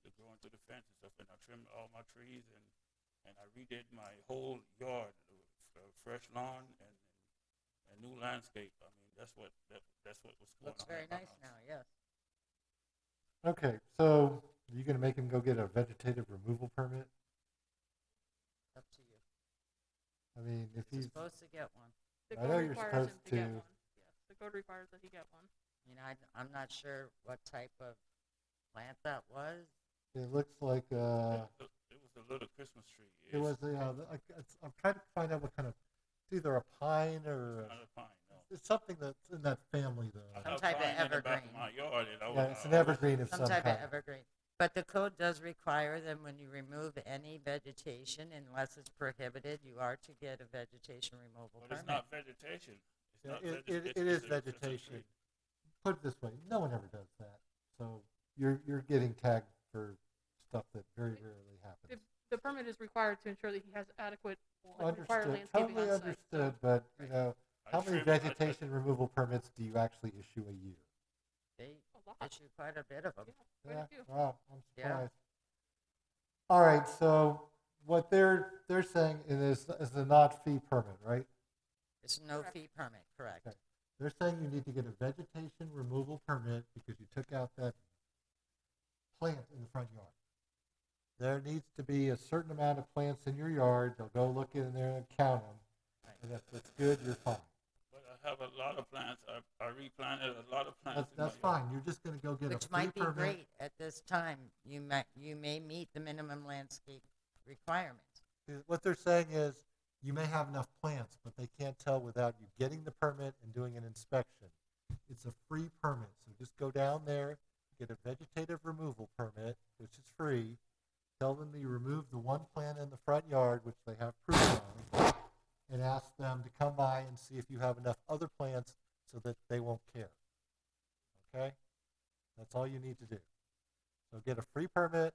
to grow into the fence and stuff. And I trimmed all my trees and I redid my whole yard, fresh lawn and new landscape. I mean, that's what was going looks on. very nice now. Yes. Okay, so you going to make him go get a vegetative removal permit? Up to you. I mean, if He's he's... supposed to get one. The I code know you're requires supposed him to get to. one. Yes, the code requires that he get one. You know, I'm not sure what type of plant that was. It looks like It was a little Christmas tree. it was I'm trying to find out what kind of, it's either a pine or Not a pine, no. it's something that's in that family though. I have type of pine in the back evergreen. of my yard, and Yeah, it's an evergreen of Some some type kind. of evergreen. But the code does require that when you remove any vegetation, unless it's prohibited, you are to get a vegetation removal But permit. it's not vegetation. It's Yeah, not it it's is just a vegetation. tree. Put it this way, no one ever does that. So you're getting tagged for stuff that very rarely happens. The permit is required to ensure that he has adequate, required Understood, landscaping totally on site. understood, but you know, I how many trim- I- vegetation removal permits do you actually issue a year? They A lot. issue quite a bit of them. Quite Yeah, a few. wow, I'm Yeah. surprised. All right, so what they're saying is a not fee permit, right? It's no Correct. fee permit, correct. Okay. They're saying you need to get a vegetation removal permit because you took out that plant in the front yard. There needs to be a certain amount of plants in your yard. They'll go look in there and count them. And if it's good, you're fine. But I have a lot of plants. I replanted a lot of plants. That's in my yard. fine. You're just going to go get Which a free might be permit. great at this time. You may meet the minimum landscape requirements. What they're saying is you may have enough plants, but they can't tell without you getting the permit and doing an inspection. It's a free permit, so just go down there, get a vegetative removal permit, which is free. Tell them that you removed the one plant in the front yard, which they have proof of, and ask them to come by and see if you have enough other plants so that they won't care. Okay? That's all you need to do. So get a free permit,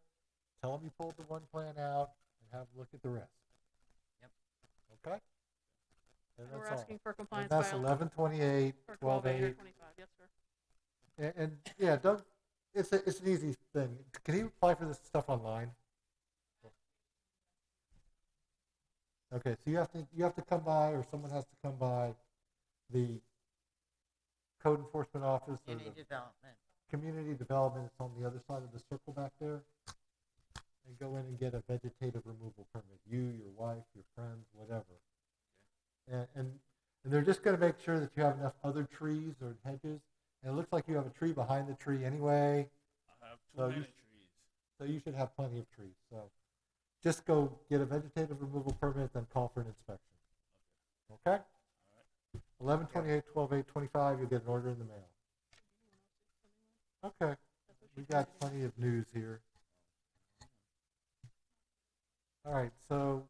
tell them you pulled the one plant out, and have them look at the rest. Yep. Okay? And that's we're all. asking for And compliance that's by 11/28, or 12/8. 12/8 or 25. Yes, sir. And yeah, don't. It's an easy thing. Can he apply for this stuff online? Okay, so you have to come by, or someone has to come by the code enforcement office or Community the development. community development. It's on the other side of the circle back there, and go in and get a vegetative removal permit. You, your wife, your friends, whatever. And they're just going to make sure that you have enough other trees or hedges. And it looks like you have a tree behind the tree anyway. I have too So many you, trees. so you should have plenty of trees. So just go get a vegetative removal permit, then call for an inspection. Okay? 11/28, 12/8, 25, you'll get an order in the mail. Okay. We got plenty of news here. All right, so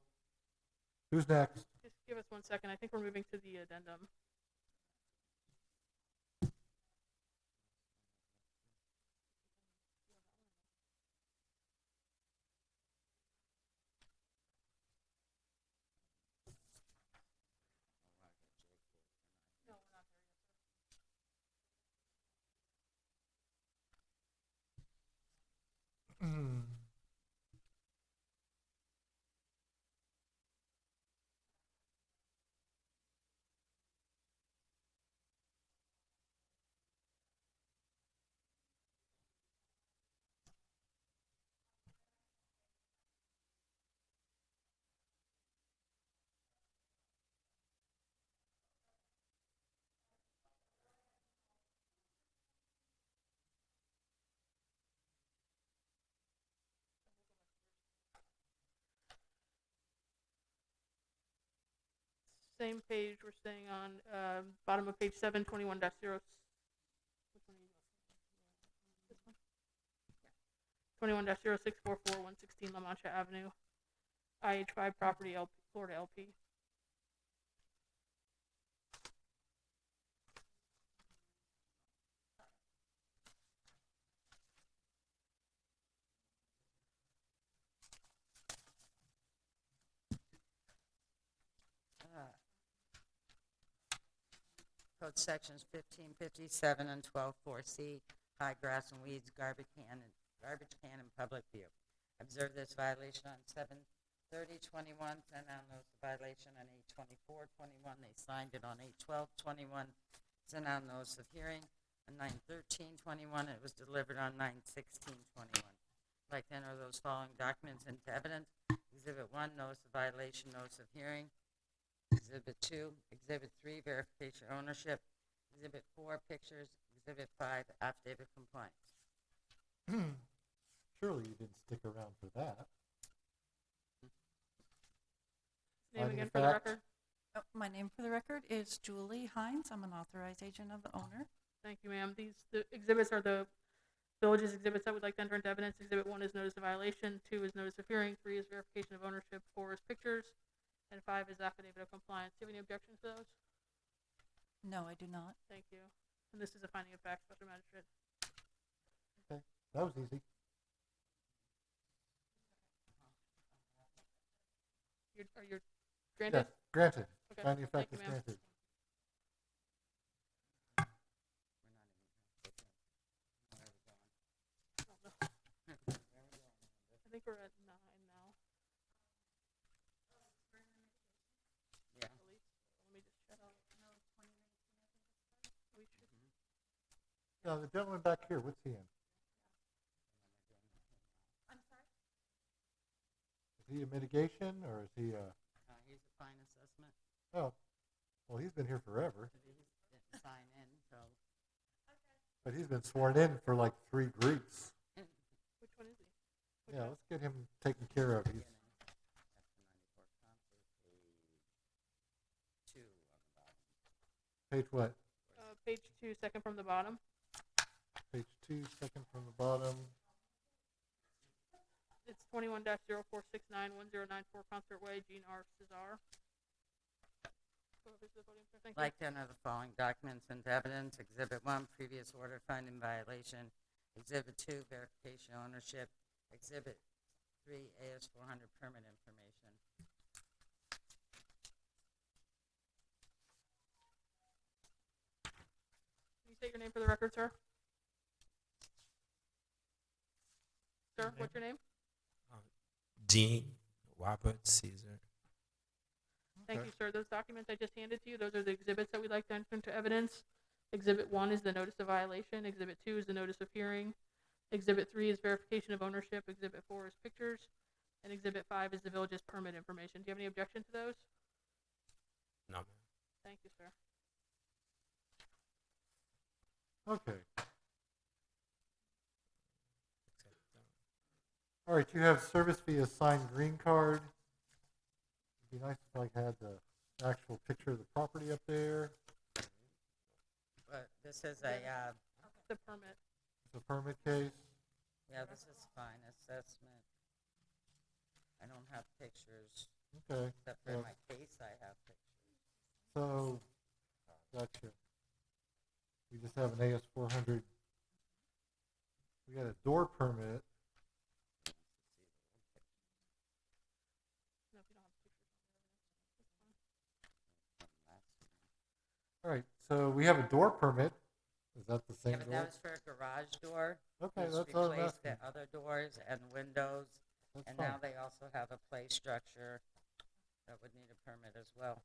who's next? Just give us 1 second. I think we're moving to the addendum. Same page, we're staying on, bottom of page 7, 21-0. Which one are you on? This one? 21-0644, 116 La Mancha Avenue, IH5 property, Florida LP. Code sections 1557 and 124C, high grass and weeds, garbage can in public view. Observe this violation on 7/30/21, sent out notice of violation on 8/24/21. They signed it on 8/12/21, sent out notice of hearing on 9/13/21. It was delivered on 9/16/21. I'd like to enter those following documents into evidence. Exhibit 1, notice of violation, notice of hearing. Exhibit 2, Exhibit 3, verification of ownership. Exhibit 4, pictures. Exhibit 5, affidavit compliance. Surely you didn't stick around for that. Name Finding again of for the fact. record. Oh, my name for the record is Julie Hines. I'm an authorized agent of the owner. Thank you, ma'am. The exhibits are the village's exhibits that we'd like to enter into evidence. Exhibit 1 is notice of violation, 2 is notice of hearing, 3 is verification of ownership, 4 is pictures, and 5 is affidavit of compliance. Do you have any objections to those? No, I do not. Thank you. And this is a finding of fact, Special Magistrate. Okay, that was easy. Are you granted? Yes, granted. Okay. Finding of fact Thank is you, ma'am. granted. I think we're at 9 now. Yeah. Let me just shut up. We should. Now, the gentleman back here, what's he in? I'm sorry? Is he a mitigation or is he a? He's a fine assessment. Oh, well, he's been here forever, He didn't sign in, so. but he's been sworn in for like 3 groups. Which one is he? Yeah, let's get him taken care of. He's page what? Page 2, second from the bottom. Page 2, second from the bottom. It's 21-04691094 Concert Way, Gene R. Cesar. Go over to the podium, sir. Thank I'd like to enter the following documents into evidence. Exhibit 1, previous order finding violation. Exhibit 2, verification ownership. Exhibit 3, AS 400 permit information. Can you state your name for the record, sir? Sir, what's your name? Dean Robert Caesar. Thank you, sir. Those documents I just handed to you, those are the exhibits that we'd like to enter into evidence. Exhibit 1 is the notice of violation. Exhibit 2 is the notice of hearing. Exhibit 3 is verification of ownership. Exhibit 4 is pictures. And Exhibit 5 is the village's permit information. Do you have any objection to those? No. Thank you, sir. Okay. All right, you have service via signed green card. It'd be nice if I had the actual picture of the property up there. But this is a, the permit. It's a permit case. yeah, this is fine assessment. I don't have pictures. Okay. Except for in my case, I have pictures. So, gotcha. We just have an AS 400. We got a door permit. No, if you don't have pictures. All right, so we have a door permit. Is that the same Yeah, but door? that was for a garage door. Okay, Which that's all I'm replaced the asking. other doors and windows. That's And fine. now they also have a play structure that would need a permit as well.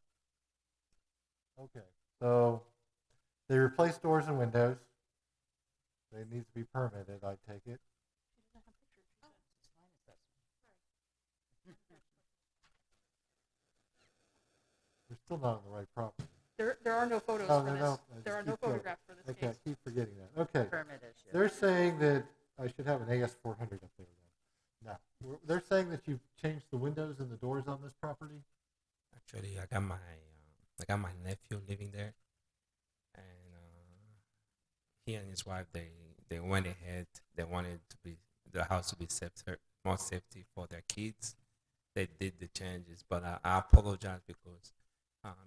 Okay, so they replaced doors and windows. They need to be permitted, I take it. She doesn't have pictures, she said. It's fine assessment. We're still not on the right property. There are no photos No, for no, this. no, I There just are no keep going. photographs for this Okay, I case. keep forgetting that. Okay. Permit issue. They're saying that I should have an AS 400 up there then. No. They're saying that you've changed the windows and the doors on this property? Actually, I got my he and his wife, they went ahead. They wanted to be the house to be safer, more safety for their kids. They did the changes, but I apologize because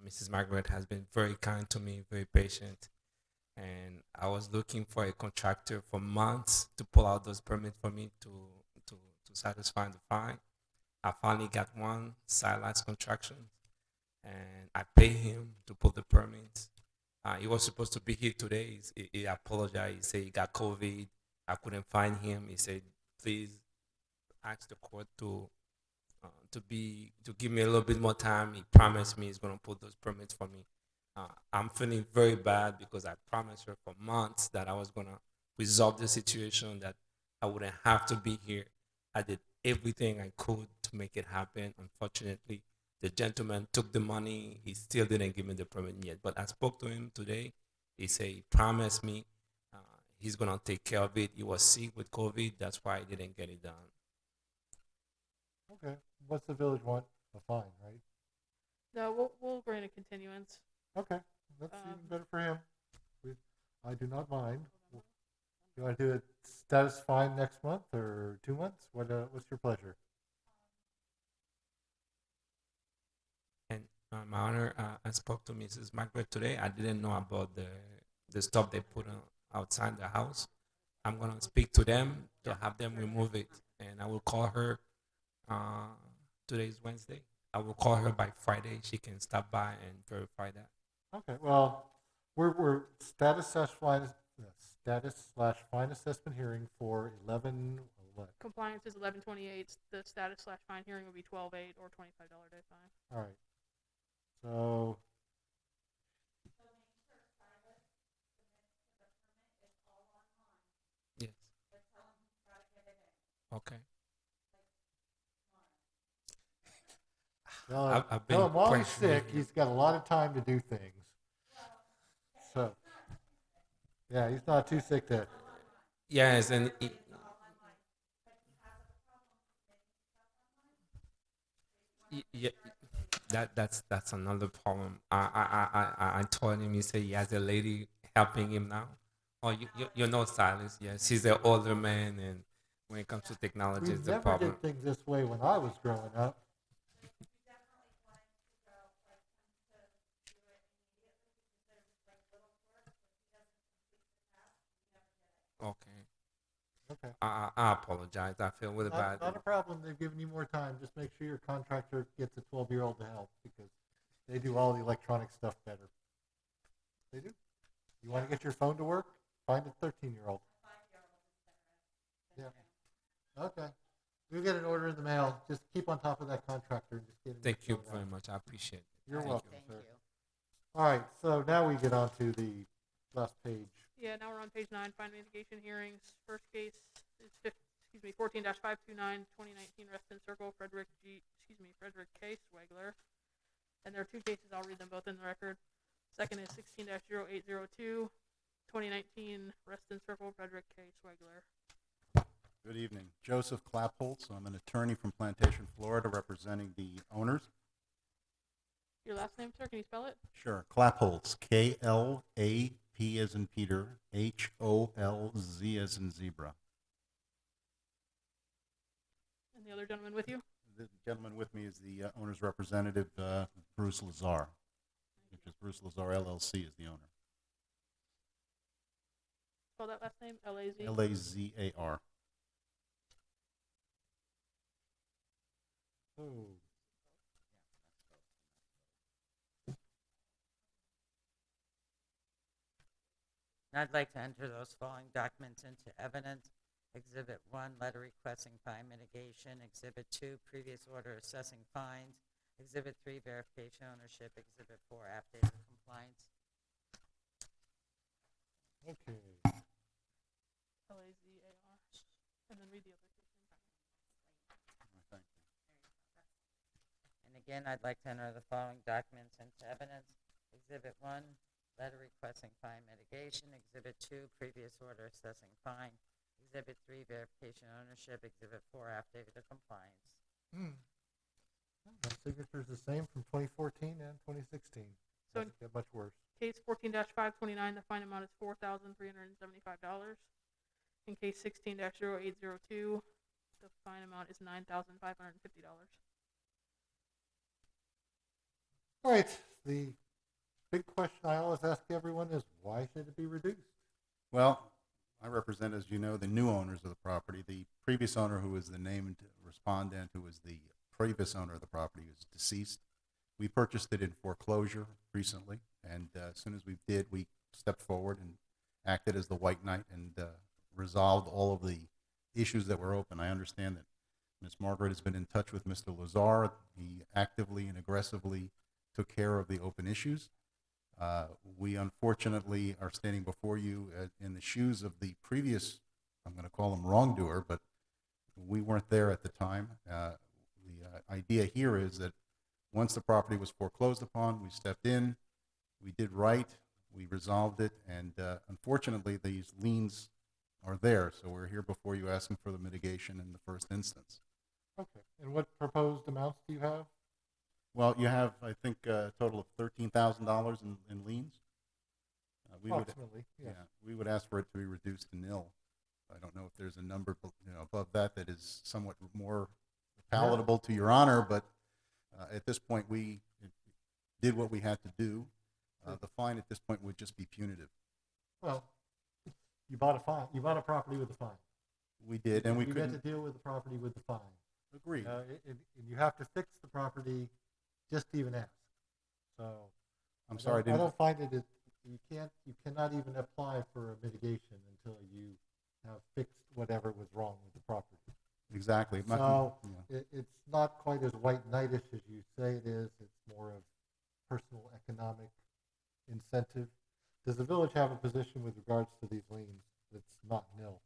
Mrs. Margaret has been very kind to me, very patient, and I was looking for a contractor for months to pull out those permits for me to satisfy the fine. I finally got one, Silas Construction, and I paid him to pull the permits. He was supposed to be here today. He apologized. He said he got COVID. I couldn't find him. He said, please ask the court to give me a little bit more time. He promised me he's gonna put those permits for me. I'm feeling very bad because I promised her for months that I was gonna resolve the situation, that I wouldn't have to be here. I did everything I could to make it happen. Unfortunately, the gentleman took the money. He still didn't give me the permit yet. But I spoke to him today. He said he promised me he's gonna take care of it. He was sick with COVID. That's why he didn't get it done. Okay. What's the village want? A fine, right? No, we'll grant a continuance. Okay. That's even better for him. I do not mind. You want to do a status fine next month or 2 months? What's your pleasure? And my honor, I spoke to Mrs. Margaret today. I didn't know about the stuff they put outside the house. I'm gonna speak to them to have them remove it, and I will call her. Today is Wednesday. I will call her by Friday. She can stop by and verify that. Okay. Well, we're status/fine assessment hearing for 11 what? Compliance is 11/28. The status/fine hearing would be 12/8 or $25 day fine. All right. So. Yes. Okay. I've been Tell him while he's pressuring sick, him. he's got a lot of time to do things. So, yeah, he's not too sick to. Yes, and yeah, that's another problem. I told him. He said he has a lady helping him now. Oh, you know Silas? Yes, he's an older man, and when it comes to technology, We it's a never problem. did things this way when I was growing up. Okay. Okay. I apologize. I feel really bad. Not a problem. They've given you more time. Just make sure your contractor gets a 12-year-old to help because they do all the electronic stuff better. They do. You want to get your phone to work? Find a 13-year-old. Yeah. Okay. You'll get an order in the mail. Just keep on top of that contractor and just get it. Thank you very much. I appreciate it. You're Thank welcome, you. sir. All right. So now we get on to the last page. Yeah, now we're on page 9, fine mitigation hearings. First case is 14-529, 2019 Reston Circle, Frederick K. Swegler. And there are two cases. I'll read them both in the record. Second is 16-0802, 2019 Reston Circle, Frederick K. Swegler. Good evening. Joseph Klappholtz. I'm an attorney from Plantation, Florida, representing the owners. Your last name, sir? Can you spell it? Sure. Klappholtz. K-L-A-P as in Peter, H-O-L-Z as in zebra. And the other gentleman with you? The gentleman with me is the owner's representative, Bruce Lazar, which is Bruce Lazar LLC is the owner. Spell that last name, L-A-Z? L-A-Z-A-R. Oh. I'd like to enter those following documents into evidence. Exhibit 1, letter requesting fine mitigation. Exhibit 2, previous order assessing fines. Exhibit 3, verification ownership. Exhibit 4, affidavit of compliance. Okay. L-A-Z-A-R. And then read the other case. Thank you. And again, I'd like to enter the following documents into evidence. Exhibit 1, letter requesting fine mitigation. Exhibit 2, previous order assessing fine. Exhibit 3, verification ownership. Exhibit 4, affidavit of compliance. My signature's the same from 2014 and 2016. So Doesn't get much worse. Case case 14-529, the fine amount is $4,375. In case 16-0802, the fine amount is $9,550. All right, the big question I always ask everyone is, why should it be reduced? Well, I represent, as you know, the new owners of the property. The previous owner, who was the named respondent, who was the previous owner of the property, was deceased. We purchased it in foreclosure recently, and as soon as we did, we stepped forward and acted as the white knight and resolved all of the issues that were open. I understand that Ms. Margaret has been in touch with Mr. Lazar. He actively and aggressively took care of the open issues. We unfortunately are standing before you in the shoes of the previous, I'm going to call him wrongdoer, but we weren't there at the time. The idea here is that once the property was foreclosed upon, we stepped in, we did right, we resolved it, and unfortunately these liens are there, so we're here before you asking for the mitigation in the first instance. Okay, and what proposed amounts do you have? Well, you have, I think, a total of $13,000 in liens. Approximately, yes. Yeah, we would ask for it to be reduced to nil. I don't know if there's a number above that that is somewhat more palatable to your honor, but at this point we did what we had to do. The fine at this point would just be punitive. Well, you bought a fine. You bought a property with a fine. We did, and we you couldn't had to deal with the property with the fine. agree. And you have to fix the property just to even ask. So I'm sorry, I don't find it. You cannot even apply for a mitigation until you have fixed whatever was wrong with the property. Exactly. So it's not quite as white knightish as you say it is. It's more of personal economic incentive. Does the village have a position with regards to these liens that's not nil?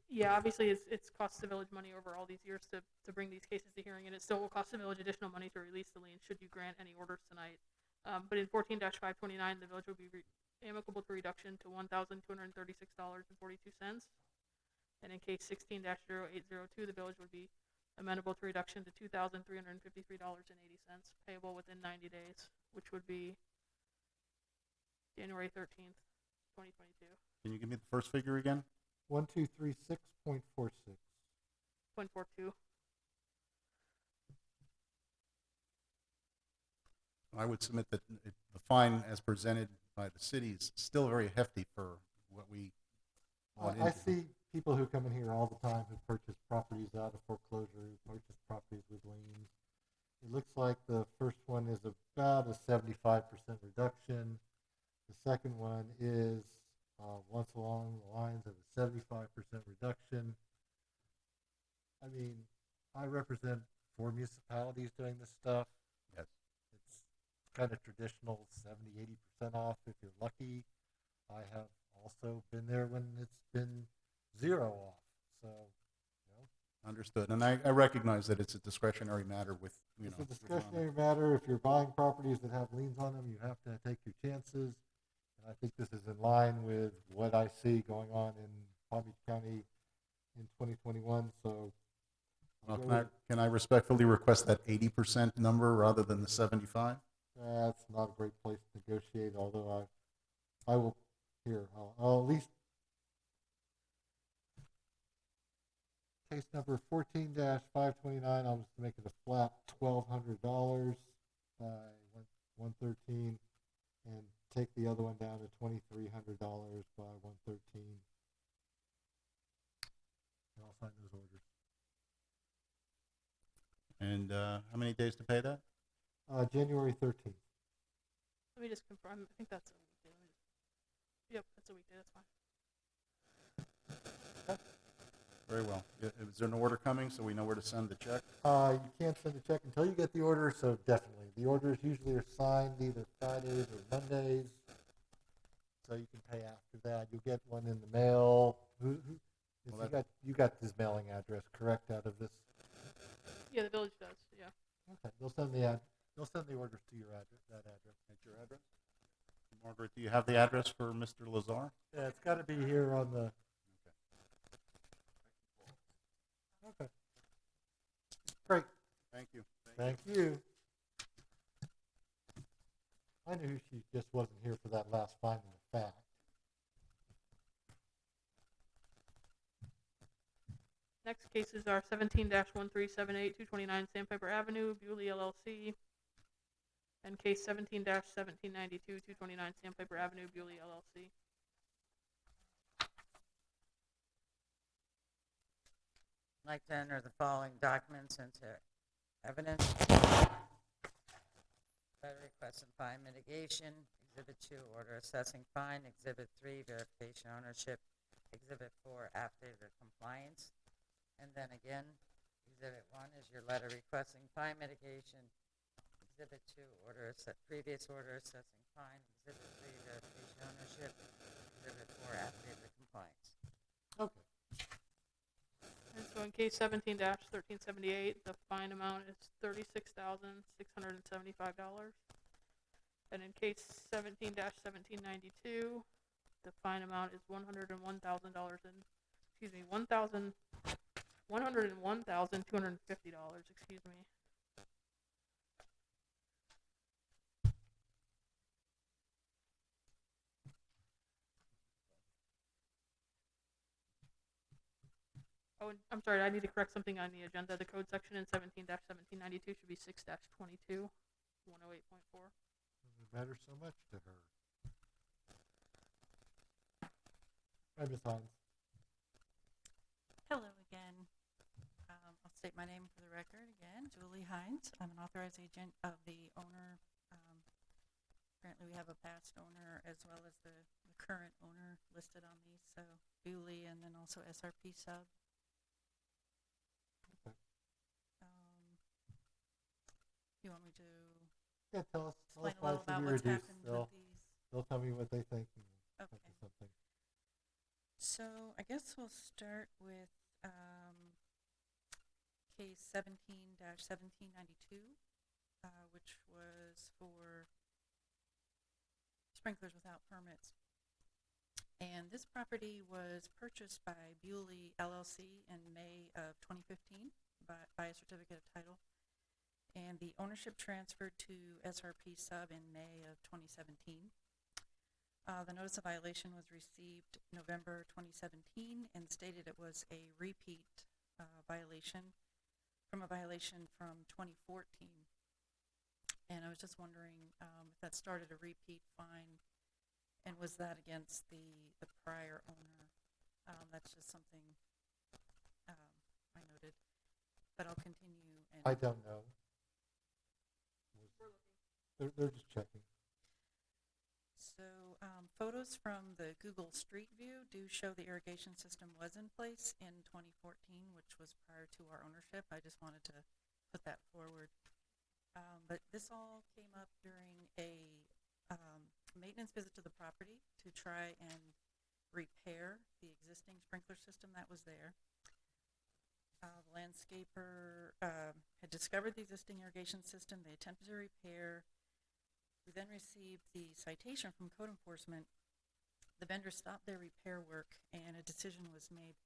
Yeah, obviously it's cost the village money over all these years to bring these cases to hearing, and it still will cost the village additional money to release the lien should you grant any orders tonight. But in 14-529, the village will be amicable to reduction to $1,236.42. And in case 16-0802, the village would be amenable to reduction to $2,353.80, payable within 90 days, which would be January 13th, 2022. Can you give me the first figure again? 1236.46. 0.42. I would submit that the fine as presented by the city is still very hefty for what we want I into. see people who come in here all the time who purchase properties out of foreclosure, who purchase properties with liens. It looks like the first one is about a 75% reduction. The second one is once along the lines of a 75% reduction. I mean, I represent 4 municipalities doing this stuff. Yes. It's kind of traditional 70, 80% off if you're lucky. I have also been there when it's been 0 off. So, Understood. And I recognize that it's a discretionary matter with, it's a discretionary matter. If you're buying properties that have liens on them, you have to take your chances. And I think this is in line with what I see going on in Palm Beach County in 2021. So, Well, can I respectfully request that 80% number rather than the 75? That's not a great place to negotiate, although I will, here, I'll at least, case number 14-529, I'll just make it a flat $1,200 by 113 and take the other one down to $2,300 by 113. And I'll sign those orders. And how many days to pay that? January 13th. Let me just confirm. I think that's a weekday. Yep, that's a weekday. That's fine. Very well. Is there an order coming so we know where to send the check? You can't send a check until you get the order, so definitely. The orders usually are signed either Fridays or Mondays, so you can pay after that. You'll get one in the mail. You got this mailing address correct out of this? Yeah, the village does. Yeah. Okay, they'll send the orders to your address. That address. At your address? Margaret, do you have the address for Mr. Lazar? Yeah, it's got to be here on the. Okay. Great. Thank you. Thank you. I knew she just wasn't here for that last cases are 17-1378, 229 Sandpiper Avenue, Bewley LLC, and case 17-1792, 229 Sandpiper Avenue, Bewley LLC. I'd like to enter the following documents into evidence. Letter request and fine mitigation. Exhibit 2, order assessing fine. Exhibit 3, verification ownership. Exhibit 4, affidavit of compliance. And then again, Exhibit 1 is your letter requesting fine mitigation. Exhibit 2, previous order assessing fine. Exhibit 3, verification ownership. Exhibit 4, affidavit of compliance. Okay. And so in case 17-1378, the fine amount is $36,675. And in case 17-1792, the fine amount is $101,250. Excuse me. Oh, and I'm sorry, I need to correct something on the agenda. The code section in 17-1792 should be 6-22, 108.4. Doesn't matter so much to her. Hi, Ms. Hines. Hello again. I'll state my name for the record again, Julie Hines. I'm an authorized agent of the owner. Apparently we have a past owner as well as the current owner listed on these, so Bewley and then also SRP sub. Okay. You want me to Yeah, tell us explain a why little it should about be what's reduced. happened with these? They'll tell me what they think and Okay. come to something. So I guess we'll start with case 17-1792, which was for sprinklers without permits. And this property was purchased by Bewley LLC in May of 2015 by a certificate of title. And the ownership transferred to SRP sub in May of 2017. The notice of violation was received November 2017 and stated it was a repeat violation from a violation from 2014. And I was just wondering if that started a repeat fine, and was that against the prior owner? That's just something I noted, but I'll continue. And I don't know. They're just checking. So photos from the Google Street View do show the irrigation system was in place in 2014, which was prior to our ownership. I just wanted to put that forward. But this all came up during a maintenance visit to the property to try and repair the existing sprinkler system that was there. The landscaper had discovered the existing irrigation system. They attempted to repair. We then received the citation from code enforcement. The vendor stopped their repair work, and a decision was made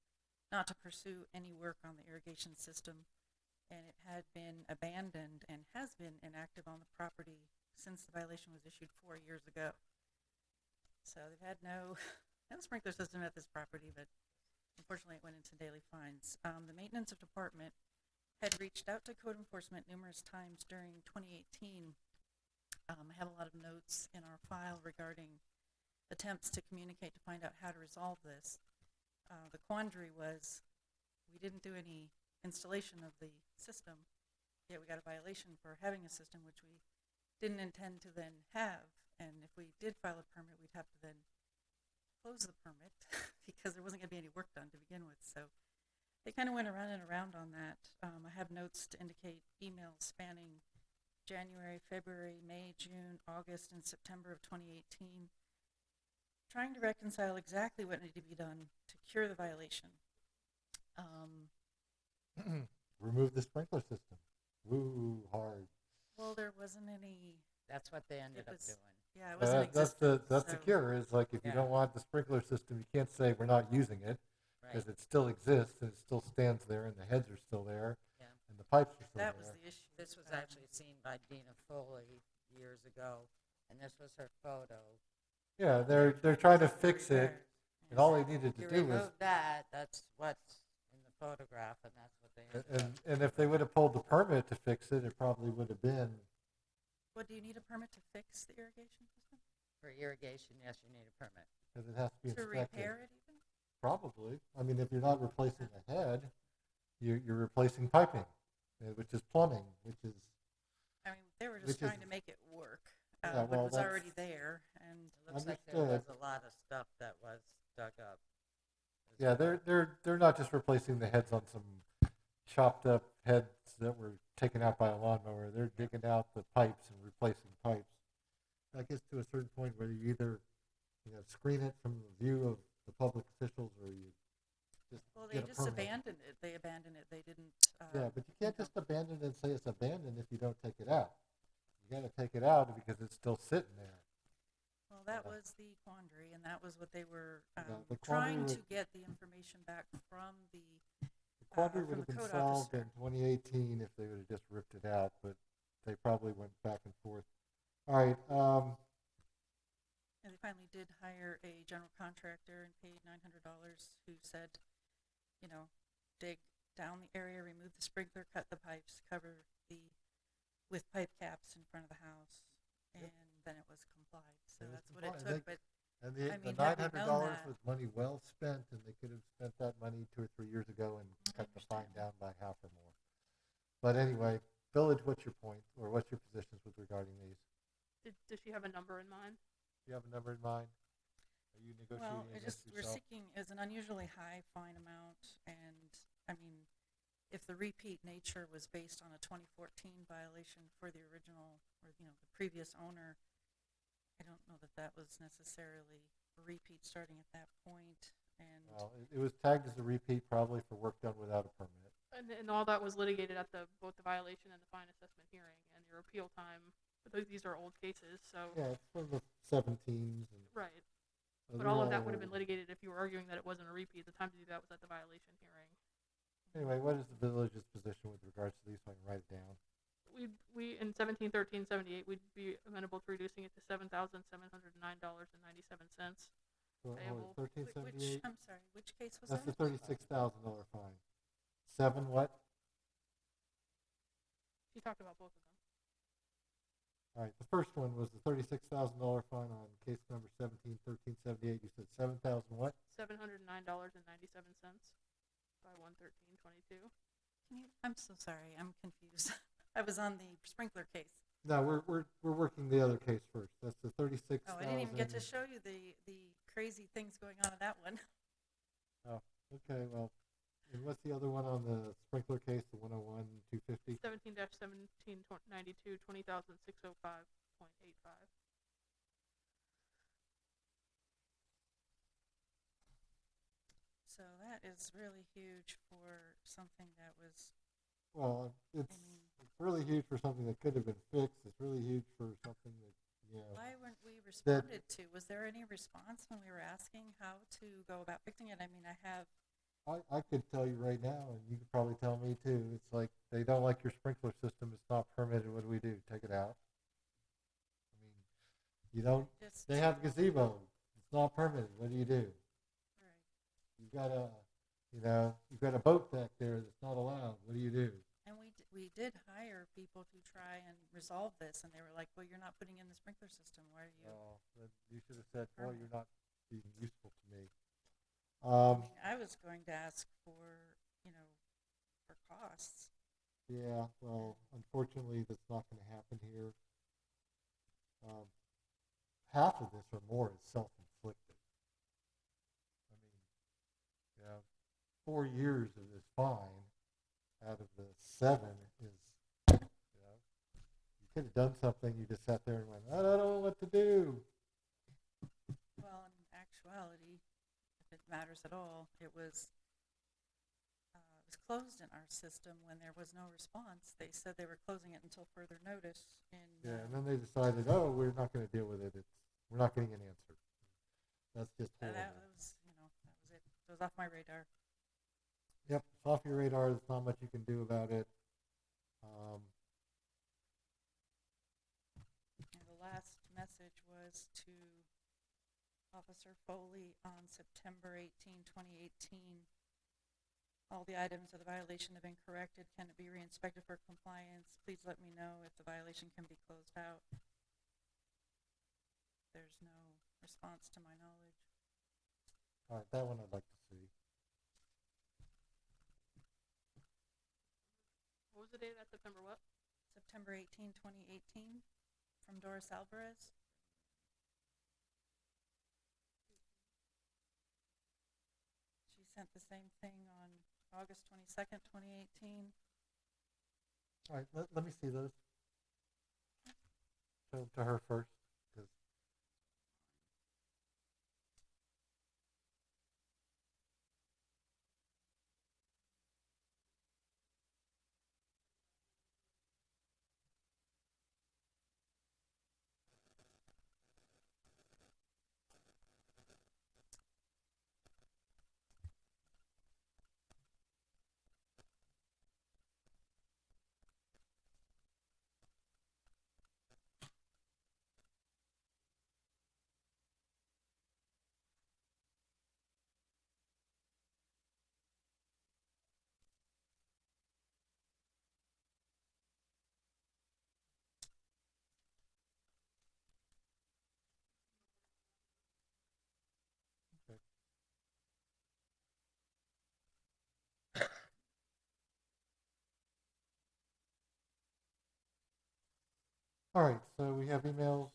not to pursue any work on the irrigation system, and it had been abandoned and has been inactive on the property since the violation was issued 4 years ago. So they've had no sprinkler system at this property, but unfortunately it went into daily fines. The maintenance department had reached out to code enforcement numerous times during 2018. I have a lot of notes in our file regarding attempts to communicate to find out how to resolve this. The quandary was we didn't do any installation of the system, yet we got a violation for having a system which we didn't intend to then have. And if we did file a permit, we'd have to then close the permit because there wasn't going to be any work done to begin with. So they kind of went around and around on that. I have notes to indicate emails spanning January, February, May, June, August, and September of 2018, trying to reconcile exactly what needed to be done to cure the violation. Remove the sprinkler system. Woo, hard. Well, there wasn't any. That's what they ended up doing. Yeah, it wasn't That's the so cure. Is like if you don't want the sprinkler system, you can't say we're not using it because it still exists and it still stands there and the heads are still there and the pipes are still there. That was the issue. This was actually seen by Dina Foley years ago, and this was her photo. Yeah, they're trying to fix it, and all they needed to You do was remove that. That's what's in the photograph, and that's what And if they would have pulled the permit to fix it, it probably would have been. What, do you need a permit to fix the irrigation system? For irrigation, yes, you need a permit. Because it has to be To inspected. repair it even? Probably. I mean, if you're not replacing the head, you're replacing piping, which is plumbing, which is. I mean, they were just trying to make it work, Yeah, but well, it was already there, and It looks like there was a lot of stuff that was dug up. Yeah, they're not just replacing the heads on some chopped up heads that were taken out by a lawnmower. They're digging out the pipes and replacing pipes. That gets to a certain point where you either screen it from the view of the public officials, or you just well, they get a just permit. abandoned it. They abandoned it. They didn't. Yeah, but you can't just abandon it and say it's abandoned if you don't take it out. You got to take it out because it's still sitting there. Well, that was the quandary, and that was what they were the trying quandary to get the information back from the quandary would from have the been code solved officer. in 2018 if they would have just ripped it out, but they probably went back and forth. All right. And they finally did hire a general contractor and paid $900 who said, dig down the area, remove the sprinkler, cut the pipes, cover with pipe caps in front of the house, and then it was complied. So that's what it took. But And I the mean, had we $900 known that, was money well spent, and they could have spent that money 2 or 3 years ago and cut the fine down by half or more. But anyway, Village, what's your point, or what's your positions with regarding these? Does she have a number in mind? Do you have a number in mind? Are you negotiating well, against we're yourself? seeking is an unusually high fine amount, and I mean, if the repeat nature was based on a 2014 violation for the original, or the previous owner, I don't know that was necessarily a repeat starting at that point. And Well, it was tagged as a repeat probably for work done without a permit. And all that was litigated at both the violation and the fine assessment hearing, and your appeal time. But these are old cases, so. Yeah, it's from the 17s. Right. They're But all of that would old. have been litigated if you were arguing that it wasn't a repeat. The time to do that was at the violation hearing. Anyway, what is the village's position with regards to these? So I can write it down. We in 1713-78 we'd be amenable to reducing it to $7,709.97. So, Payable. 1378. I'm sorry, which case was That's that? the $36,000 fine. 7 what? She talked about both of them. All right, the first one was the $36,000 fine on case number 171378. You said 7,000 what? $709.97 by 11322. I'm so sorry, I'm confused. I was on the sprinkler case. No, we're working the other case first. That's the 36,000. Oh, I didn't even get to show you the crazy things going on in that one. Oh, okay. Well, and what's the other one on the sprinkler case? The 101-250. 17-1792 $20,605.85. So that is really huge for something that was. Well, it's really huge for something that could have been fixed. It's really huge for something that, Why weren't we responded to? Was there any response when we were asking how to go about fixing it? I mean, I could tell you right now, and you could probably tell me too. It's like they don't like your sprinkler system. It's not permitted. What do we do? Take it out? I mean, you don't. They have gazebo. It's not permitted. What do you do? Right. You've got a boat back there that's not allowed. What do you do? And we did hire people to try and resolve this, and they were like, "Well, you're not putting in the sprinkler system. Why are you?" Oh, you should have said, "Well, you're not being useful to me." I mean, I was going to ask for costs. Yeah, well, unfortunately, that's not going to happen here. Half of this or more is self-inflicted. I mean, 4 years of this fine out of the 7 is, you could have done something. You just sat there and went, I don't know what to do. Well, in actuality, if it matters at all, it was closed in our system when there was no response. They said they were closing it until further notice. Yeah, and then they decided, oh, we're not going to deal with it. We're not getting an answer. That's just horrible. That was it. It was off my radar. Yep, it's off your radar. There's not much you can do about it. And the last message was to Officer Foley on September 18, 2018. All the items of the violation have been corrected. Can it be re-inspected for compliance? Please let me know if the violation can be closed out. There's no response to my knowledge. All right, that one I'd like to see. What was the date of that? September what? September 18, 2018, from Doris Alvarez. She sent the same thing on August 22nd, 2018. All right, let me see those. Show them to her first. 'Cause okay. All right, so we have emails.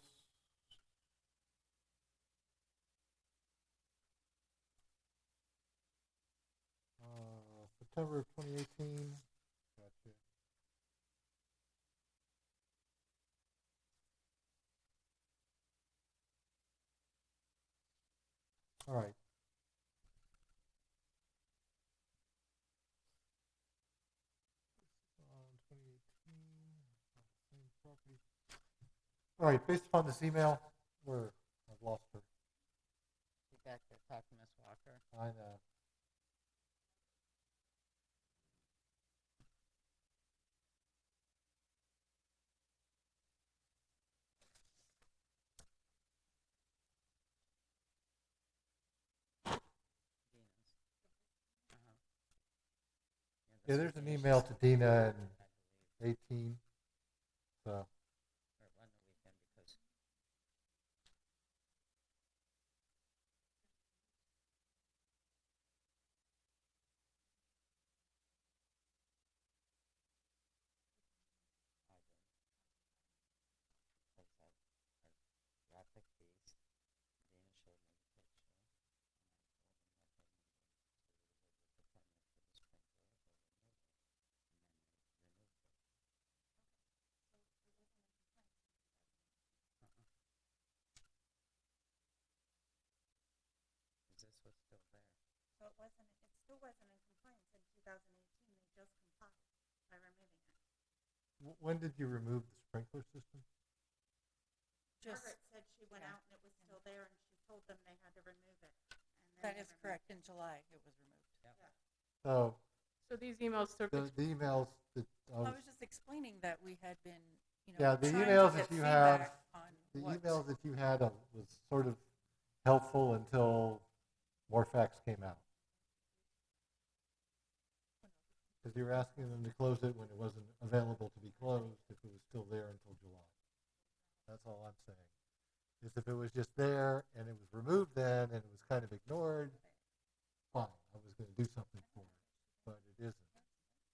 September of 2018. Gotcha. All right. On 2018, same property. All right, based upon this email, I've lost her. You back there talking to Ms. Walker? I know. Yeah, there's an email to Dina in 18. So. Or it wasn't a weekend because I got the keys. Dina showed me the picture. Is this was still there? So it still wasn't in compliance in 2018. They just complied by removing it. When did you remove the sprinkler system? Margaret said she went out and it was still there, and she told them they had to remove it. And That is correct. In July, it was removed. So. So these emails surfaced. The emails that I was just explaining that we had been, yeah, the trying emails to get that you have, feedback on the what. emails that you had was sort of helpful until more facts came out. Because you were asking them to close it when it wasn't available to be closed, if it was still there until July. That's all I'm saying. Is if it was just there and it was removed then and it was kind of ignored, fine, I was going to do something for it. But it isn't.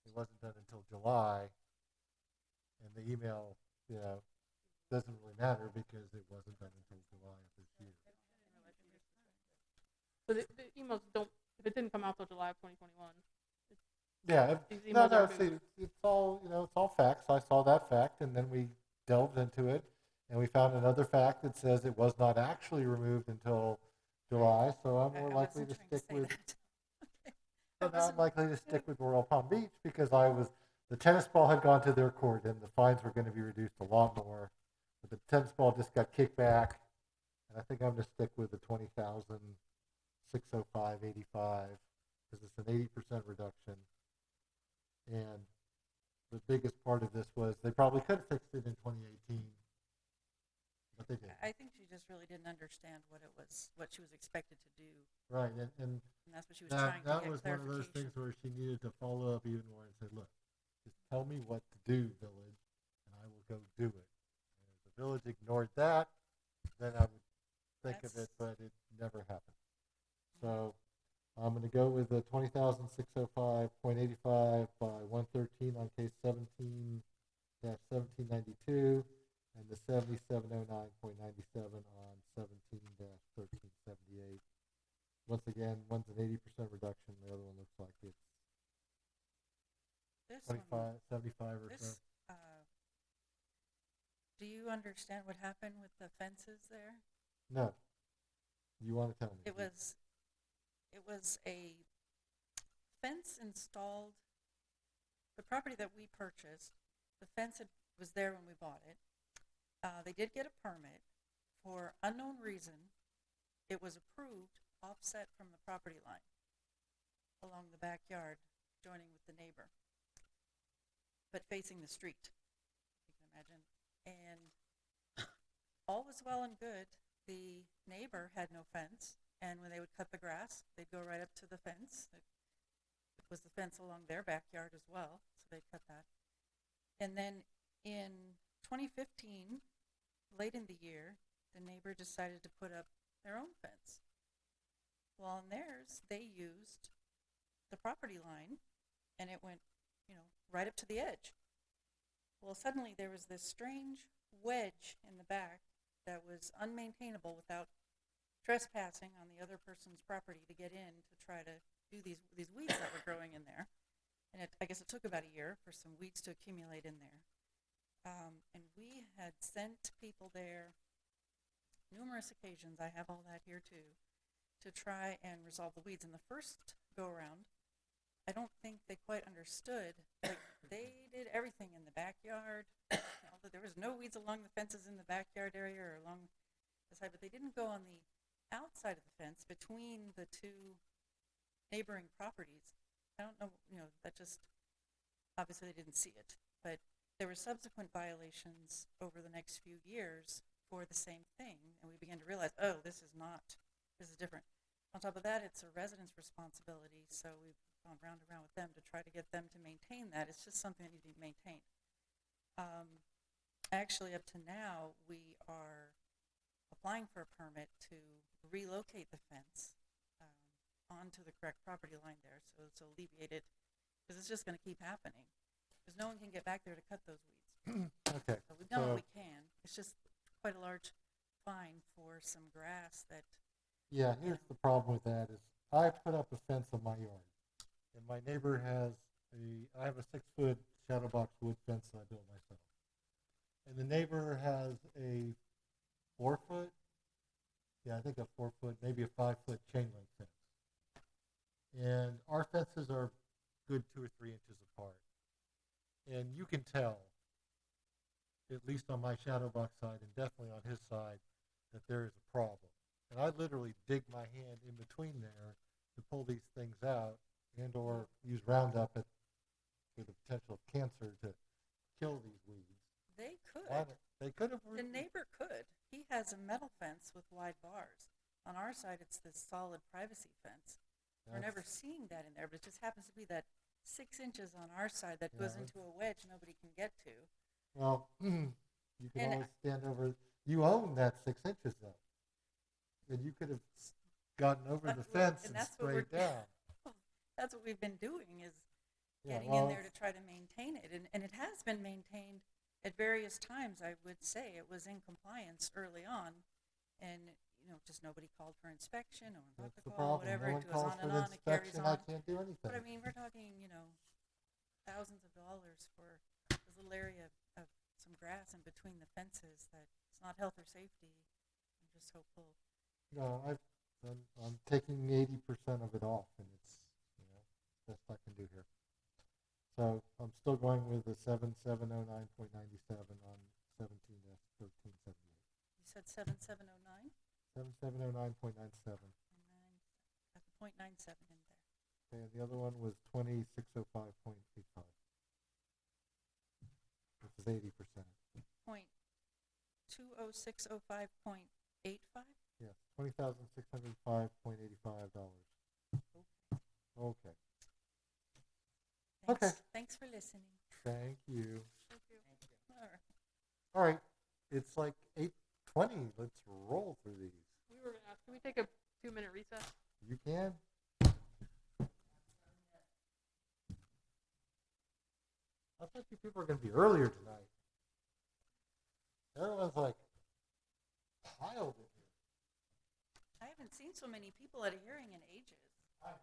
It wasn't done until July, and the email, doesn't really matter because it wasn't done until July of this year. So the emails don't. If it didn't come out till July of 2021. Yeah. These No. emails are See, it's all it's all facts. I saw that fact, and then we delved into it, and we found another fact that says it was not actually removed until July. So I'm more likely to stick with. So now I'm likely to stick with Royal Palm Beach because the tennis ball had gone to their court and the fines were going to be reduced a lot more. But the tennis ball just got kicked back, and I think I'm going to stick with the 20,605.85 because it's an 80% reduction. And the biggest part of this was they probably could have fixed it in 2018 but they did. I think she just really didn't understand what she was expected to do. Right, and that's what she was trying to that get was one of those things where she needed to follow up even more and say, look, just tell me what to do, village, and I will go do it. And if the village ignored that, then I would think of it, but it never happened. So I'm going to go with the 20,605.85 by 113 on case 17-1792 and the 7709.97 on 17-1378. Once again, one's an 80% reduction, the other one looks like it's 25, 75 or so. Do you understand what happened with the fences there? No. You want to tell me? It was a fence installed. The property that we purchased, the fence was there when we bought it. They did get a permit. For unknown reason, it was approved offset from the property line along the backyard, joining with the neighbor, but facing the street, you can imagine. And all was well and good. The neighbor had no fence, and when they would cut the grass, they'd go right up to the fence. It was the fence along their backyard as well, so they cut that. And then in 2015, late in the year, the neighbor decided to put up their own fence. Well, on theirs, they used the property line, and it went, right up to the edge. Well, suddenly there was this strange wedge in the back that was unmaintainable without trespassing on the other person's property to get in to try to do these weeds that were growing in there. And I guess it took about a year for some weeds to accumulate in there. And we had sent people there numerous occasions, I have all that here too, to try and resolve the weeds. In the first go-around, I don't think they quite understood. Like, they did everything in the backyard. Although there was no weeds along the fences in the backyard area or along the side, but they didn't go on the outside of the fence between the two neighboring properties. I don't know, that just, obviously they didn't see it. But there were subsequent violations over the next few years for the same thing, and we began to realize, oh, this is different. On top of that, it's a resident's responsibility, so we've gone round and round with them to try to get them to maintain that. It's just something that needs to be maintained. Actually, up to now, we are applying for a permit to relocate the fence onto the correct property line there, so it's alleviated, because it's just going to keep happening, because no one can get back there to cut those weeds. Okay. So we've done what we can. It's just quite a large fine for some grass that. Yeah, here's the problem with that is I put up a fence on my yard, and my neighbor has I have a 6-foot shadow box wood fence that I built myself. And the neighbor has a 4-foot, I think a 4-foot, maybe a 5-foot chain link fence. And our fences are good 2 or 3 inches apart. And you can tell, at least on my shadow box side and definitely on his side, that there is a problem. And I literally dig my hand in between there to pull these things out and or use Roundup with the potential of cancer to kill these weeds. They could. They could have. The neighbor could. He has a metal fence with wide bars. On our side, it's this solid privacy fence. We're never seeing that in there, but it just happens to be that 6 inches on our side that goes into a wedge nobody can get to. Well, you can always stand over. You own that 6 inches, though. And you could have gotten over the fence and sprayed down. That's what we've been doing, is getting in there to try to maintain it. And it has been maintained at various times. I would say it was in compliance early on. And, just nobody called for inspection or not to call, whatever. No one It goes calls on for and on. It carries inspection. on. I can't do anything. But I mean, we're talking, thousands of dollars for this little area of some grass in between the fences that it's not health or safety. I'm just hopeful. No, I'm taking 80% of it off, and it's best I can do here. So I'm still going with the 7709.97 on 17-1378. You said 7709? 7709.97. Got the .97 in there. Okay, and the other one was 2605.85, which is 80%. $20605.85. Yes, $20,605.85. Okay. Okay. Thanks for listening. Thank you. Thank you. All right. All right. It's like 8:20. Let's roll through these. We were gonna ask, can we take a 2-minute recess? You can. I thought you people were going to be earlier tonight. Everyone's like piled in here. I haven't seen so many people at a hearing in ages. Like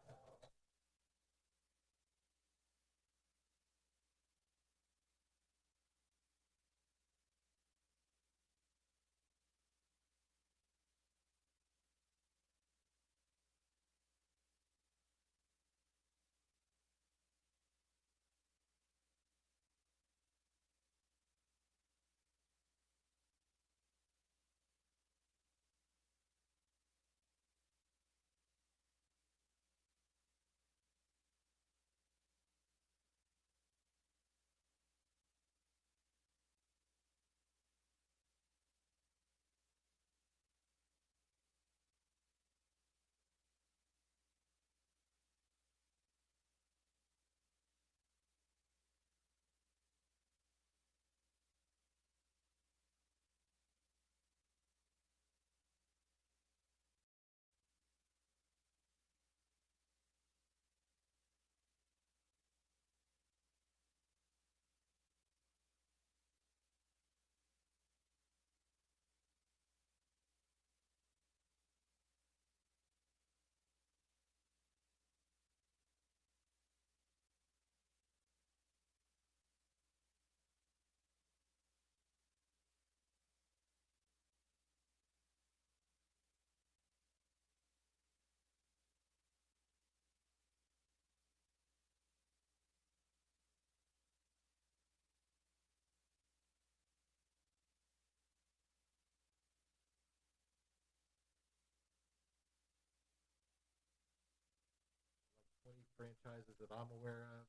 20 franchises that I'm aware of.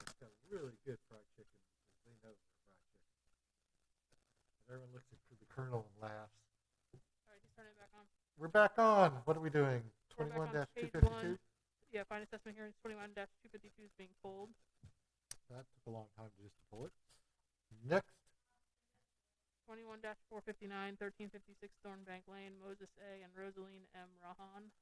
It's got really good fried chicken because they know their fried chicken. And everyone looks at the Colonel and laughs. All right, just turn it back on. We're back on. What are we doing? We're back on page 21-252? 1. Yeah, fine assessment hearings 21-252 is being pulled. That took a long time just to pull it. Next. 21-459, 1356 Thornbank Lane, Moses A. and Rosaline M. Rahan.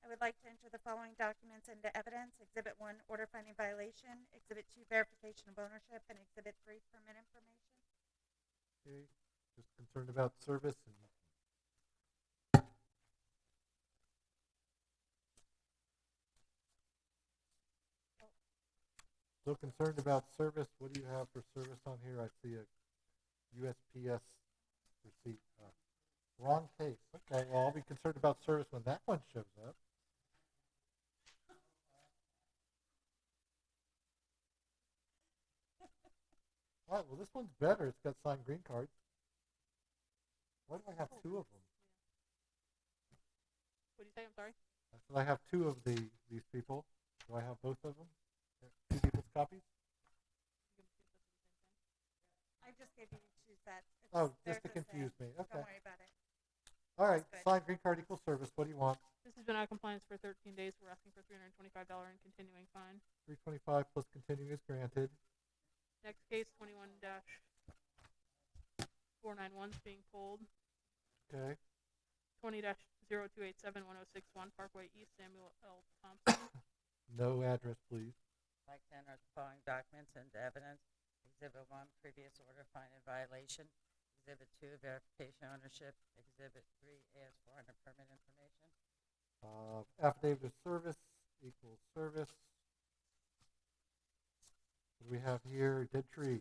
I would like to enter the following documents into evidence. Exhibit 1, order finding violation. Exhibit 2, verification of ownership. And Exhibit 3, permit information. Okay. Just concerned about service and so concerned about service. What do you have for service on here? I see a USPS receipt. Wrong case. Okay, well, I'll be concerned about service when that one shows up. All right, well, this one's better. It's got signed green cards. Why do I have two of them? What do you say? I'm sorry? I said I have two of these people. Do I have both of them? Two people's copies? I just gave you 2 sets. Oh, They're just to the same. confuse me. Okay. Don't worry about it. All right, That's good. signed green card equals service. What do you want? This has been out of compliance for 13 days. We're asking for $325 and continuing fine. $325 plus continuing is granted. Next case, 21-491 is being pulled. Okay. 20-0287-1061 Parkway East, Samuel L. Thompson. No address, please. I'd like to enter the following documents into evidence. Exhibit 1, previous order finding violation. Exhibit 2, verification ownership. Exhibit 3, AS4 under permit information. Affidavit of service equals service. What do we have here? Dead tree.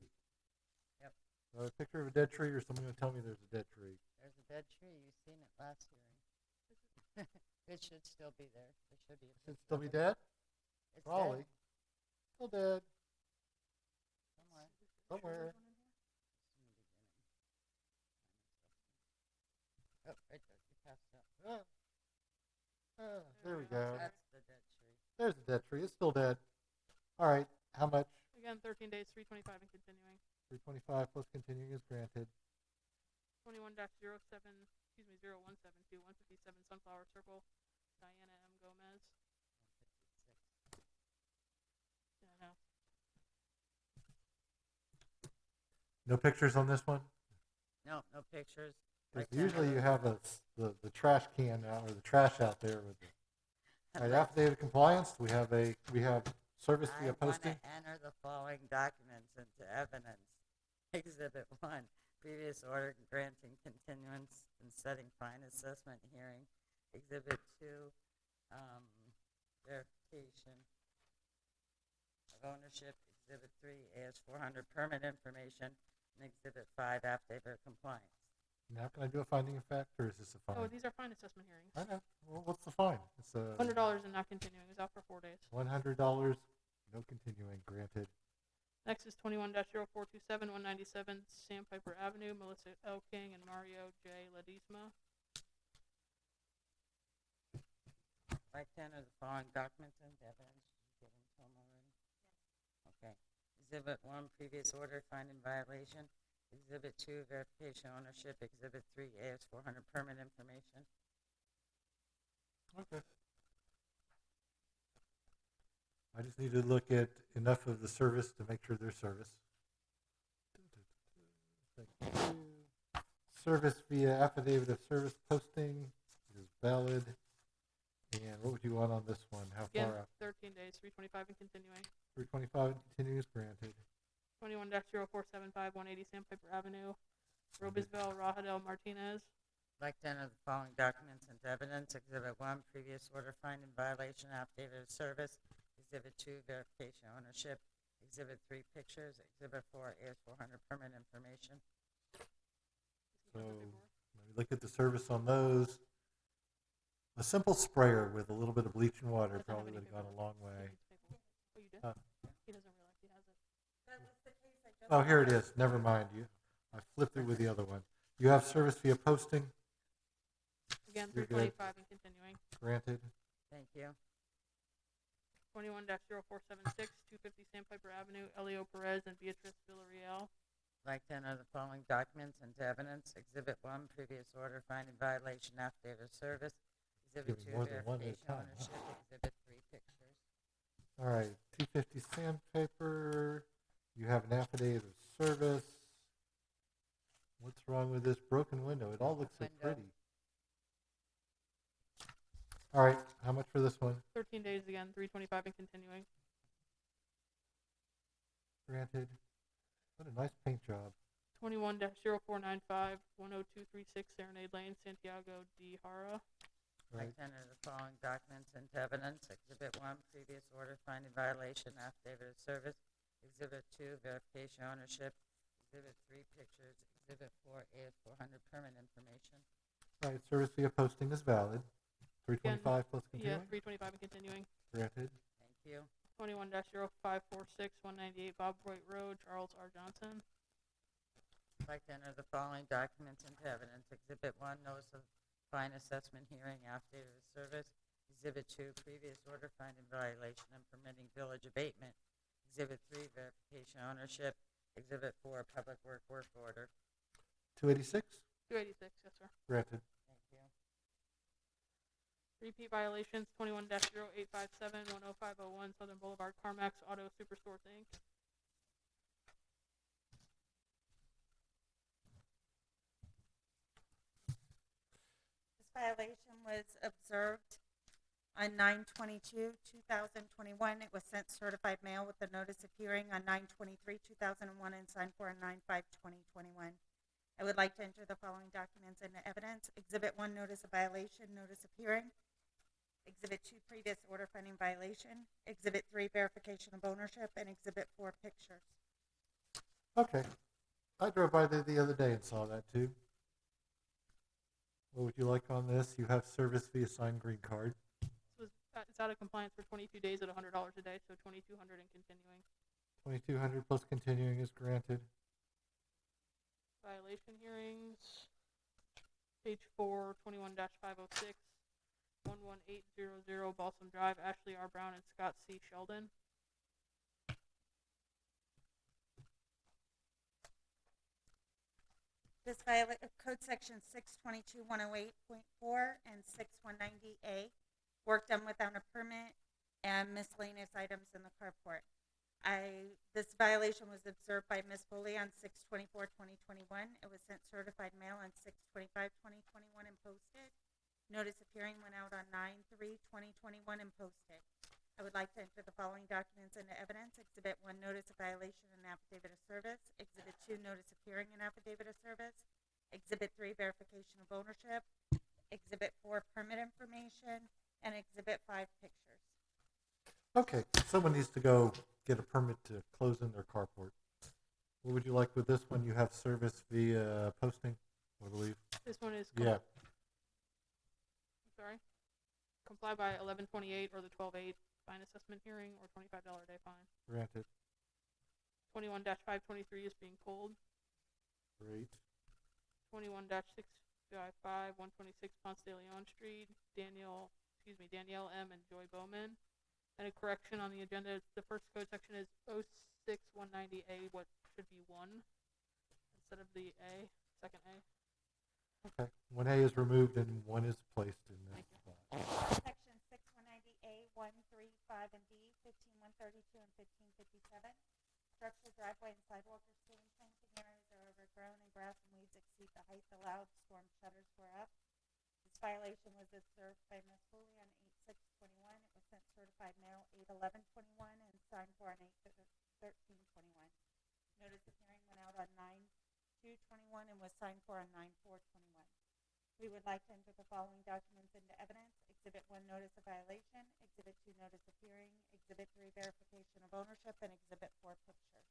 Yep. A picture of a dead tree, or someone going to tell me there's a dead tree? There's a dead tree. You've seen it last hearing. It should still be there. There should be a Should picture still of be it. dead? It's Probably. dead. Still dead. Somewhere. Somewhere. Oh, right there. You passed it up. There we go. That's the dead tree. There's a dead tree. It's still dead. All right. How much? Again, 13 days, 325 and continuing. 325 plus continuing is granted. 21-0172, 157 Sunflower Circle, Diana M. Gomez. Yeah, no. No pictures on this one? No, no pictures. Because Like usually you have the trash can out, or the trash out there with the. All right, affidavit of compliance. We have service via posting. I want to enter the following documents into evidence. Exhibit 1, previous order granting continuance and setting fine assessment hearing. Exhibit 2, verification of ownership. Exhibit 3, AS400 permit information. And Exhibit 5, affidavit of compliance. Now can I do a finding of fact, or is this a fine? Oh, these are fine assessment hearings. I know. Well, what's the fine? It's $100 and not continuing. It's out for 4 days. $100, no continuing, granted. Next is 21-0427, 197 Sandpiper Avenue, Melissa L. King and Mario J. Ledesma. Like to enter the following documents and evidence. Did you give them to them already? Okay. Exhibit 1, previous order, finding violation. Exhibit 2, verification ownership. Exhibit 3, AS400 permit information. Okay. I just need to look at enough of the service to make sure there's service. Thank you. Service via affidavit of service posting is valid. And what would you want on this one? How Again, far out? 13 days, 325 and continuing. 325 and continuing is granted. 21-0475, 180 Sandpiper Avenue, Robesville, Rajadel Martinez. Like to enter the following documents into evidence. Exhibit 1, previous order finding violation, affidavit of service. Exhibit 2, verification ownership. Exhibit 3, pictures. Exhibit 4, AS400 permit information. So let me look at the service on those. A simple sprayer with a little bit of bleach and water probably would have gone a long way. Oh, you did? He doesn't realize he has it. Oh, here it is. Never mind you. I flipped it with the other one. You have service via posting. Again, You're good. 325 and continuing. Granted. Thank you. 21-0476, 250 Sandpiper Avenue, Elio Perez and Beatrice Villarreal. Like to enter the following documents into evidence. Exhibit 1, previous order finding violation, affidavit of service. Exhibit 2, More than one at a verification time, ownership. Exhibit 3, pictures. All right, 250 Sandpaper. You have an affidavit of service. What's wrong with this broken window? It all looks so pretty. All right, how much for this one? 13 days again, 325 and continuing. Granted. What a nice paint job. 21-0495, 10236 Serenade Lane, Santiago de Jara. Like to enter the following documents into evidence. Exhibit 1, previous order finding violation, affidavit of service. Exhibit 2, verification ownership. Exhibit 3, pictures. Exhibit 4, AS400 permit information. All right, service via posting is valid. 325 plus Yeah, continuing? 325 and continuing. Granted. Thank you. 21-0546, 198 Bob White Road, Charles R. Johnson. Like to enter the following documents into evidence. Exhibit 1, notice of fine assessment hearing, affidavit of service. Exhibit 2, previous order finding violation and permitting village abatement. Exhibit 3, verification ownership. Exhibit 4, public work order. 286? 286, yes, sir. Granted. Thank you. Repeat violations, 21-0857, 10501 Southern Boulevard, Carmax Auto Superstores, Inc. This violation was observed on 9/22/2021. It was sent certified mail with the notice of hearing on 9/23/2001 and signed for on 9/5/2021. I would like to enter the following documents into evidence. Exhibit 1, notice of violation, notice of hearing. Exhibit 2, previous order finding violation. Exhibit 3, verification of ownership. And Exhibit 4, pictures. Okay. I drove by there the other day and saw that too. What would you like on this? You have service via signed green card. It's out of compliance for 22 days at $100 a day, so 2,200 and continuing. 2,200 plus continuing is granted. Violation hearings, page 4, 21-506, 11800 Balsam Drive, Ashley R. Brown and Scott C. Sheldon. This code section 622-108.4 and 6190A, work done without a permit and miscellaneous items in the carport. This violation was observed by Ms. Foley on 6/24/2021. It was sent certified mail on 6/25/2021 and posted. Notice of hearing went out on 9/3/2021 and posted. I would like to enter the following documents into evidence. Exhibit 1, notice of violation and affidavit of service. Exhibit 2, notice of hearing and affidavit of service. Exhibit 3, verification of ownership. Exhibit 4, permit information. And Exhibit 5, pictures. Okay, someone needs to go get a permit to close in their carport. What would you like with this one? You have service via posting, I believe. This one is. Yeah. Sorry. Comply by 11/28 or the 12/8 fine assessment hearing or $25 a day fine. Granted. 21-523 is being pulled. Great. 21-655 126 Ponce de Leon Street. Danielle M. and Joy Bowman. And a correction on the agenda. The first code section is 06190A, what should be 1 instead of the A, second A. Okay. When A is removed and 1 is placed in this spot. Section 6190A, 1, 3, 5, and D, 15132 and 1557. Structure, driveway, and sidewalk are still in planting areas are overgrown and grass and weeds exceed the height allowed. Storm shutters were up. This violation was observed by Ms. Foley on 8/6/21. It was sent certified mail 8/11/21 and signed for on 8/13/21. Notice of hearing went out on 9/2/21 and was signed for on 9/4/21. We would like to enter the following documents into evidence. Exhibit 1, notice of violation. Exhibit 2, notice of hearing. Exhibit 3, verification of ownership. And Exhibit 4, pictures.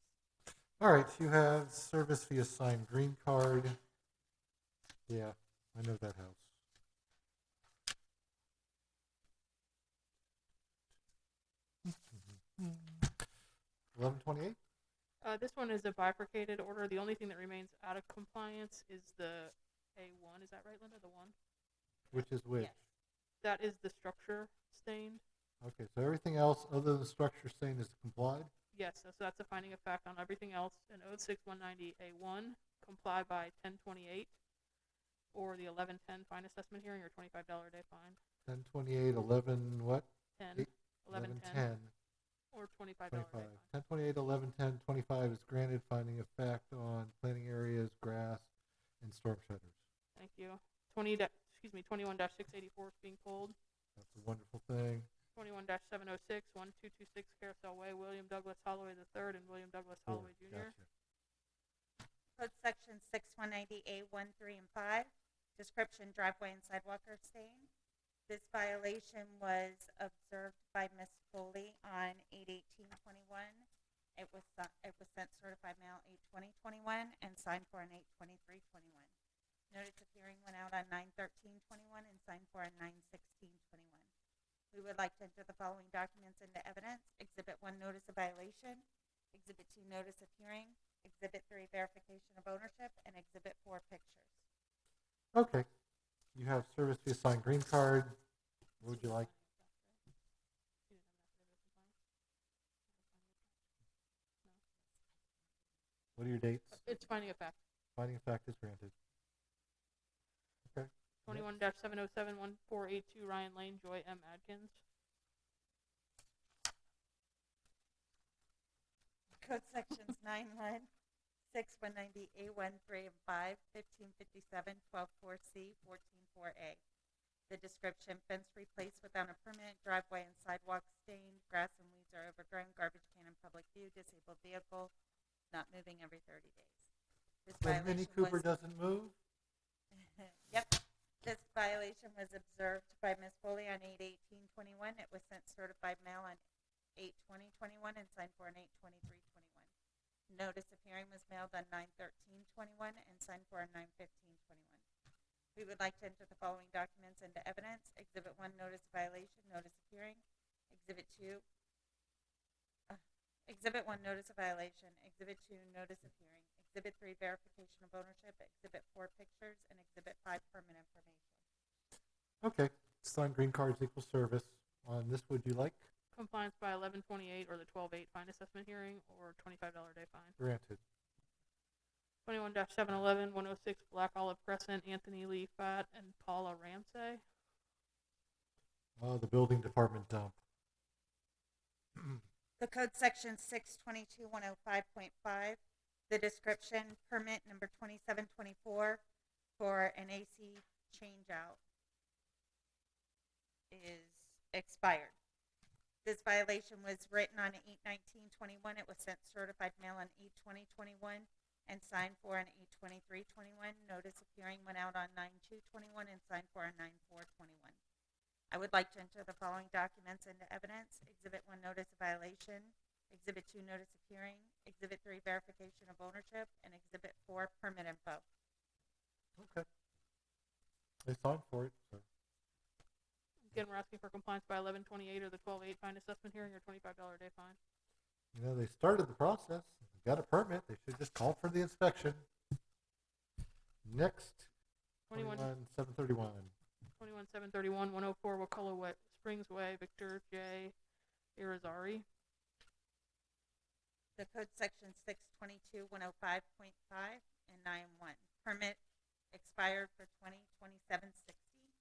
All right, you have service via signed green card. Yeah, I know that house. $11.28. This one is a bifurcated order. The only thing that remains out of compliance is the A1. Is that right, Linda? The one? Which is which? Yes. That is the structure stained. Okay, so everything else other than structure stain is complied? Yes, so that's a finding of fact on everything else. In 06190A1, comply by 10/28 or the 11/10 fine assessment hearing or $25 a day fine. 10/28, 11 what? 10, 11/10 or $25 a day fine. 10/28, 11/10, 25 is granted finding of fact on planting areas, grass, and storm shutters. Thank you. 21-684 is being pulled. That's a wonderful thing. 21-706, 1226 Carousel Way, William Douglas Holloway III and William Douglas Holloway Jr. Gotcha. Code section 6190A, 1, 3, and 5. Description, driveway and sidewalk are stained. This violation was observed by Ms. Foley on 8/18/21. It was sent certified mail 8/20/21 and signed for on 8/23/21. Notice of hearing went out on 9/13/21 and signed for on 9/16/21. We would like to enter the following documents into evidence. Exhibit 1, notice of violation. Exhibit 2, notice of hearing. Exhibit 3, verification of ownership. And Exhibit 4, pictures. Okay. You have service via signed green card. What would you like? What are your dates? It's finding of fact. Finding of fact is granted. Okay. 21-707, 1482 Ryan Lane, Joy M. Adkins. Code sections 9-1, 6190A1, 3, and 5, 1557, 12-4C, 14-4A. The description, fence replaced without a permit, driveway and sidewalk stained, grass and weeds are overgrown, garbage can in public view, disabled vehicle, not moving every 30 days. This The Mini Cooper doesn't move? Yep. This violation was observed by Ms. Foley on 8/18/21. It was sent certified mail on 8/20/21 and signed for on 8/23/21. Notice of hearing was mailed on 9/13/21 and signed for on 9/15/21. We would like to enter the following documents into evidence. Exhibit 1, notice of violation, notice of hearing. Exhibit 1, notice of violation. Exhibit 2, notice of hearing. Exhibit 3, verification of ownership. Exhibit 4, pictures. And Exhibit 5, permit information. Okay. Signed green cards equal service. On this, would you like? Compliance by 11/28 or the 12/8 fine assessment hearing or $25 a day fine. Granted. 21-711, 106 Black Olive Crescent, Anthony Lee Fatt and Paula Ramsey. The building department dump. The code section 622-105.5, the description, permit number 2724 for an AC changeout is expired. This violation was written on 8/19/21. It was sent certified mail on 8/20/21 and signed for on 8/23/21. Notice of hearing went out on 9/2/21 and signed for on 9/4/21. I would like to enter the following documents into evidence. Exhibit 1, notice of violation. Exhibit 2, notice of hearing. Exhibit 3, verification of ownership. And Exhibit 4, permit info. Okay. They signed for it, so. Again, we're asking for compliance by 11/28 or the 12/8 fine assessment hearing or $25 a day fine. You know, they started the process, got a permit, they should just call for the inspection. Next, 21-731. 21-731, 104 Wakulla Springs Way, Victor J. Irizarry. The code section 622-105.5 and 9-1. Permit expired for 20/27/60.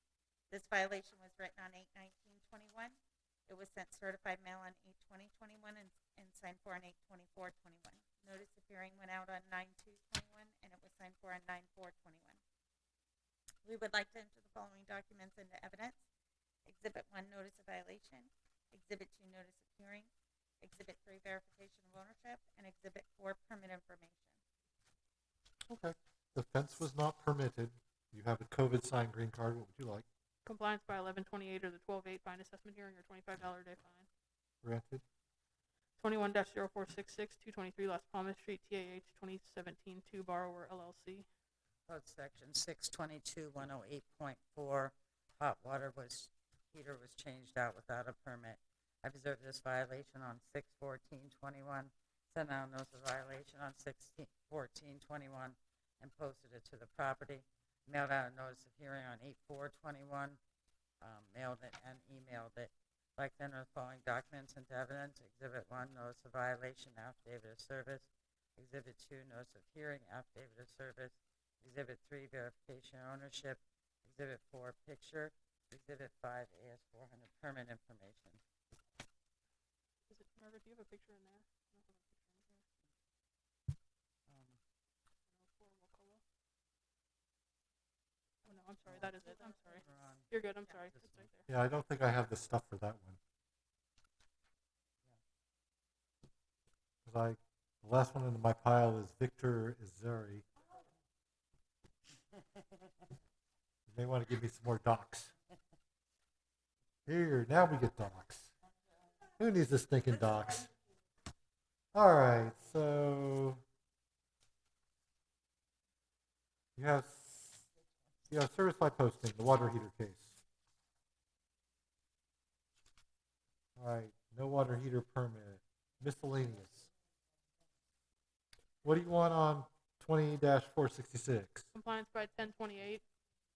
This violation was written on 8/19/21. It was sent certified mail on 8/20/21 and signed for on 8/24/21. Notice of hearing went out on 9/2/21 and it was signed for on 9/4/21. We would like to enter the following documents into evidence. Exhibit 1, notice of violation. Exhibit 2, notice of hearing. Exhibit 3, verification of ownership. And Exhibit 4, permit information. Okay. The fence was not permitted. You have a COVID signed green card. What would you like? Compliance by 11/28 or the 12/8 fine assessment hearing or $25 a day fine. Granted. 21-0466, 223 Las Palmas Street, TAH 2017-2 Borrower LLC. Code section 622-108.4, hot water heater was changed out without a permit. I observed this violation on 6/14/21, sent out a notice of violation on 6/14/21, and posted it to the property. Mailed out a notice of hearing on 8/4/21, mailed it and emailed it. I'd like to enter the following documents into evidence. Exhibit 1, notice of violation, affidavit of service. Exhibit 2, notice of hearing, affidavit of service. Exhibit 3, verification of ownership. Exhibit 4, picture. Exhibit 5, AS400 permit information. Margaret, do you have a picture in there? I don't have a picture in here. 104 Wakulla. Oh no, I'm sorry, that is it. I'm sorry. You're good, I'm sorry. It's right there. Yeah, I don't think I have the stuff for that one. Because the last one in my pile is Victor Irizarry. You may want to give me some more docs. Here, now we get docs. Who needs the stinking docs? All right, so you have service by posting, the water heater case. All right, no water heater permit. Miscellaneous. What do you want on 20-466? Compliance by 10/28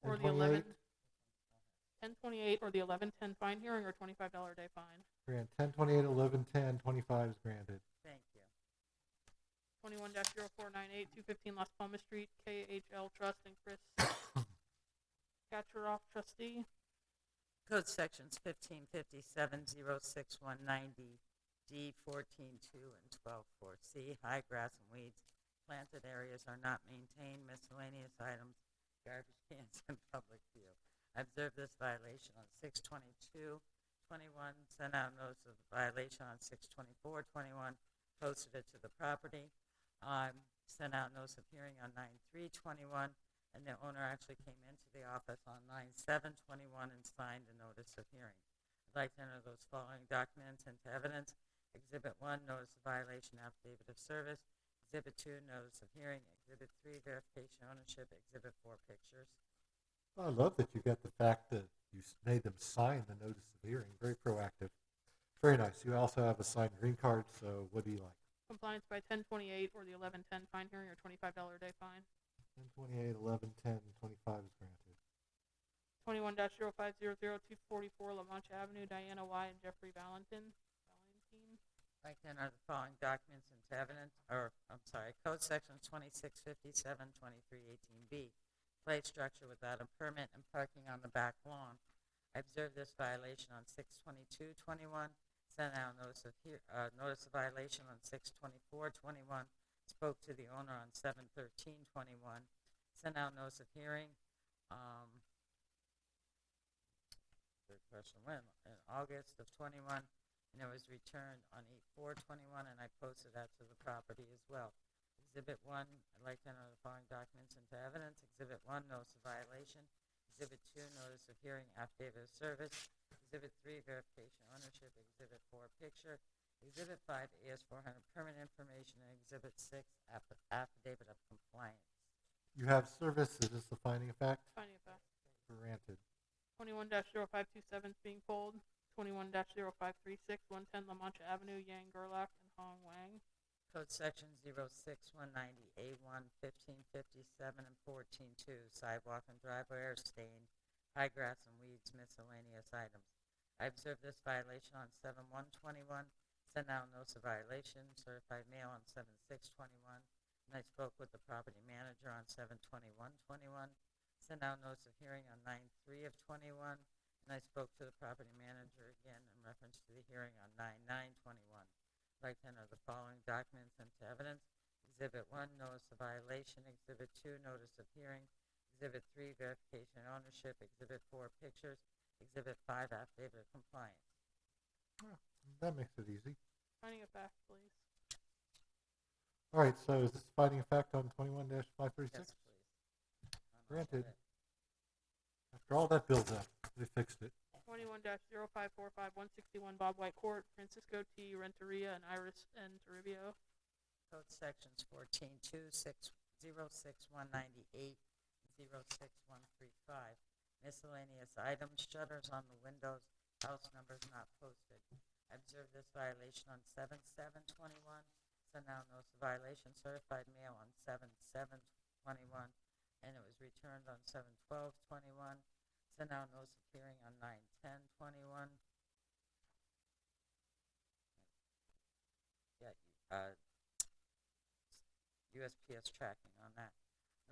or the 10/28? 10/28 or the 11/10 fine hearing or $25 a day fine. Grant 10/28, 11/10, 25 is granted. Thank you. 21-0498, 215 Las Palmas Street, KHL Trust and Chris Kacharoff, trustee. Code sections 1557-06190, D14-2 and 12-4C. High grass and weeds. Planted areas are not maintained. Miscellaneous items, garbage cans, and public view. I observed this violation on 6/22/21, sent out notice of violation on 6/24/21, posted it to the property, sent out notice of hearing on 9/3/21, and the owner actually came into the office on 9/7/21 and signed a notice of hearing. I'd like to enter those following documents into evidence. Exhibit 1, notice of violation, affidavit of service. Exhibit 2, notice of hearing. Exhibit 3, verification of ownership. Exhibit 4, pictures. I love that you got the fact that you made them sign the notice of hearing. Very proactive. Very nice. You also have a signed green card, so what do you like? Compliance by 10/28 or the 11/10 fine hearing or $25 a day fine. 10/28, 11/10, 25 is granted. 21-0500, 244 La Mancha Avenue, Diana Y. and Jeffrey Valentin. Like to enter the following documents into evidence, Code Sections 2657, 2318B, play structure without a permit and parking on the back lawn. I observed this violation on 6/22/21, sent out notice of violation on 6/24/21, spoke to the owner on 7/13/21, sent out notice of hearing, good question, when? In August of 21, and it was returned on 8/4/21, and I posted that to the property as well. Exhibit 1, I'd like to enter the following documents into evidence. Exhibit 1, notice of violation. Exhibit 2, notice of hearing, affidavit of service. Exhibit 3, verification of ownership. Exhibit 4, picture. Exhibit 5, AS400 permit information. And Exhibit 6, affidavit of compliance. You have service. Is this a finding of fact? Finding of fact. Granted. 21-0527 is being pulled. 21-0536, 110 La Mancha Avenue, Yang Gerlach and Hong Wang. Code Section 06190A1, 1557 and 14.2, sidewalk and driveway are stained, high grass and weeds, miscellaneous items. I observed this violation on 7/1/21, sent out notice of violation, certified mail on 7/6/21, and I spoke with the property manager on 7/21/21, sent out notice of hearing on 9/3/21, and I spoke to the property manager again in reference to the hearing on 9/9/21. I'd like to enter the following documents into evidence. Exhibit 1, notice of violation. Exhibit 2, notice of hearing. Exhibit 3, verification of ownership. Exhibit 4, pictures. Exhibit 5, affidavit of compliance. Oh, that makes it easy. Finding of fact, please. All right, so is this finding of fact on 21-536? Yes, please. Granted. After all that build-up, they fixed it. 21-0545, 161 Bob White Court, Francisco T. Renteria and Iris N. Toribio. Code Sections 14.2, 06198, 06135. Miscellaneous items, shutters on the windows, house numbers not posted. I observed this violation on 7/7/21, sent out notice of violation, certified mail on 7/7/21, and it was returned on 7/12/21. Sent out notice of hearing on 9/10/21. Yeah, USPS tracking on that.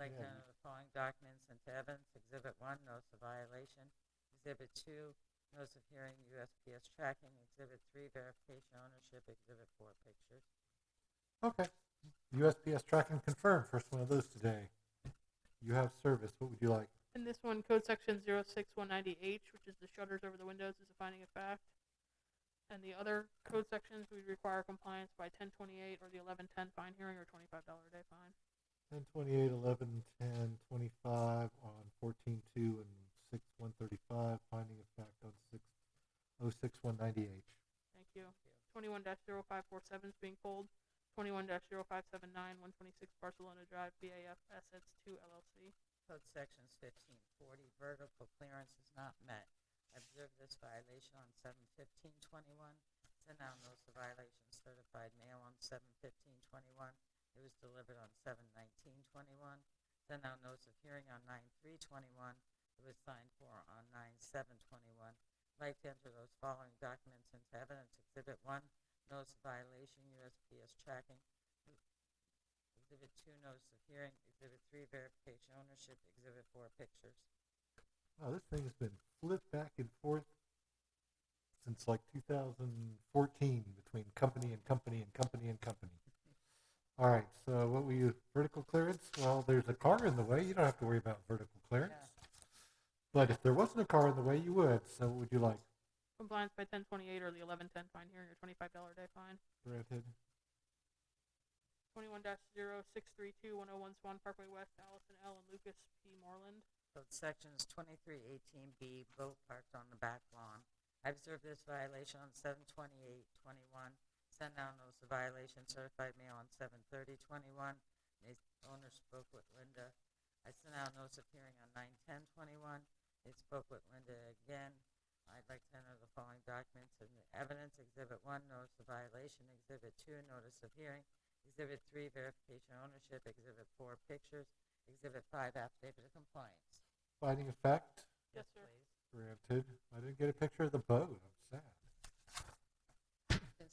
I'd like to enter the following documents into evidence. Exhibit 1, notice of violation. Exhibit 2, notice of hearing, USPS tracking. Exhibit 3, verification ownership. Exhibit 4, pictures. Okay. USPS tracking confirmed. First one of those today. You have service. What would you like? In this one, Code Section 06190H, which is the shutters over the windows, is a finding of fact. And the other code sections, we require compliance by 10/28 or the 11/10 fine hearing or $25 a day fine. 10/28, 11/10, 25 on 14/2 and 6/135. Finding of fact on 06190H. Thank you. 21-0547 is being pulled. 21-0579, 126 Barcelona Drive, BAF Assets 2 LLC. Code Sections 1540, vertical clearance is not met. I observed this violation on 7/15/21, sent out notice of violation, certified mail on 7/15/21. It was delivered on 7/19/21. Sent out notice of hearing on 9/3/21. It was signed for on 9/7/21. I'd like to enter those following documents into evidence. Exhibit 1, notice of violation, USPS tracking. Exhibit 2, notice of hearing. Exhibit 3, verification ownership. Exhibit 4, pictures. Wow, this thing has been flipped back and forth since like 2014 between company and company and company and company. All right, so what were you, vertical clearance? Well, there's a car in the way. You don't have to worry about vertical clearance. Yeah. But if there wasn't a car in the way, you would. So what would you like? Compliance by 10/28 or the 11/10 fine hearing or $25 a day fine. Granted. 21-0632, 101 Swan Parkway West, Allison L. and Lucas P. Moreland. Code Sections 2318B, boat parked on the back lawn. I observed this violation on 7/28/21. Sent out notice of violation, certified mail on 7/30/21. The owner spoke with Linda. I sent out notice of hearing on 9/10/21. They spoke with Linda again. I'd like to enter the following documents in the evidence. Exhibit 1, notice of violation. Exhibit 2, notice of hearing. Exhibit 3, verification of ownership. Exhibit 4, pictures. Exhibit 5, affidavit of compliance. Finding of fact? Yes, sir. Granted. I didn't get a picture of the boat. I'm sad.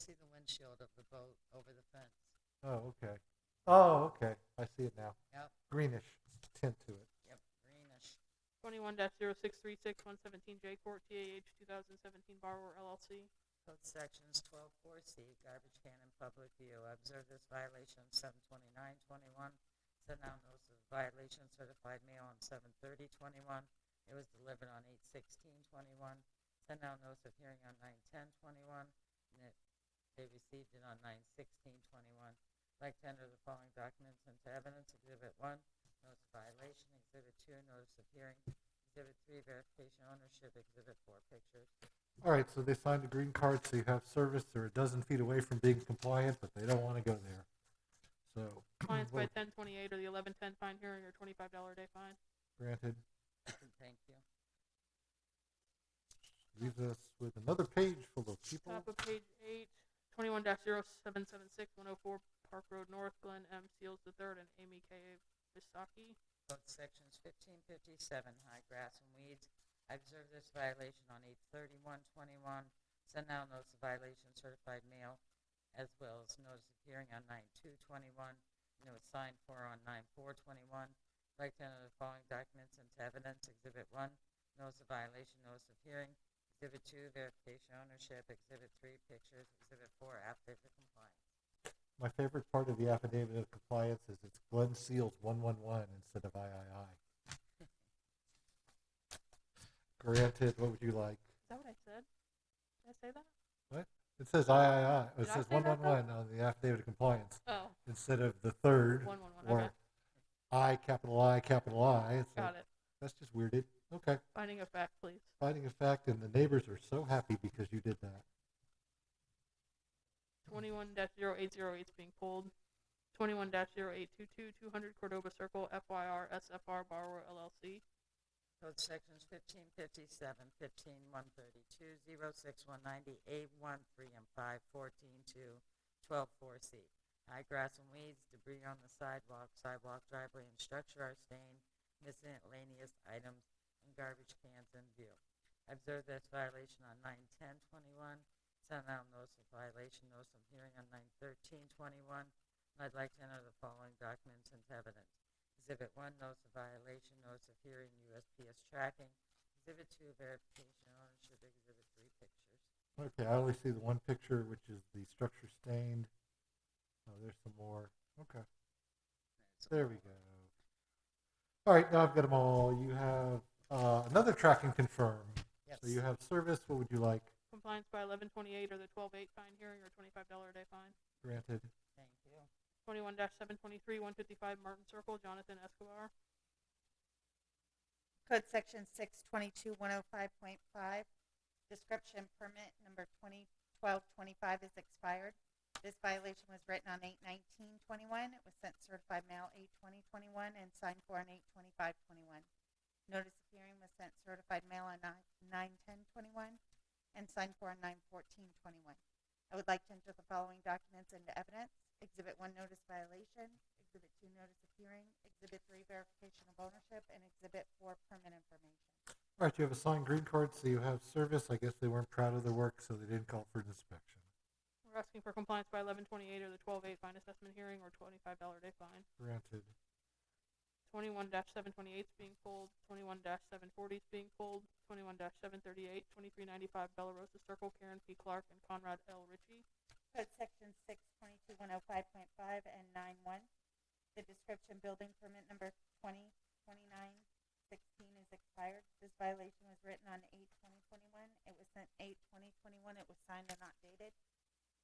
see the windshield of the boat over the fence. Oh, okay. Oh, okay. I see it now. Yep. Greenish tint to it. Yep, greenish. 21-0636-117J Court, TAH 2017 Borrower LLC. Code sections 12-4C, garbage can in public view. I observed this violation 7/29/21. Sent out notice of violation, certified mail on 7/30/21. It was delivered on 8/16/21. Sent out notice of hearing on 9/10/21. And they received it on 9/16/21. Like to enter the following documents into evidence. Exhibit 1, notice of violation. Exhibit 2, notice of hearing. Exhibit 3, verification ownership. Exhibit 4, pictures. All right, so they signed a green card, so you have service. They're a dozen feet away from being compliant, but they don't want to go there. So Compliance by 10/28 or the 11/10 fine hearing or $25 a day fine. granted. Thank you. Leaves us with another page full of people. Top of page 8, 21-0776-104 Park Road North, Glenn M. Seals III and Amy K. Bisaki. Code sections 1557, high grass and weeds. I observed this violation on 8/31/21. Sent out notice of violation, certified mail, as well as notice of hearing on 9/2/21. And it was signed for on 9/4/21. I'd like to enter the following documents into evidence. Exhibit 1, notice of violation, notice of hearing. Exhibit 2, verification ownership. Exhibit 3, pictures. Exhibit 4, affidavit of compliance. My favorite part of the affidavit of compliance is it's Glenn Seals 111 instead of III. Granted, what would you like? Is that what I said? Did I say that? What? It says III. It Did I says say that, 111 on the affidavit of compliance. Oh. Instead of the third, 111, or okay. I, capital I, capital I. It's Got like, it. That's just weirded. Okay. Finding of fact, please. Finding a fact, and the neighbors are so happy because you did that. 21-0808 is being pulled. 21-0822 200 Cordova Circle, FYR SFR Borrower LLC. Code sections 1557, 15132, 06190, A1, 3, and 5, 14-2, 12-4C. High grass and weeds, debris on the sidewalk, driveway, and structure are stained, miscellaneous items, and garbage cans in view. I observed this violation on 9/10/21. Sent out notice of violation, notice of hearing on 9/13/21. I'd like to enter the following documents into evidence. Exhibit 1, notice of violation, notice of hearing, USPS tracking. Exhibit 2, verification ownership. Exhibit 3, pictures. Okay, I only see the one picture, which is the structure stained. Oh, there's some more. Okay. There we go. All right, now I've got them all. You have another tracking confirm. Yes. So you have service. What would you like? Compliance by 11/28 or the 12/8 fine hearing or $25 a day fine. Granted. Thank you. 21-723 155 Martin Circle, Jonathan Escobar. Code section 622-105.5, description permit number 2012-25 is expired. This violation was written on 8/19/21. It was sent certified mail 8/20/21 and signed for on 8/25/21. Notice of hearing was sent certified mail on 9/10/21 and signed for on 9/14/21. I would like to enter the following documents into evidence. Exhibit 1, notice violation. Exhibit 2, notice of hearing. Exhibit 3, verification of ownership. And Exhibit 4, permit information. All right, you have a signed green card, so you have service. I guess they weren't proud of their work, so they didn't call for an inspection. We're asking for compliance by 11/28 or the 12/8 fine assessment hearing or $25 a day fine. Granted. 21-728 is being pulled. 21-740 is being pulled. 21-738, 2395 Bella Rosa Circle, Karen P. Clark and Conrad L. Ritchie. Code section 622-105.5 and 9/1. The description building permit number 2029-16 is expired. This violation was written on 8/20/21. It was sent 8/20/21. It was signed and not dated.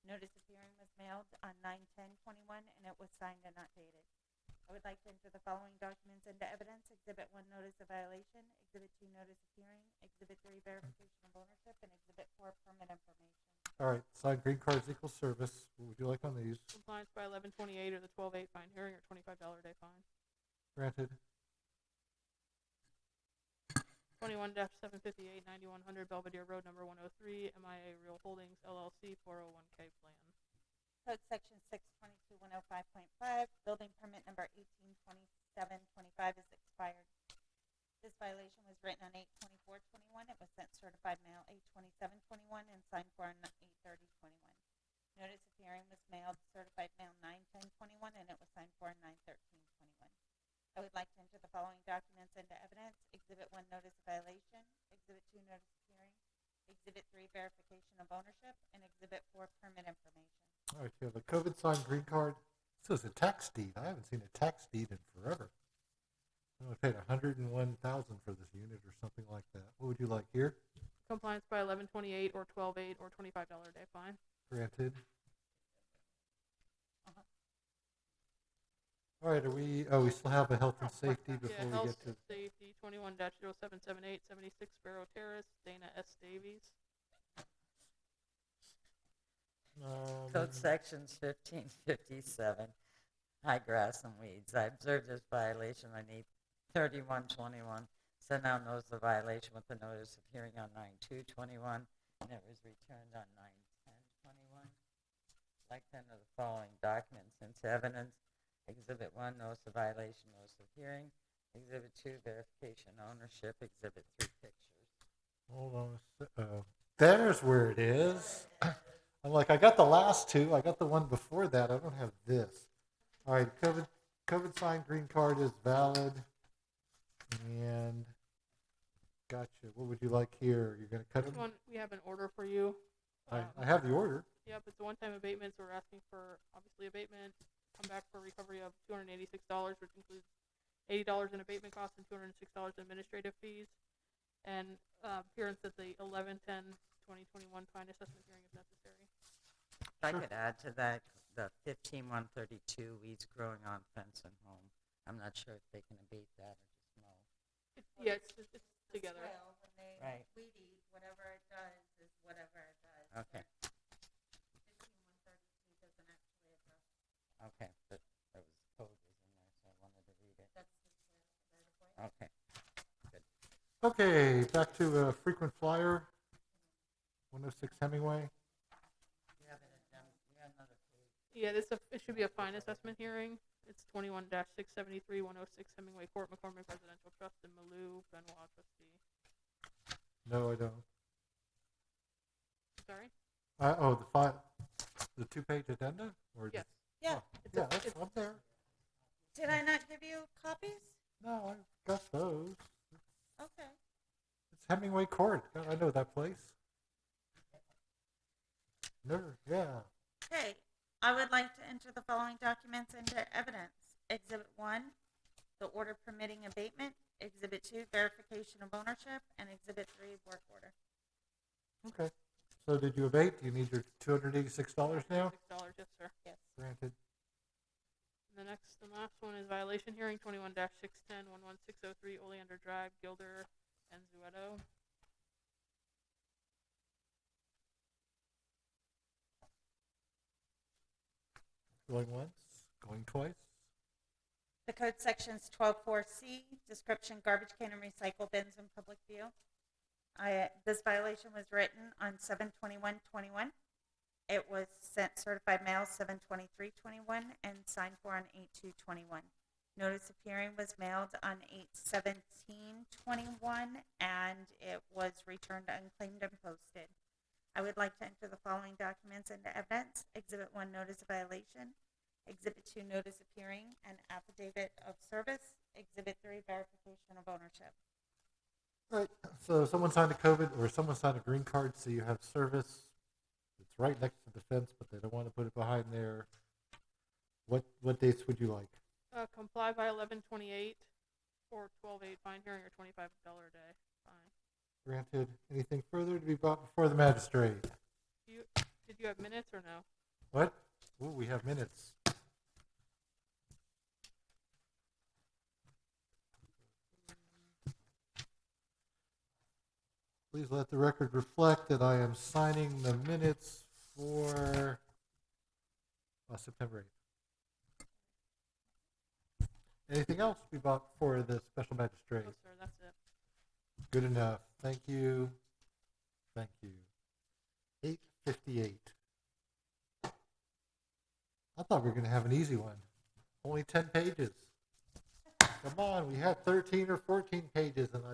Notice of hearing was mailed on 9/10/21 and it was signed and not dated. I would like to enter the following documents into evidence. Exhibit 1, notice of violation. Exhibit 2, notice of hearing. Exhibit 3, verification of ownership. And Exhibit 4, permit information. All right, signed green cards equals service. What would you like on these? Compliance by 11/28 or the 12/8 fine hearing or $25 a day fine. Granted. 21-758 9100 Belvedere Road, number 103, MIA Real Holdings, LLC, 401k plan. Code section 622-105.5, building permit number 182725 is expired. This violation was written on 8/24/21. It was sent certified mail 8/27/21 and signed for on 8/30/21. Notice of hearing was mailed, certified mail 9/10/21, and it was signed for 9/13/21. I would like to enter the following documents into evidence. Exhibit 1, notice of violation. Exhibit 2, notice of hearing. Exhibit 3, verification of ownership. And Exhibit 4, permit information. All right, you have a COVID signed green card. This is a tax deed. I haven't seen a tax deed in forever. I paid $101,000 for this unit or something like that. What would you like here? Compliance by 11/28 or 12/8 or $25 a day fine. Granted. All right, we still have a health and safety before Yeah, we health get to. and safety 21-0778 76 Sparrow Terrace, Dana S. Davies. Code sections 1557, high grass and weeds. I observed this violation on 8/31/21. Sent out notice of violation with the notice of hearing on 9/2/21, and it was returned on 9/10/21. I'd like to enter the following documents into evidence. Exhibit 1, notice of violation, notice of hearing. Exhibit 2, verification ownership. Exhibit 3, pictures. Hold on a sec. There's where it is. I'm like, I got the last two. I got the one before that. I don't have this. All right, COVID signed green card is valid. And gotcha. What would you like here? You're going to cut This them? one, we have an order for you. I have the order. Yep, it's a one-time abatement, so we're asking for, obviously, abatement. Come back for recovery of $286, which includes $80 in abatement costs and $206 in administrative fees, and appearance at the 11/10/2021 fine assessment hearing if necessary. If I could add to that, the 15132 weeds growing on fence and home. I'm not sure if they can abate that or just mow. Yeah, it's together. Swale, when they Right. weed eat, whatever it does is whatever it does. Okay. 15132 doesn't actually address. Okay, but there was code was in there, so I wanted to read it. That's the swale right of way. Okay, good. Okay, back to a frequent flyer. 106 Hemingway. You have another page. Yeah, it should be a fine assessment hearing. It's 21-673 106 Hemingway Court, McCormick Residential Trust in Malou, Benoit trustee. No, I don't. Sorry? The 2-page addenda? Or Yes. Yeah. Yeah, that's up there. Did I not give you copies? No, I got those. Okay. It's Hemingway Court. God, I know that place. Never, yeah. Okay, I would like to enter the following documents into evidence. Exhibit 1, the order permitting abatement. Exhibit 2, verification of ownership. And Exhibit 3, work order. Okay. So did you abate? Do you need your $286 now? $6, yes, sir. Yes. Granted. The last one is violation hearing 21-610 11603 Oleander Drive, Gilder and Zueto. Going once, going twice. The code sections 12-4C, description garbage can and recycle bins in public view. This violation was written on 7/21/21. It was sent certified mail 7/23/21 and signed for on 8/2/21. Notice of hearing was mailed on 8/17/21 and it was returned unclaimed and posted. I would like to enter the following documents into evidence. Exhibit 1, notice of violation. Exhibit 2, notice of hearing and affidavit of service. Exhibit 3, verification of ownership. Right. So someone signed a COVID or someone signed a green card, so you have service. It's right next to the fence, but they don't want to put it behind there. What dates would you like? Comply by 11/28 or 12/8 fine hearing or $25 a day fine. Granted. Anything further to be brought before the magistrate? Did you have minutes or no? What? Oh, we have minutes. Please let the record reflect that I am signing the minutes for September 8th. Anything else we brought for the special magistrate? No, sir, that's it. Good enough. Thank you. Thank you. 8:58. I thought we were going to have an easy one. Only 10 pages. Come on, we had 13 or 14 pages, and